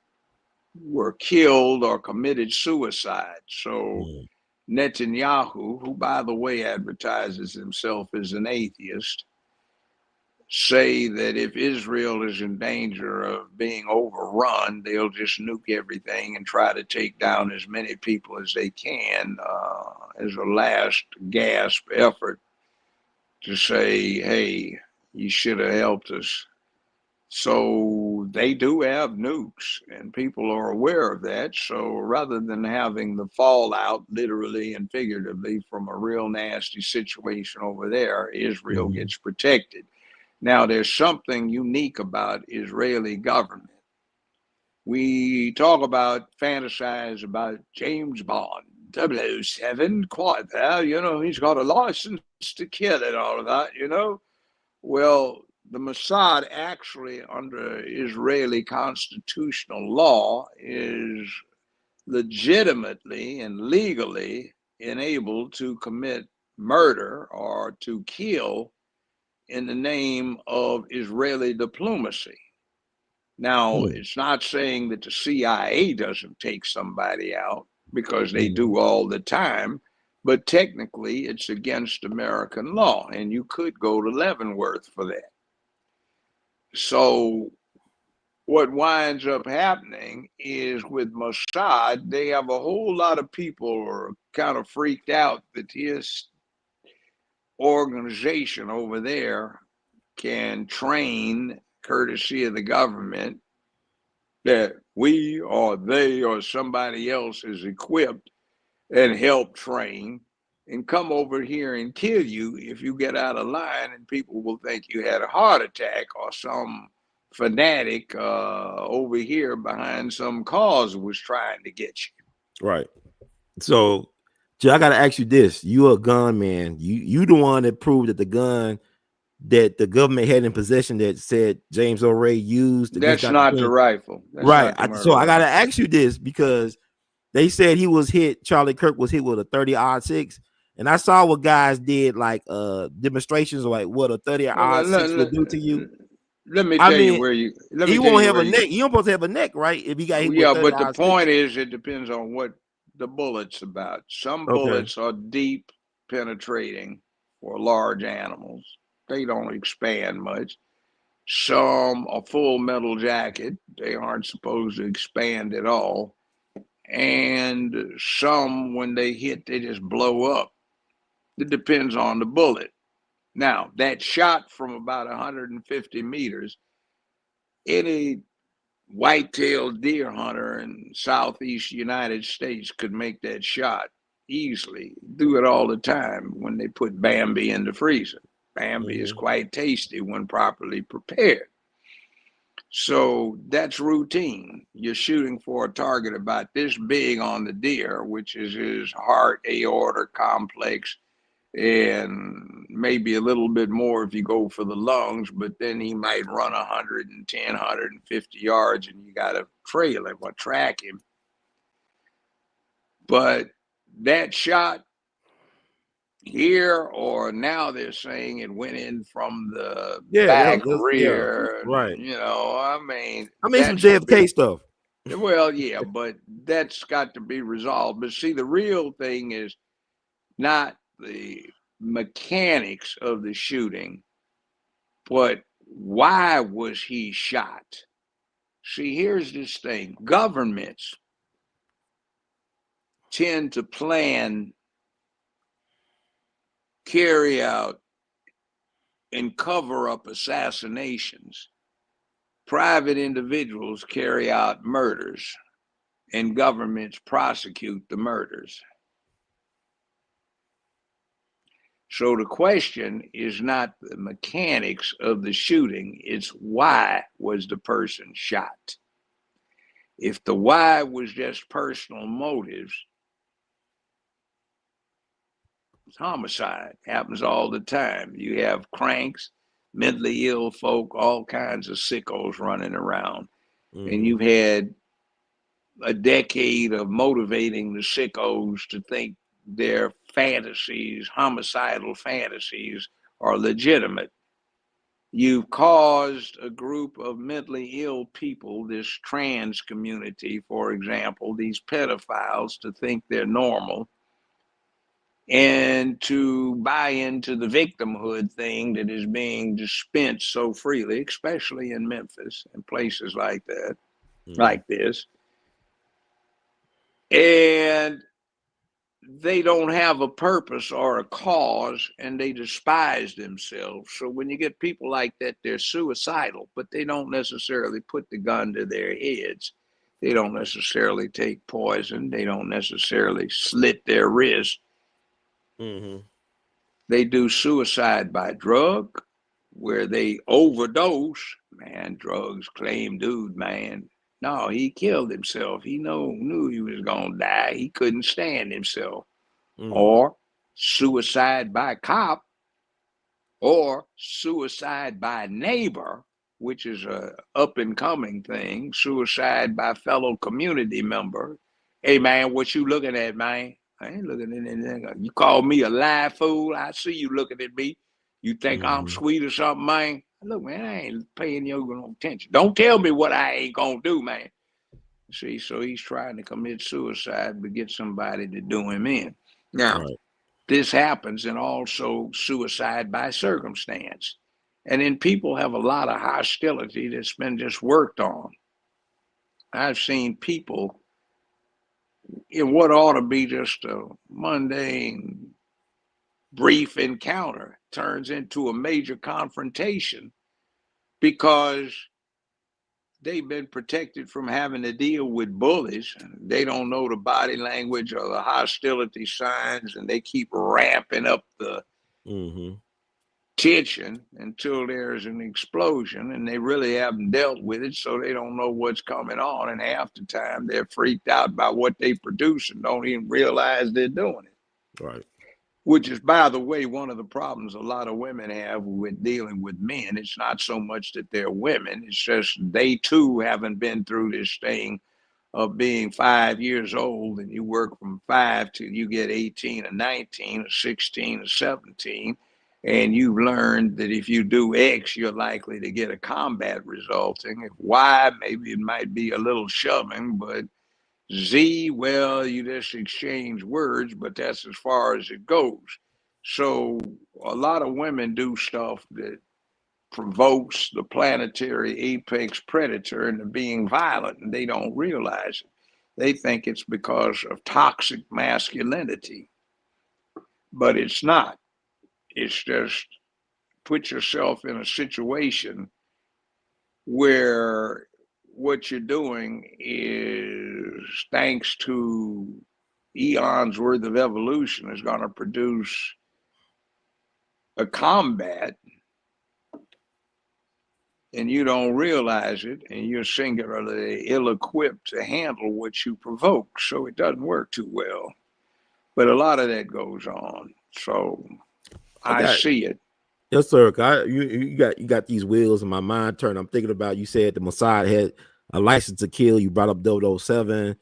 were killed or committed suicide. So Netanyahu, who by the way advertises himself as an atheist, say that if Israel is in danger of being overrun, they'll just nuke everything and try to take down as many people as they can as a last gasp effort to say, hey, you should have helped us. So they do have nukes, and people are aware of that. So rather than having the fallout, literally and figuratively, from a real nasty situation over there, Israel gets protected. Now, there's something unique about Israeli government. We talk about, fantasize about James Bond, 007, quite there, you know, he's got a license to kill and all of that, you know. Well, the Mossad actually, under Israeli constitutional law, is legitimately and legally enabled to commit murder or to kill in the name of Israeli diplomacy. Now, it's not saying that the CIA doesn't take somebody out, because they do all the time, but technically it's against American law, and you could go to Leavenworth for that. So what winds up happening is with Mossad, they have a whole lot of people who are kind of freaked out that his organization over there can train, courtesy of the government, that we or they or somebody else is equipped and help train, and come over here and kill you if you get out of line, and people will think you had a heart attack or some fanatic over here behind some cause was trying to get you.
Right. So, Jay, I gotta ask you this: you a gun man? You the one that proved that the gun that the government had in possession that said James O'Ray used against
That's
Dr.
not
King.
the rifle. That's
right.
Not the
So I gotta
rifle.
ask you this, because they said he was hit. Charlie Kirk was hit with a 30-06, and I saw what guys did, like demonstrations of like what a 30-06 would do to you.
Let me
I
tell you
mean,
where you. Let me
he
tell
won't
you
have
where
a
you.
neck. You don't supposed to have a neck, right? If he got hit with
Yeah, but the
30-06.
point is, it depends on what the bullet's about. Some bullets are deep penetrating for large animals. They don't expand much. Some are full metal jacket. They aren't supposed to expand at all. And some, when they hit, they just blow up. It depends on the bullet. Now, that shot from about 150 meters, any white-tailed deer hunter in southeast United States could make that shot easily. Do it all the time when they put Bambi in the freezer. Bambi is quite tasty when properly prepared. So that's routine. You're shooting for a target about this big on the deer, which is his heart, aorta complex, and maybe a little bit more if you go for the lungs, but then he might run 110, 150 yards and you got to trail him or track him. But that shot here, or now they're saying it went in from the back rear.
Right.
You know, I mean
some JFK stuff.
Well, yeah, but that's got to be resolved. But see, the real thing is not the mechanics of the shooting, but why was he shot? See, here's this thing. Governments tend to plan, carry out, and cover up assassinations. Private individuals carry out murders, and governments prosecute the murders. So the question is not the mechanics of the shooting, it's why was the person shot? If the why was just personal motives, it's homicide. Happens all the time. You have cranks, mentally ill folk, all kinds of sickos running around. And you've had a decade of motivating the sickos to think they're fantasies, homicidal fantasies, are legitimate. You've caused a group of mentally ill people, this trans community, for example, these pedophiles, to think they're normal and to buy into the victimhood thing that is being dispensed so freely, especially in Memphis and places like that, like this. And they don't have a purpose or a cause, and they despise themselves. So when you get people like that, they're suicidal, but they don't necessarily put the gun to their heads. They don't necessarily take poison. They don't necessarily slit their wrist. They do suicide by drug, where they overdose. Man, drugs claim dude, man. No, he killed himself. He knew he was going to die. He couldn't stand himself. Or suicide by cop, or suicide by neighbor, which is a up and coming thing. Suicide by fellow community member. Hey, man, what you looking at, man? I ain't looking at anything. You call me a live fool. I see you looking at me. You think I'm sweet or something, man? Look, man, I ain't paying you no attention. Don't tell me what I ain't gonna do, man. See, so he's trying to commit suicide but get somebody to do him in. Now, this happens, and also suicide by circumstance. And then people have a lot of hostility that's been just worked on. I've seen people in what ought to be just a mundane, brief encounter turns into a major confrontation because they've been protected from having to deal with bullies. They don't know the body language or the hostility signs, and they keep ramping up the tension until there's an explosion, and they really haven't dealt with it, so they don't know what's coming on. And half the time, they're freaked out by what they produce and don't even realize they're doing it. Which is, by the way, one of the problems a lot of women have with dealing with men. It's not so much that they're women. It's just they, too, haven't been through this thing of being 5 years old, and you work from 5 till you get 18 or 19 or 16 or 17, and you've learned that if you do X, you're likely to get a combat resulting. If Y, maybe it might be a little shoving, but Z, well, you just exchange words, but that's as far as it goes. So a lot of women do stuff that provokes the planetary apex predator into being violent, and they don't realize it. They think it's because of toxic masculinity, but it's not. It's just put yourself in a situation where what you're doing is, thanks to eons worth of evolution, is going to produce a combat, and you don't realize it, and you're singularly ill-equipped to handle what you provoke, so it doesn't work too well. But a lot of that goes on, so I see it.
Yes, sir. You got these wheels in my mind turning. I'm thinking about, you said the Mossad had a license to kill. You brought up 007.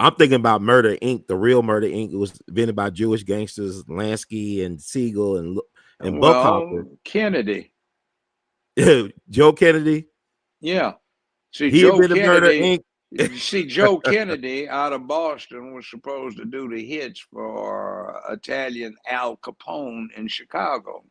I'm thinking about Murder Inc., the real Murder Inc. It was invented by Jewish gangsters Lansky and Siegel and Buckhopper.
Kennedy.
Joe Kennedy.
Yeah. See,
he
Joe
invented Murder
Kennedy.
Inc.
See, Joe Kennedy out of Boston was supposed to do the hits for Italian Al Capone in Chicago.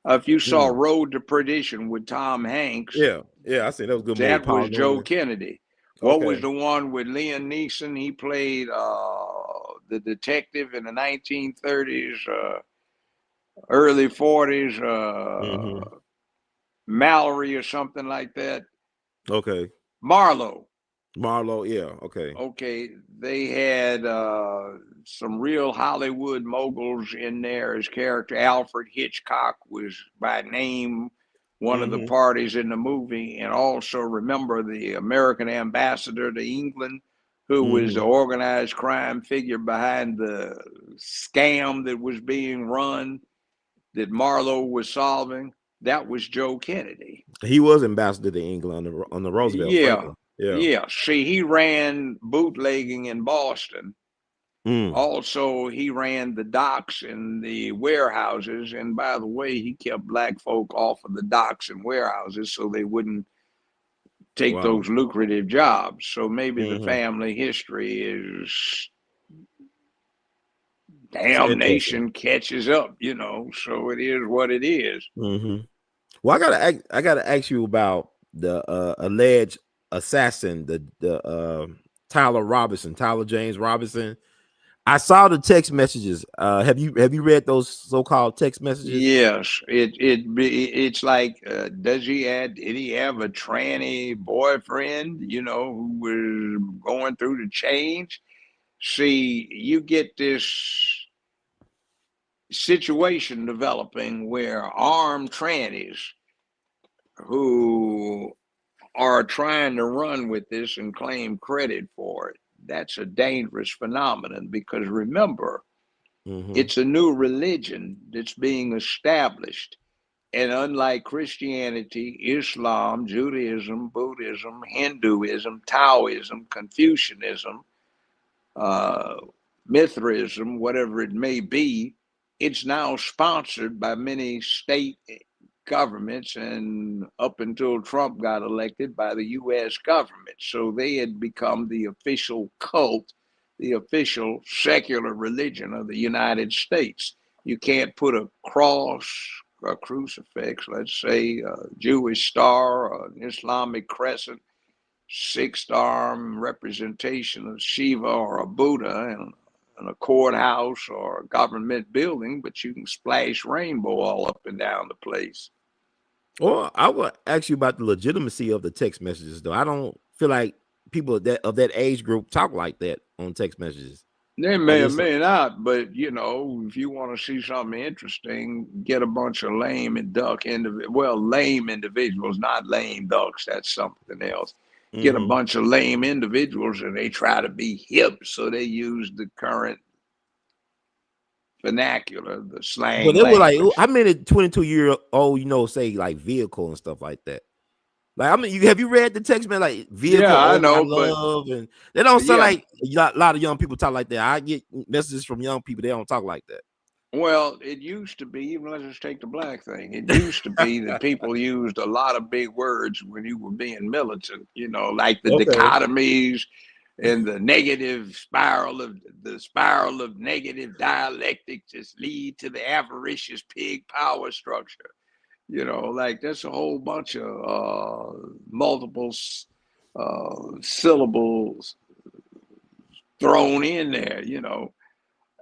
If you saw Road to Perdition with Tom Hanks,
yeah, I said that was a good movie.
That was Joe Kennedy. What was the one with Liam Neeson? He played the detective in the 1930s, early 40s, Mallory or something like that.
Okay.
Marlowe,
yeah.
Okay, they had some real Hollywood moguls in there as character. Alfred Hitchcock was by name one of the parties in the movie, and also remember the American ambassador to England, who was the organized crime figure behind the scam that was being run, that Marlowe was solving. That was Joe Kennedy.
He was ambassador to England on the Roosevelt.
Yeah. See, he ran bootlegging in Boston, Also, he ran the docks and the warehouses. And by the way, he kept black folk off of the docks and warehouses so they wouldn't take
Wow.
those lucrative jobs. So maybe the
Mm-hmm.
family history is
It's interesting.
damnation catches up, you know. So it is what it is.
Mm-hmm. Well, I gotta ask you about the alleged assassin, the Tyler James Robinson. I saw the text messages. Have you read those so-called text messages?
Yes, it's like, did he have a tranny boyfriend, you know, who was going through the change? See, you get this situation developing where armed trannies who are trying to run with this and claim credit for it. That's a dangerous phenomenon because remember,
Mm-hmm.
it's a new religion that's being established. And unlike Christianity, Islam, Judaism, Buddhism, Hinduism, Taoism, Confucianism, uh, Mithraism, whatever it may be, it's now sponsored by many state governments and up until Trump got elected by the US government. So they had become the official cult, the official secular religion of the United States. You can't put a cross, a crucifix, let's say a Jewish star, an Islamic crescent, sixth arm representation of Shiva or a Buddha in a courthouse or a government building, but you can splash rainbow all up and down the place.
Well, I would ask you about the legitimacy of the text messages, though. I don't feel like people of that age group talk like that on text messages.
They
Like
may or
it's
may not, but you know, if you want to see something interesting, get a bunch of lame and duck lame individuals, not lame ducks. That's something else. Get a
mm-hmm.
bunch of lame individuals, and they try to be hip, so they use the current vernacular, the
But
slang
they were like,
language.
how many 22-year-old, say like vehicle and stuff like that. Like, I mean, have you read the text, man? Like vehicle,
Yeah, I
oh my
know, but
love, and they don't sound
yeah,
like a lot of young people talk like that. I get messages from young people; they don't talk like
well, it used to be, even let's just take the black thing. It used to be that people used a lot of big words when you were being militant, you know, like the
Okay.
dichotomies and the spiral of negative dialectics just lead to the avaricious pig power structure. You know, like there's a whole bunch of multiple syllables thrown in there, you know,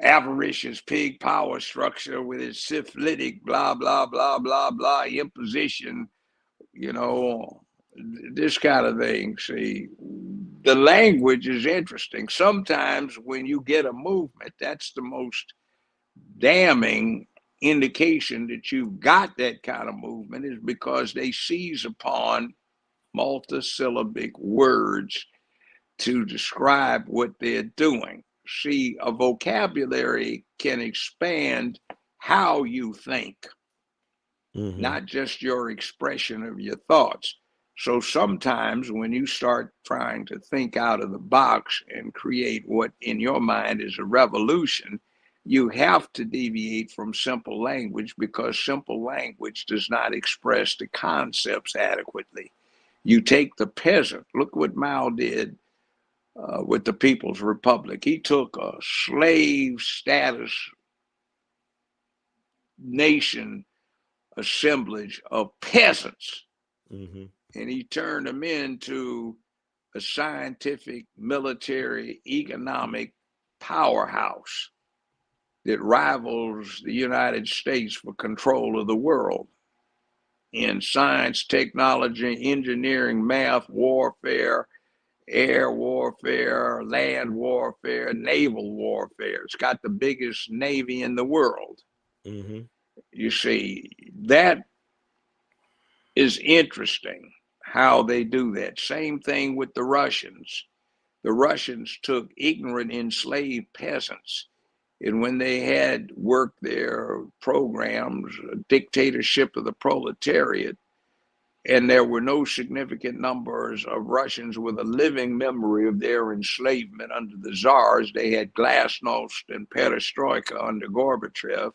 avaricious pig power structure with its syphilitic blah blah blah blah blah imposition, you know, this kind of thing. See, the language is interesting. Sometimes when you get a movement, that's the most damning indication that you've got that kind of movement is because they seize upon multisyllabic words to describe what they're doing. See, a vocabulary can expand how you think,
that. Mm-hmm.
not just your expression of your thoughts. So sometimes when you start trying to think out of the box and create what in your mind is a revolution, you have to deviate from simple language because simple language does not express the concepts adequately. You take the peasant, look what Mao did with the People's Republic. He took a slave status nation assemblage of peasants
Mm-hmm.
and he turned them into a scientific, military, economic powerhouse that rivals the United States for control of the world in science, technology, engineering, math, warfare, air warfare, land warfare, naval warfare. It's got the biggest navy in the world.
Mm-hmm.
You see, that is interesting how they do that. Same thing with the Russians. The Russians took ignorant enslaved peasants, and when they had worked their programs, dictatorship of the proletariat, and there were no significant numbers of Russians with a living memory of their enslavement under the czars. They had glasnost and perestroika under Gorbachev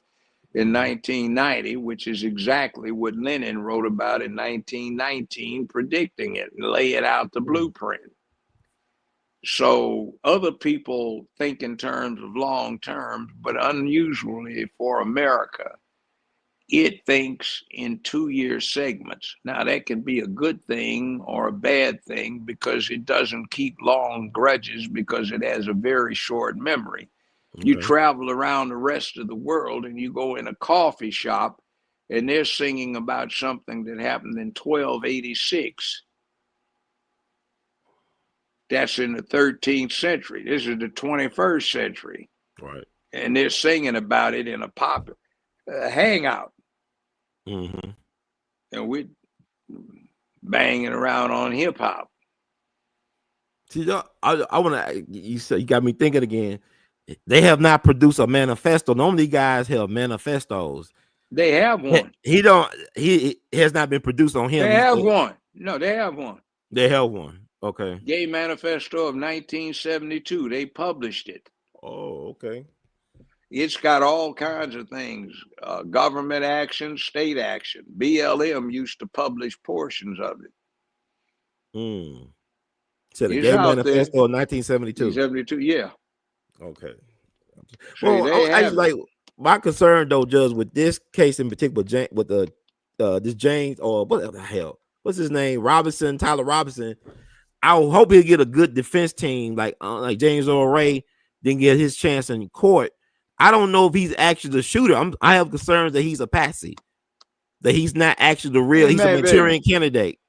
in 1990, which is exactly what Lenin wrote about in 1919, predicting it and laying out the blueprint. So other people think in terms of long term, but unusually for America, it thinks in 2-year segments. Now, that can be a good thing or a bad thing because it doesn't keep long grudges because it has a very short memory. Okay. You travel around the rest of the world and you go in a coffee shop and they're singing about something that happened in 1286. That's in the 13th century. This is the 21st century.
Right.
And they're singing about it in a pop hangout.
Mm-hmm.
And we're banging around on hip hop.
See, I want to. You got me thinking again. They have not produced a manifesto. Normally, guys have manifestos.
They have one.
He don't. He has not been produced on him.
They have one. No, they have one.
They have one. Okay.
Gay Manifesto of 1972. They published it.
Oh, okay.
It's got all kinds of things, government action, state action. BLM used to publish portions of it.
So the Gay Manifesto of 1972.
72, yeah.
Okay.
So
well, I like my concern though, Judge, with this case in particular, with the this James or what the hell? What's his name? Tyler Robinson. I hope he'll get a good defense team like James Earl Ray didn't get his chance in court. I don't know if he's actually the shooter. I have concerns that he's a patsy, that he's not actually the real. He's a Manchurian candidate.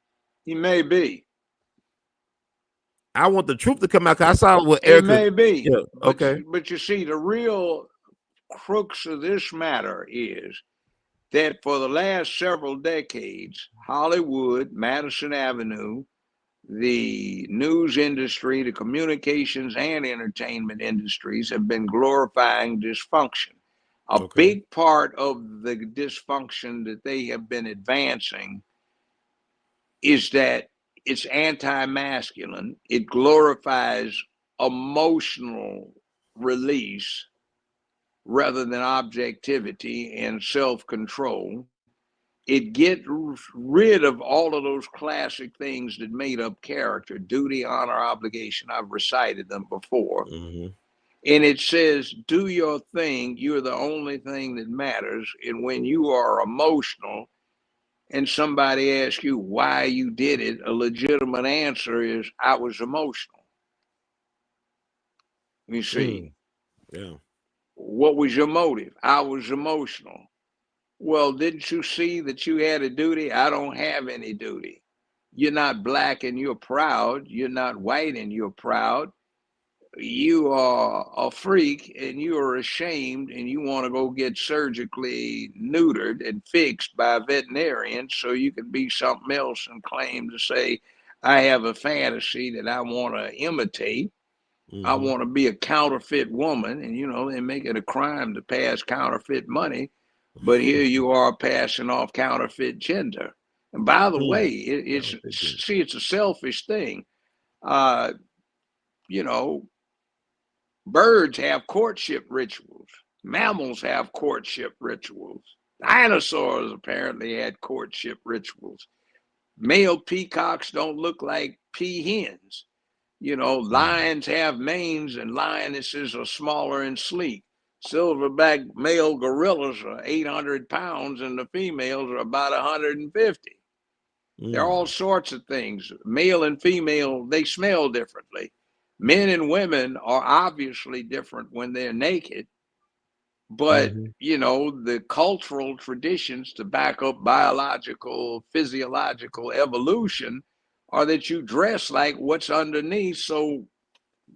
He may be.
I want the truth to come out. Cause I saw what Eric
may be.
Yeah, okay,
but you see, the real crux of this matter is that for the last several decades, Hollywood, Madison Avenue, the news industry, the communications and entertainment industries have been glorifying dysfunction. A big part of the dysfunction that they have been advancing is that it's anti-masculine. It glorifies emotional release rather than objectivity and self-control. It gets rid of all of those classic things that made up character: duty, honor, obligation. I've recited them before. And it says, do your thing. You're the only thing that matters. And when you are emotional and somebody asks you why you did it, a legitimate answer is, I was emotional. You see?
Yeah.
What was your motive? I was emotional. Well, didn't you see that you had a duty? I don't have any duty. You're not black and you're proud. You're not white and you're proud. You are a freak and you are ashamed and you want to go get surgically neutered and fixed by a veterinarian so you can be something else and claim to say, I have a fantasy that I want to imitate. I want to be a counterfeit woman. And, they make it a crime to pass counterfeit money. But here you are passing off counterfeit gender. And by the way, it's a selfish thing. Birds have courtship rituals. Mammals have courtship rituals. Dinosaurs apparently had courtship rituals. Male peacocks don't look like peahens. Lions have manes and lionesses are smaller and sleek. Silverback male gorillas are 800 pounds and the females are about 150. There are all sorts of things. Male and female, they smell differently. Men and women are obviously different when they're naked. But, the cultural traditions to back up biological, physiological evolution are that you dress like what's underneath so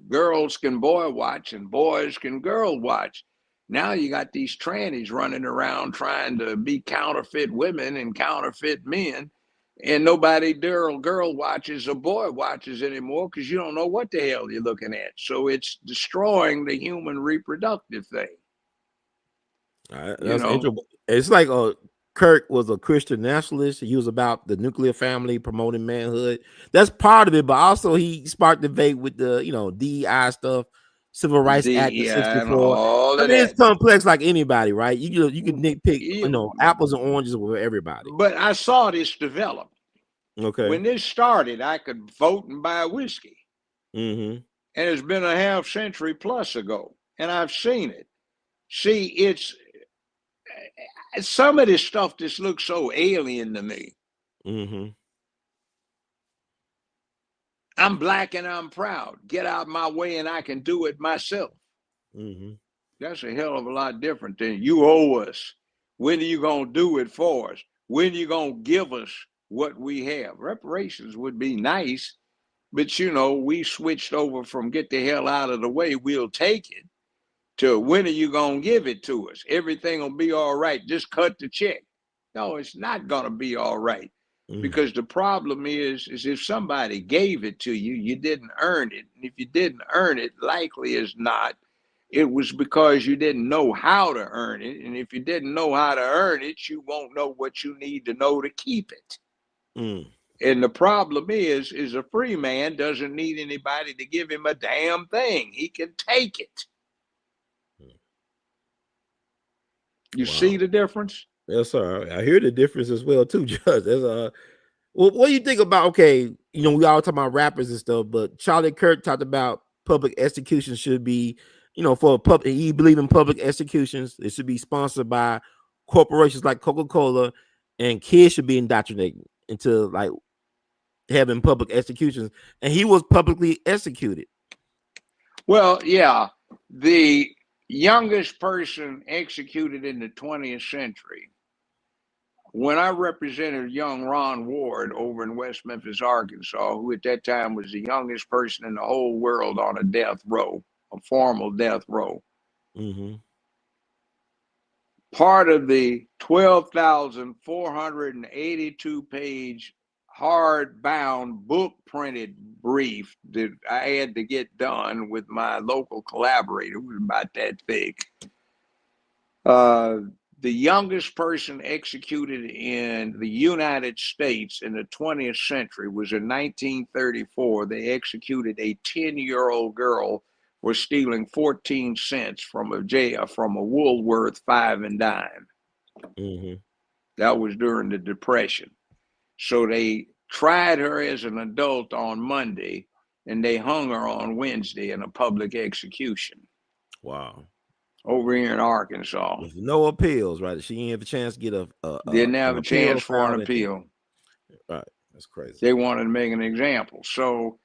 girls can boy watch and boys can girl watch. Now you got these trannies running around trying to be counterfeit women and counterfeit men, and nobody girl watches or boy watches anymore because you don't know what the hell you're looking at. So it's destroying the human reproductive thing.
That's interesting. It's like Kirk was a Christian nationalist. He was about the nuclear family, promoting manhood. That's part of it, but also he sparked debate with the DEI stuff, Civil Rights Act of
DEI and
'64.
all
I
of
mean, it's
that.
complex like anybody, right? You could nitpick,
You-
apples and oranges with everybody.
But I saw this develop.
Okay.
When this started, I could vote and buy whiskey.
Mm-hmm.
And it's been a half century plus ago. And I've seen it. See, it's some of this stuff just looks so alien to me.
Mm-hmm.
I'm black and I'm proud. Get out of my way and I can do it myself.
Mm-hmm.
That's a hell of a lot different than you owe us. When are you going to do it for us? When are you going to give us what we have? Reparations would be nice, but we switched over from get the hell out of the way, we'll take it, to when are you going to give it to us? Everything will be all right. Just cut the check. No, it's not going to be all right. Because the problem is if somebody gave it to you, you didn't earn it. And if you didn't earn it, likely as not, it was because you didn't know how to earn it. And if you didn't know how to earn it, you won't know what you need to know to keep it. And the problem is a free man doesn't need anybody to give him a damn thing. He can take it. You see the difference?
Yes, sir. I hear the difference as well too, Judge. Well, what do you think about? Okay, we all talk about rappers and stuff, but Charlie Kirk talked about public executions should be, for public. He believe in public executions. It should be sponsored by corporations like Coca-Cola, and kids should be indoctrinated into like having public executions. And he was publicly executed.
Well, yeah, the youngest person executed in the 20th century. When I represented young Ron Ward over in West Memphis, Arkansas, who at that time was the youngest person in the whole world on a death row, a formal death row.
Mm-hmm.
Part of the 12,482 page hardbound book printed brief that I had to get done with my local collaborator, who was about that thick. The youngest person executed in the United States in the 20th century was in 1934. They executed a 10-year-old girl for stealing 14 cents from a Woolworth 5 and dime.
Mm-hmm.
That was during the Depression. So they tried her as an adult on Monday, and they hung her on Wednesday in a public execution.
Wow.
Over here in Arkansas.
With no appeals, right? She didn't have a chance to get
didn't have a chance for an appeal.
Right. That's crazy.
They wanted to make an example. So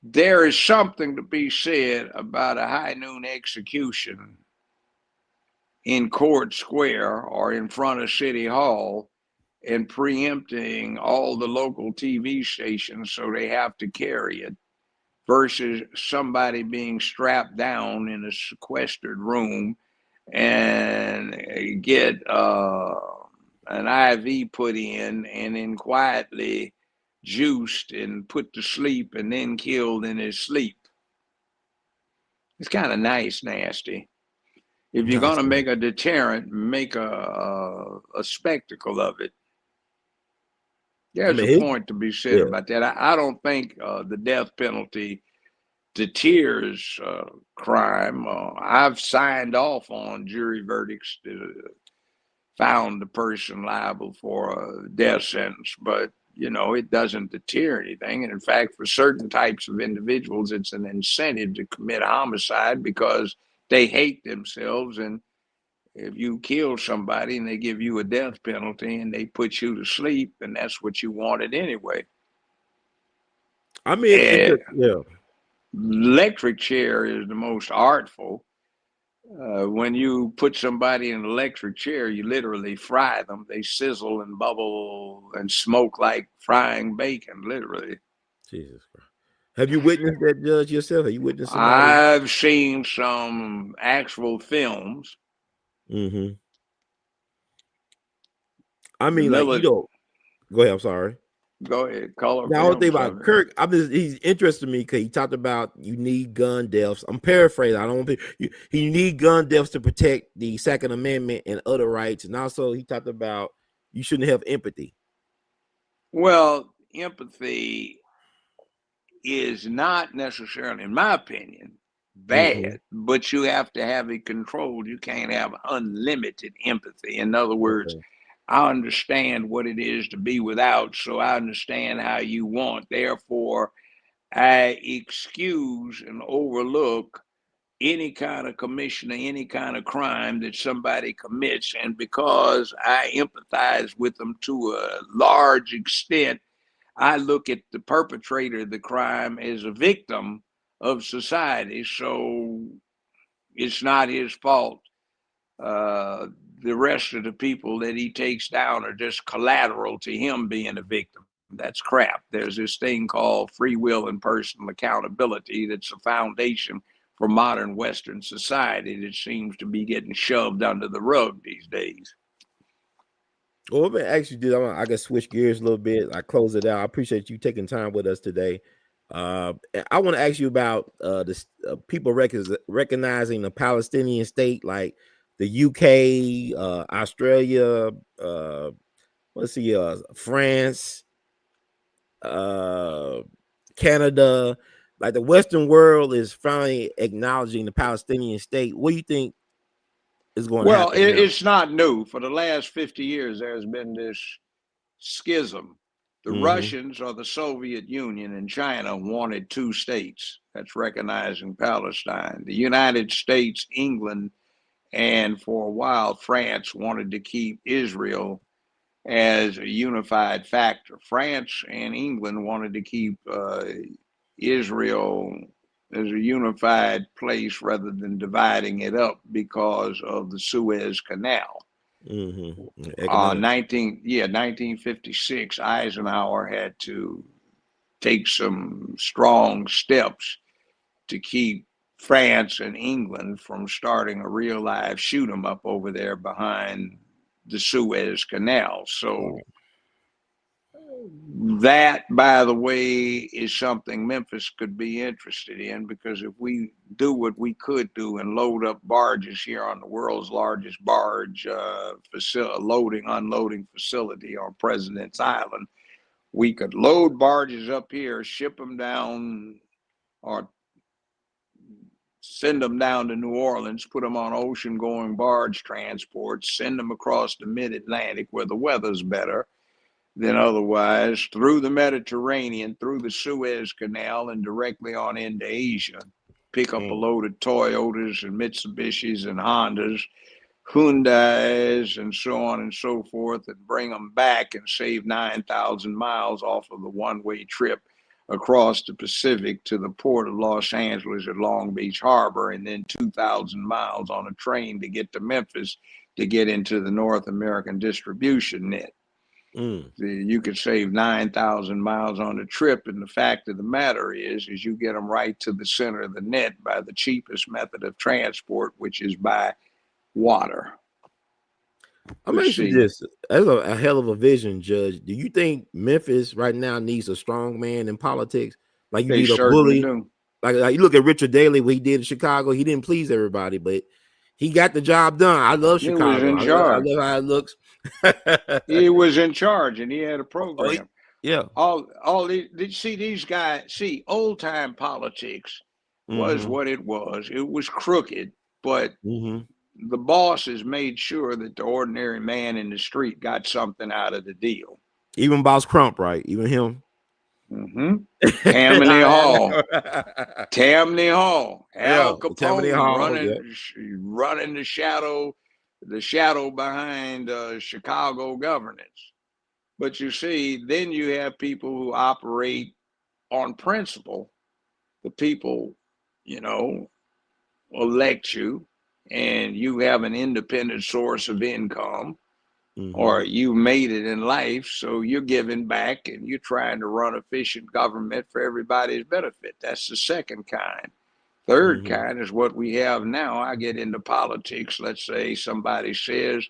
there is something to be said about a high noon execution in Court Square or in front of City Hall and preempting all the local TV stations so they have to carry it, versus somebody being strapped down in a sequestered room and get an IV put in and then quietly juiced and put to sleep and then killed in his sleep. It's kind of nasty. If you're going to make a deterrent, make a spectacle of it. There's a point to be said about that. I don't think the death penalty deters crime. I've signed off on jury verdicts that found the person liable for a death sentence, but it doesn't deter anything. And in fact, for certain types of individuals, it's an incentive to commit homicide because they hate themselves. And if you kill somebody and they give you a death penalty and they put you to sleep, then that's what you wanted anyway.
I mean,
electric chair is the most artful. When you put somebody in an electric chair, you literally fry them. They sizzle and bubble and smoke like frying bacon, literally.
Jesus Christ. Have you witnessed that, Judge, yourself? Have you witnessed somebody?
I've seen some actual films.
Mm-hmm. I mean, go ahead. I'm sorry.
Go ahead. Color.
Now, I don't think about Kirk. He's interested to me because he talked about you need gun deaths. I'm paraphrasing. I don't want you need gun deaths to protect the Second Amendment and other rights. And also, he talked about you shouldn't have empathy?
Well, empathy is not necessarily, in my opinion, bad, but you have to have it controlled. You can't have unlimited empathy. In other words,
Okay.
I understand what it is to be without, so I understand how you want. Therefore, I excuse and overlook any kind of commission of any kind of crime that somebody commits. And because I empathize with them to a large extent, I look at the perpetrator of the crime as a victim of society. So it's not his fault. The rest of the people that he takes down are just collateral to him being a victim. That's crap. There's this thing called free will and personal accountability that's a foundation for modern Western society that seems to be getting shoved under the rug these days.
Well, let me ask you this. I can switch gears a little bit. I close it out. I appreciate you taking time with us today. I want to ask you about the people recognizing the Palestinian state, like the UK, Australia, let's see, France, Canada. Like the Western world is finally acknowledging the Palestinian state. What do you think is going to
Well,
happen now?
it's not new. For the last 50 years, there's been this schism. The Russians or the Soviet Union and China wanted two states. That's recognizing Palestine. The United States, England, and for a while, France wanted to keep Israel as a unified factor. France and England wanted to keep Israel as a unified place rather than dividing it up because of the Suez Canal. 1956, Eisenhower had to take some strong steps to keep France and England from starting a real live shoot 'em up over there behind the Suez Canal. So that, by the way, is something Memphis could be interested in, because if we do what we could do and load up barges here on the world's largest barge loading, unloading facility on President's Island, we could load barges up here, ship them down, or send them down to New Orleans, put them on ocean-going barge transport, send them across the mid-Atlantic where the weather's better than otherwise, through the Mediterranean, through the Suez Canal, and directly on into Asia. Pick up a load of Toyotas and Mitsubishis and Hondas, Hyundais, and so on and so forth, and bring them back and save 9,000 miles off of the one-way trip across the Pacific to the port of Los Angeles at Long Beach Harbor, and then 2,000 miles on a train to get to Memphis to get into the North American distribution net. You could save 9,000 miles on the trip, and the fact of the matter is you get them right to the center of the net by the cheapest method of transport, which is by water.
I'm asking you this. That's a hell of a vision, Judge. Do you think Memphis right now needs a strong man in politics? Like you need a bully?
Do.
Like you look at Richard Daley, what he did in Chicago. He didn't please everybody, but he got the job done. I love Chicago.
He was in charge.
I love how it looks.
He was in charge, and he had a program.
Yeah.
These guys, old time politics was what it was. It was crooked, but the bosses made sure that the ordinary man in the street got something out of the deal.
Even Boss Crump, right? Even him.
Tammany Hall. Al Capone running the shadow behind Chicago governance. But you see, then you have people who operate on principle. The people, elect you, and you have an independent source of income, or you made it in life, so you're giving back and you're trying to run efficient government for everybody's benefit. That's the second kind. Third kind is what we have now. I get into politics. Let's say somebody says,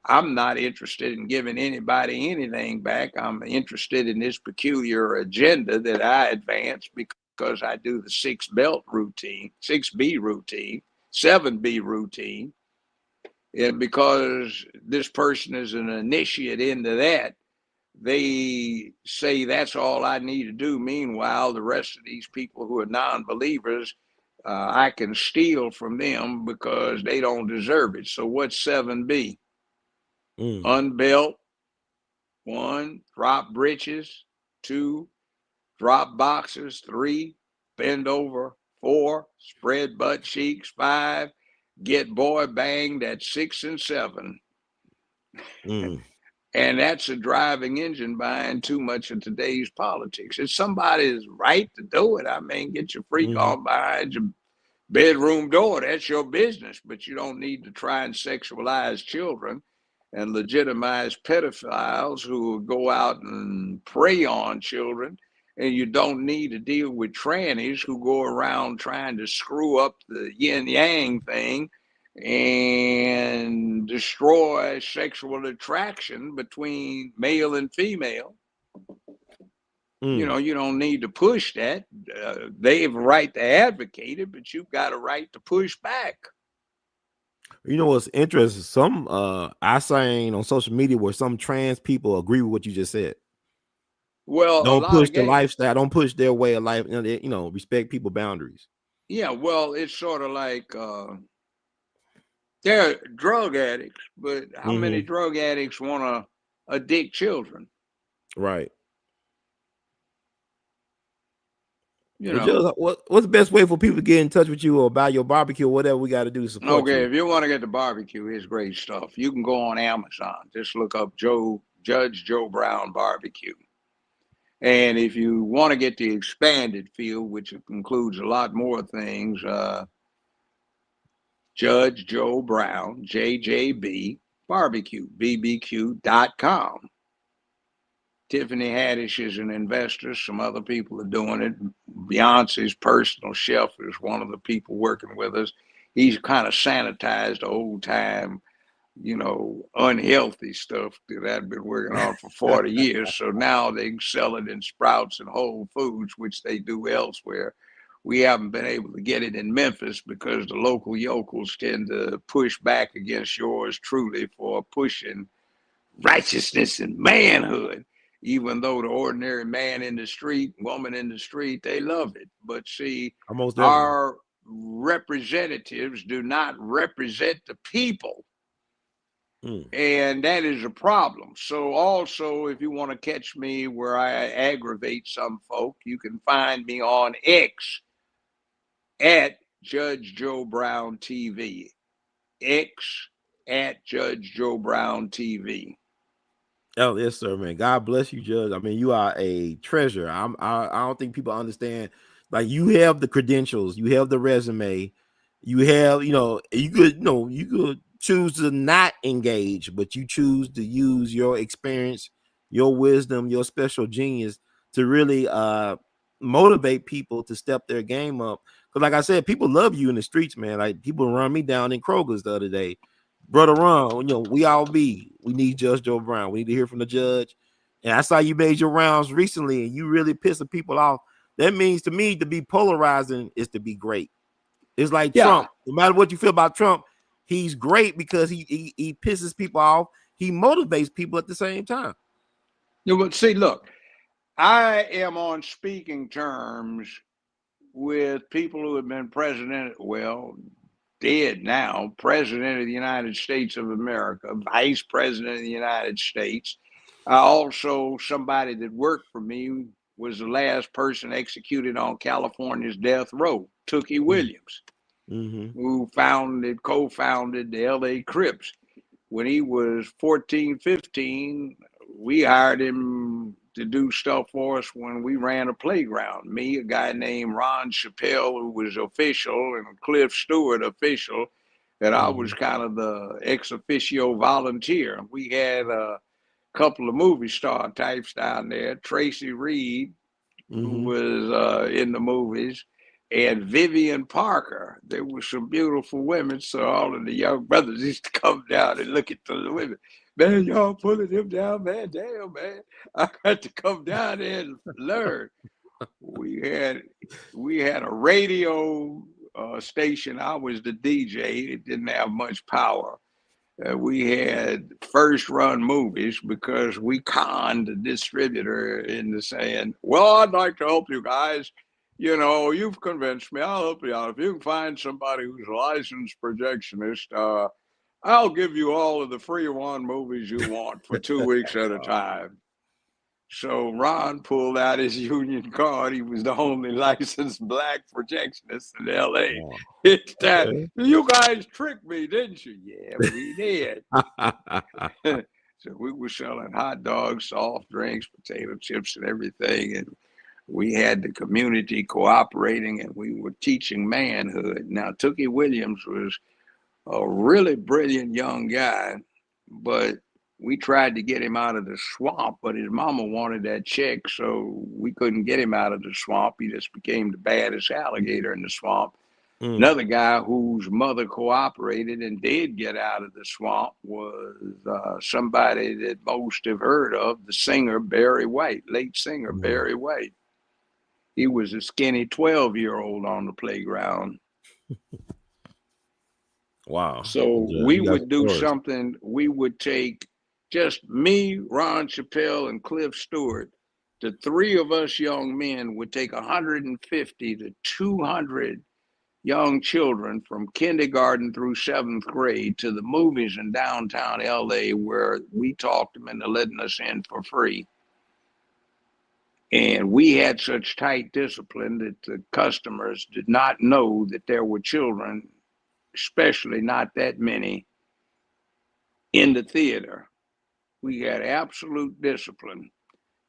I'm not interested in giving anybody anything back. I'm interested in this peculiar agenda that I advance because I do the 6B routine, 7B routine. And because this person is an initiate into that, they say that's all I need to do. Meanwhile, the rest of these people who are non-believers, I can steal from them because they don't deserve it. So what's 7B? Unbelt. 1, drop breeches. 2, drop boxers. 3, bend over. 4, spread butt cheeks. 5, get boy banged at 6 and 7. And that's a driving engine behind too much of today's politics. It's somebody's right to do it. I mean, get your freak on behind your bedroom door. That's your business. But you don't need to try and sexualize children and legitimize pedophiles who go out and prey on children. And you don't need to deal with trannies who go around trying to screw up the yin yang thing and destroy sexual attraction between male and female. You know, you don't need to push that. They have a right to advocate it, but you've got a right to push back.
You know what's interesting? Some I seen on social media where some trans people agree with what you just said.
Well,
don't push the lifestyle, don't push their way of life. You know, respect people boundaries.
Yeah, well, it's sort of like they're drug addicts, but how many drug addicts want to addict children?
Right.
You know,
what's the best way for people to get in touch with you or buy your barbecue or whatever we got to do to support you?
Okay, if you want to get the barbecue, it's great stuff. You can go on Amazon. Just look up Judge Joe Brown Barbecue. And if you want to get the expanded feel, which includes a lot more things, Judge Joe Brown, JJB Barbecue, BBQ.com. Tiffany Haddish is an investor. Some other people are doing it. Beyonce's personal chef is one of the people working with us. He's kind of sanitized old time, you know, unhealthy stuff that I've been working on for 40 years. So now they can sell it in Sprouts and Whole Foods, which they do elsewhere. We haven't been able to get it in Memphis because the local yokels tend to push back against yours truly for pushing righteousness and manhood, even though the ordinary man in the street, woman in the street, they love it. But see, our representatives do not represent the people. And that is a problem. So also, if you want to catch me where I aggravate some folk, you can find me on X at Judge Joe Brown TV. X at Judge Joe Brown TV.
Oh, yes, sir, man. God bless you, Judge. I mean, you are a treasure. I don't think people understand. Like, you have the credentials, you have the resume, you have, you could choose to not engage, but you choose to use your experience, your wisdom, your special genius to really motivate people to step their game up. Because like I said, people love you in the streets, man. Like, people run me down in Kroger's the other day. Brother Ron, we need Judge Joe Brown. We need to hear from the judge. And I saw you made your rounds recently and you really pissing people off. That means to me to be polarizing is to be great. It's like Trump. No matter what you feel about Trump, he's great because he pisses people off. He motivates people at the same time.
Yeah, but see, look, I am on speaking terms with people who have been president, well, dead now, president of the United States of America, vice president of the United States. Also, somebody that worked for me was the last person executed on California's death row, Tookie Williams, who co-founded the L.A. Crips. When he was 14, 15, we hired him to do stuff for us when we ran a playground. Me, a guy named Ron Chappelle, who was official, and Cliff Stewart, official, and I was kind of the ex officio volunteer. We had a couple of movie star types down there, Tracy Reed, who was in the movies, and Vivian Parker. There were some beautiful women, so all of the young brothers used to come down and look at the women. Man, y'all pulling him down, man. Damn, man. I had to come down there and learn. We had a radio station. I was the DJ. It didn't have much power. We had first run movies because we conned the distributor into saying, well, I'd like to help you guys. You know, you've convinced me. I'll help you out. If you can find somebody who's a licensed projectionist, I'll give you all of the free one movies you want for 2 weeks at a time. So Ron pulled out his union card. He was the only licensed black projectionist in L.A.
Wow.
It's that
Okay.
you guys tricked me, didn't you? Yeah, we did. So we were selling hot dogs, soft drinks, potato chips, and everything. And we had the community cooperating, and we were teaching manhood. Now, Tookie Williams was a really brilliant young guy, but we tried to get him out of the swamp, but his mama wanted that check, so we couldn't get him out of the swamp. He just became the baddest alligator in the swamp. Another guy whose mother cooperated and did get out of the swamp was somebody that most have heard of, the singer Barry White, late singer Barry White. He was a skinny 12-year-old on the playground.
Wow.
So
Yeah,
we
you got
would do
stories.
something. We would take just me, Ron Chappelle, and Cliff Stewart. The three of us young men would take 150 to 200 young children from kindergarten through 7th grade to the movies in downtown LA, where we talked them into letting us in for free. And we had such tight discipline that the customers did not know that there were children, especially not that many, in the theater. We had absolute discipline.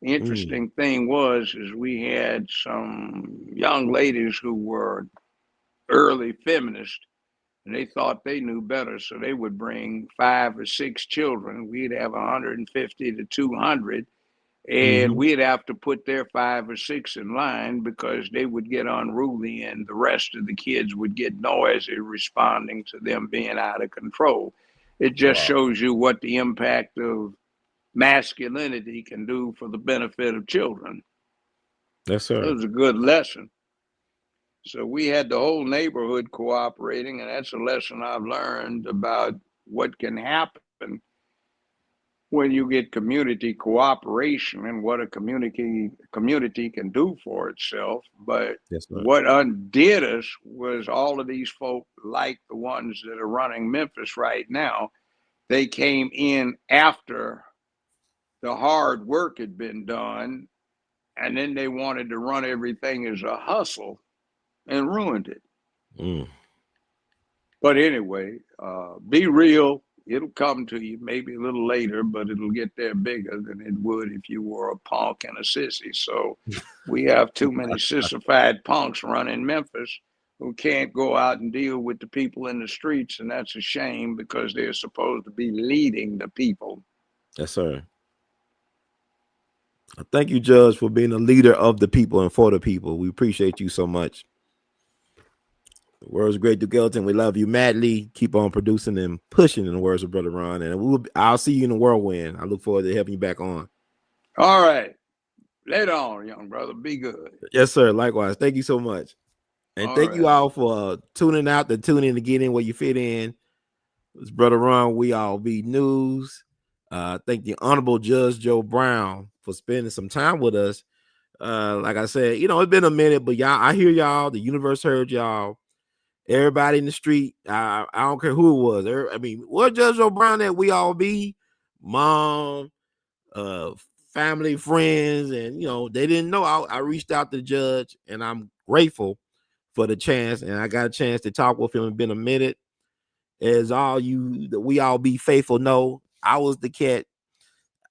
The interesting thing is we had some young ladies who were early feminists, and they thought they knew better, so they would bring 5 or 6 children. We'd have 150 to 200, and we'd have to put their 5 or 6 in line because they would get unruly, and the rest of the kids would get noisy, responding to them being out of control. It just shows you what the impact of masculinity can do for the benefit of children.
Yes, sir.
It was a good lesson. So we had the whole neighborhood cooperating, and that's a lesson I've learned about what can happen when you get community cooperation and what a community can do for itself. But what undid us was all of these folk, like the ones that are running Memphis right now, they came in after the hard work had been done, and then they wanted to run everything as a hustle and ruined it. But anyway, be real. It'll come to you maybe a little later, but it'll get there bigger than it would if you were a punk and a sissy. So we have too many sissified punks running Memphis who can't go out and deal with the people in the streets, and that's a shame because they're supposed to be leading the people.
Yes, sir. Thank you, Judge, for being a leader of the people and for the people. We appreciate you so much. The words of Great Duke Ellington, we love you madly. Keep on producing and pushing, in the words of Brother Ron. And I'll see you in the whirlwind. I look forward to having you back on.
All right. Later on, young brother. Be good.
Yes, sir. Likewise. Thank you so much. And thank you all for tuning out, to tune in to get in where you fit in. It's Brother Ron, We All Be News. Thank the Honorable Judge Joe Brown for spending some time with us. Like I said, it's been a minute, but y'all, I hear y'all. The universe heard y'all. Everybody in the street, I don't care who it was. What Judge Joe Brown that we all be? Mom, family, friends, and they didn't know. I reached out to the judge, and I'm grateful for the chance, and I got a chance to talk with him. It's been a minute. As all you that we all be faithful know, I was the cat.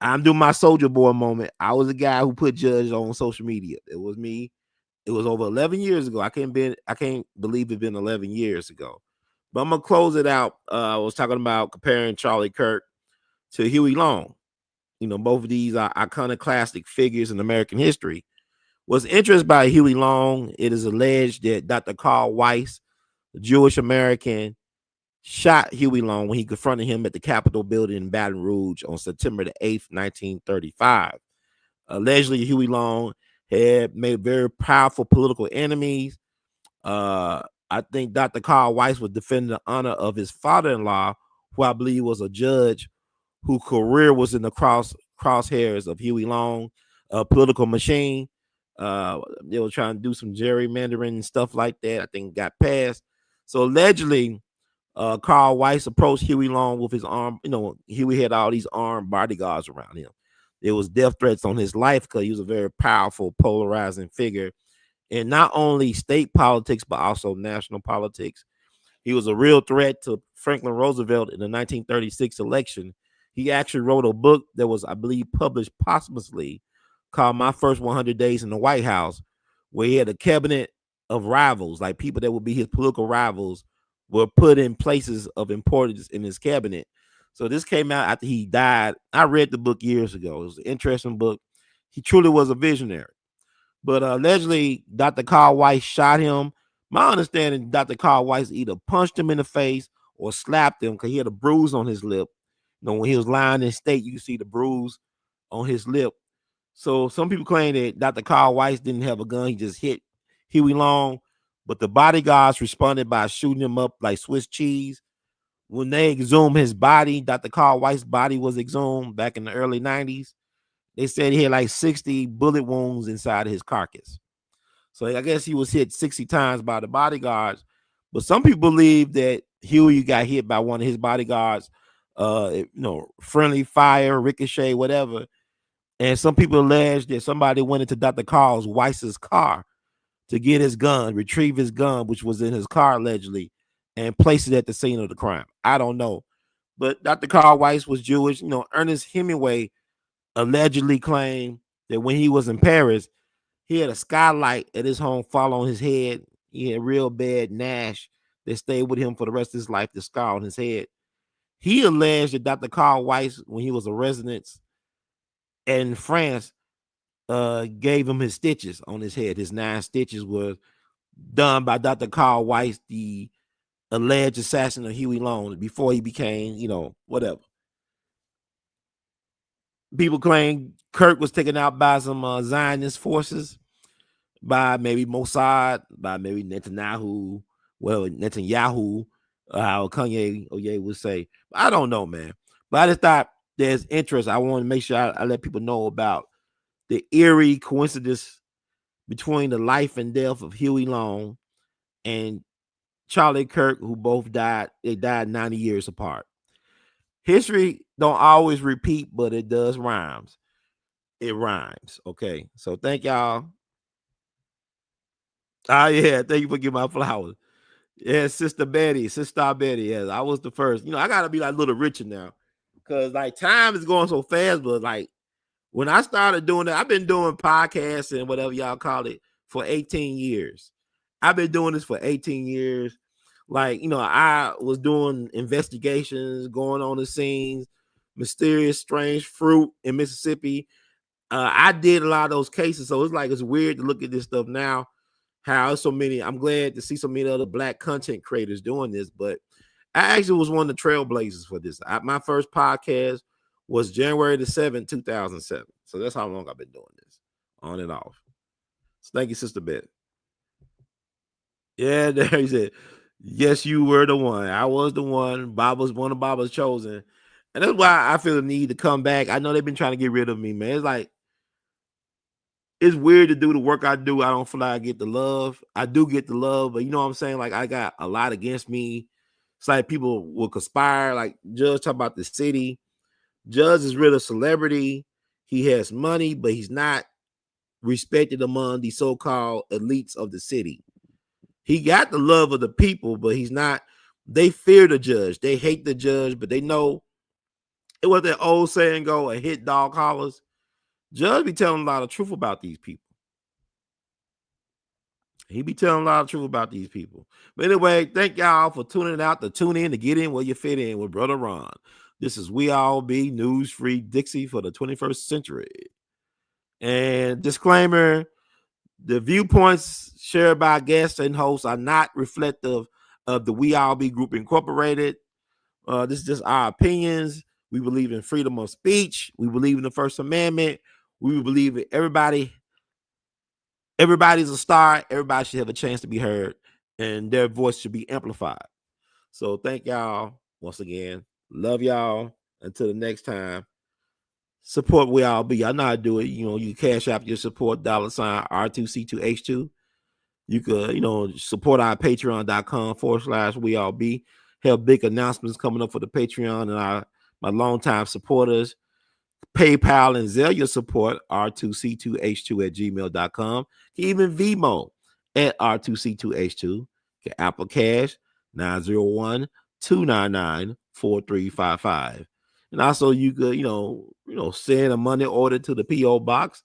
I'm doing my soldier boy moment. I was the guy who put Judge on social media. It was me. It was over 11 years ago. I can't believe it's been 11 years ago. But I'm gonna close it out. I was talking about comparing Charlie Kirk to Huey Long. Both of these are iconoclastic figures in American history. What's interesting by Huey Long, it is alleged that Dr. Carl Weiss, a Jewish American, shot Huey Long when he confronted him at the Capitol building in Baton Rouge on September the 8th, 1935. Allegedly, Huey Long had made very powerful political enemies. I think Dr. Carl Weiss was defending the honor of his father-in-law, who I believe was a judge whose career was in the crosshairs of Huey Long, a political machine. They were trying to do some gerrymandering and stuff like that. I think got passed. So allegedly, Carl Weiss approached Huey Long with his arm. Huey had all these armed bodyguards around him. There was death threats on his life because he was a very powerful, polarizing figure in not only state politics but also national politics. He was a real threat to Franklin Roosevelt in the 1936 election. He actually wrote a book that was, I believe, published posthumously called My First 100 Days in the White House, where he had a cabinet of rivals, like people that would be his political rivals, were put in places of importance in his cabinet. So this came out after he died. I read the book years ago. It was an interesting book. He truly was a visionary. But allegedly, Dr. Carl Weiss shot him. My understanding, Dr. Carl Weiss either punched him in the face or slapped him because he had a bruise on his lip. When he was lying in state, you can see the bruise on his lip. So some people claim that Dr. Carl Weiss didn't have a gun. He just hit Huey Long. But the bodyguards responded by shooting him up like Swiss cheese. When they exhumed his body, Dr. Carl Weiss' body was exhumed back in the early 90s. They said he had like 60 bullet wounds inside of his carcass. So I guess he was hit 60 times by the bodyguards. But some people believe that Huey got hit by one of his bodyguards, friendly fire, ricochet, whatever. And some people allege that somebody went into Dr. Carl Weiss's car to get his gun, retrieve his gun, which was in his car allegedly, and place it at the scene of the crime. I don't know. But Dr. Carl Weiss was Jewish. Ernest Hemingway allegedly claimed that when he was in Paris, he had a skylight at his home fall on his head. He had real bad NASH that stayed with him for the rest of his life, the scar on his head. He alleged that Dr. Carl Weiss, when he was a resident in France, gave him his stitches on his head. His 9 stitches were done by Dr. Carl Weiss, the alleged assassin of Huey Long, before he became, whatever. People claim Kirk was taken out by some Zionist forces, by maybe Mossad, by maybe Netanyahu, how Kanye would say. I don't know, man. But I just thought there's interest. I want to make sure I let people know about the eerie coincidence between the life and death of Huey Long and Charlie Kirk, who both died. They died 90 years apart. History don't always repeat, but it does rhymes. It rhymes. Okay. So thank y'all. Yeah, thank you for giving my flowers. Yeah, Sister Betty. Yes, I was the first. I gotta be like Little Richard now. Cause like time is going so fast, but like when I started doing it, I've been doing podcasts and whatever y'all call it for 18 years. I've been doing this for 18 years. Like, I was doing investigations, going on the scenes, mysterious, strange fruit in Mississippi. I did a lot of those cases. So it's weird to look at this stuff now. How so many, I'm glad to see so many other Black content creators doing this, but I actually was one of the trailblazers for this. My first podcast was January the 7th, 2007. So that's how long I've been doing this, on and off. So thank you, Sister Beth. Yeah, there he said, yes, you were the one. I was the one. Bob was one of Bob's chosen. And that's why I feel the need to come back. I know they've been trying to get rid of me, man. It's like, it's weird to do the work I do. I don't feel like I get the love. I do get the love, but you know what I'm saying? Like, I got a lot against me. It's like people will conspire. Like, Judge talk about the city. Judge is really a celebrity. He has money, but he's not respected among the so-called elites of the city. He got the love of the people, but he's not. They fear the judge. They hate the judge, but they know it was that old saying go, a hit dog hollers. Judge be telling a lot of truth about these people. He be telling a lot of truth about these people. But anyway, thank y'all for tuning out, to tune in, to get in where you fit in with Brother Ron. This is We All Be News Free Dixie for the 21st century. And disclaimer, the viewpoints shared by guests and hosts are not reflective of the We All Be Group Incorporated. This is just our opinions. We believe in freedom of speech. We believe in the First Amendment. We believe in everybody's a star. Everybody should have a chance to be heard, and their voice should be amplified. So thank y'all once again. Love y'all. Until the next time. Support We All Be. I know how to do it. You cash out your support $ R2C2H2. You could, support our patreon.com/We All Be. Have big announcements coming up for the Patreon and my longtime supporters. PayPal and Zelle support R2C2H2 @gmail.com. Even Vimo at R2C2H2. Apple Cash 901-299-4355. And also you could, send a money order to the P.O. Box.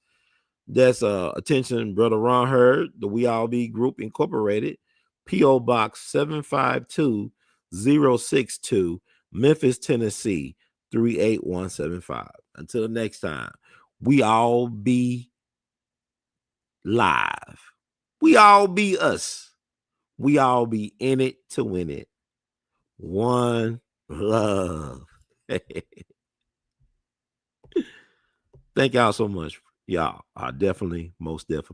That's attention, Brother Ron Hurd, the We All Be Group Incorporated, P.O. Box 752-062, Memphis, Tennessee 38175. Until the next time, we all be live. We all be us. We all be in it to win it. One love. Thank y'all so much. Y'all, I most definitely appreciate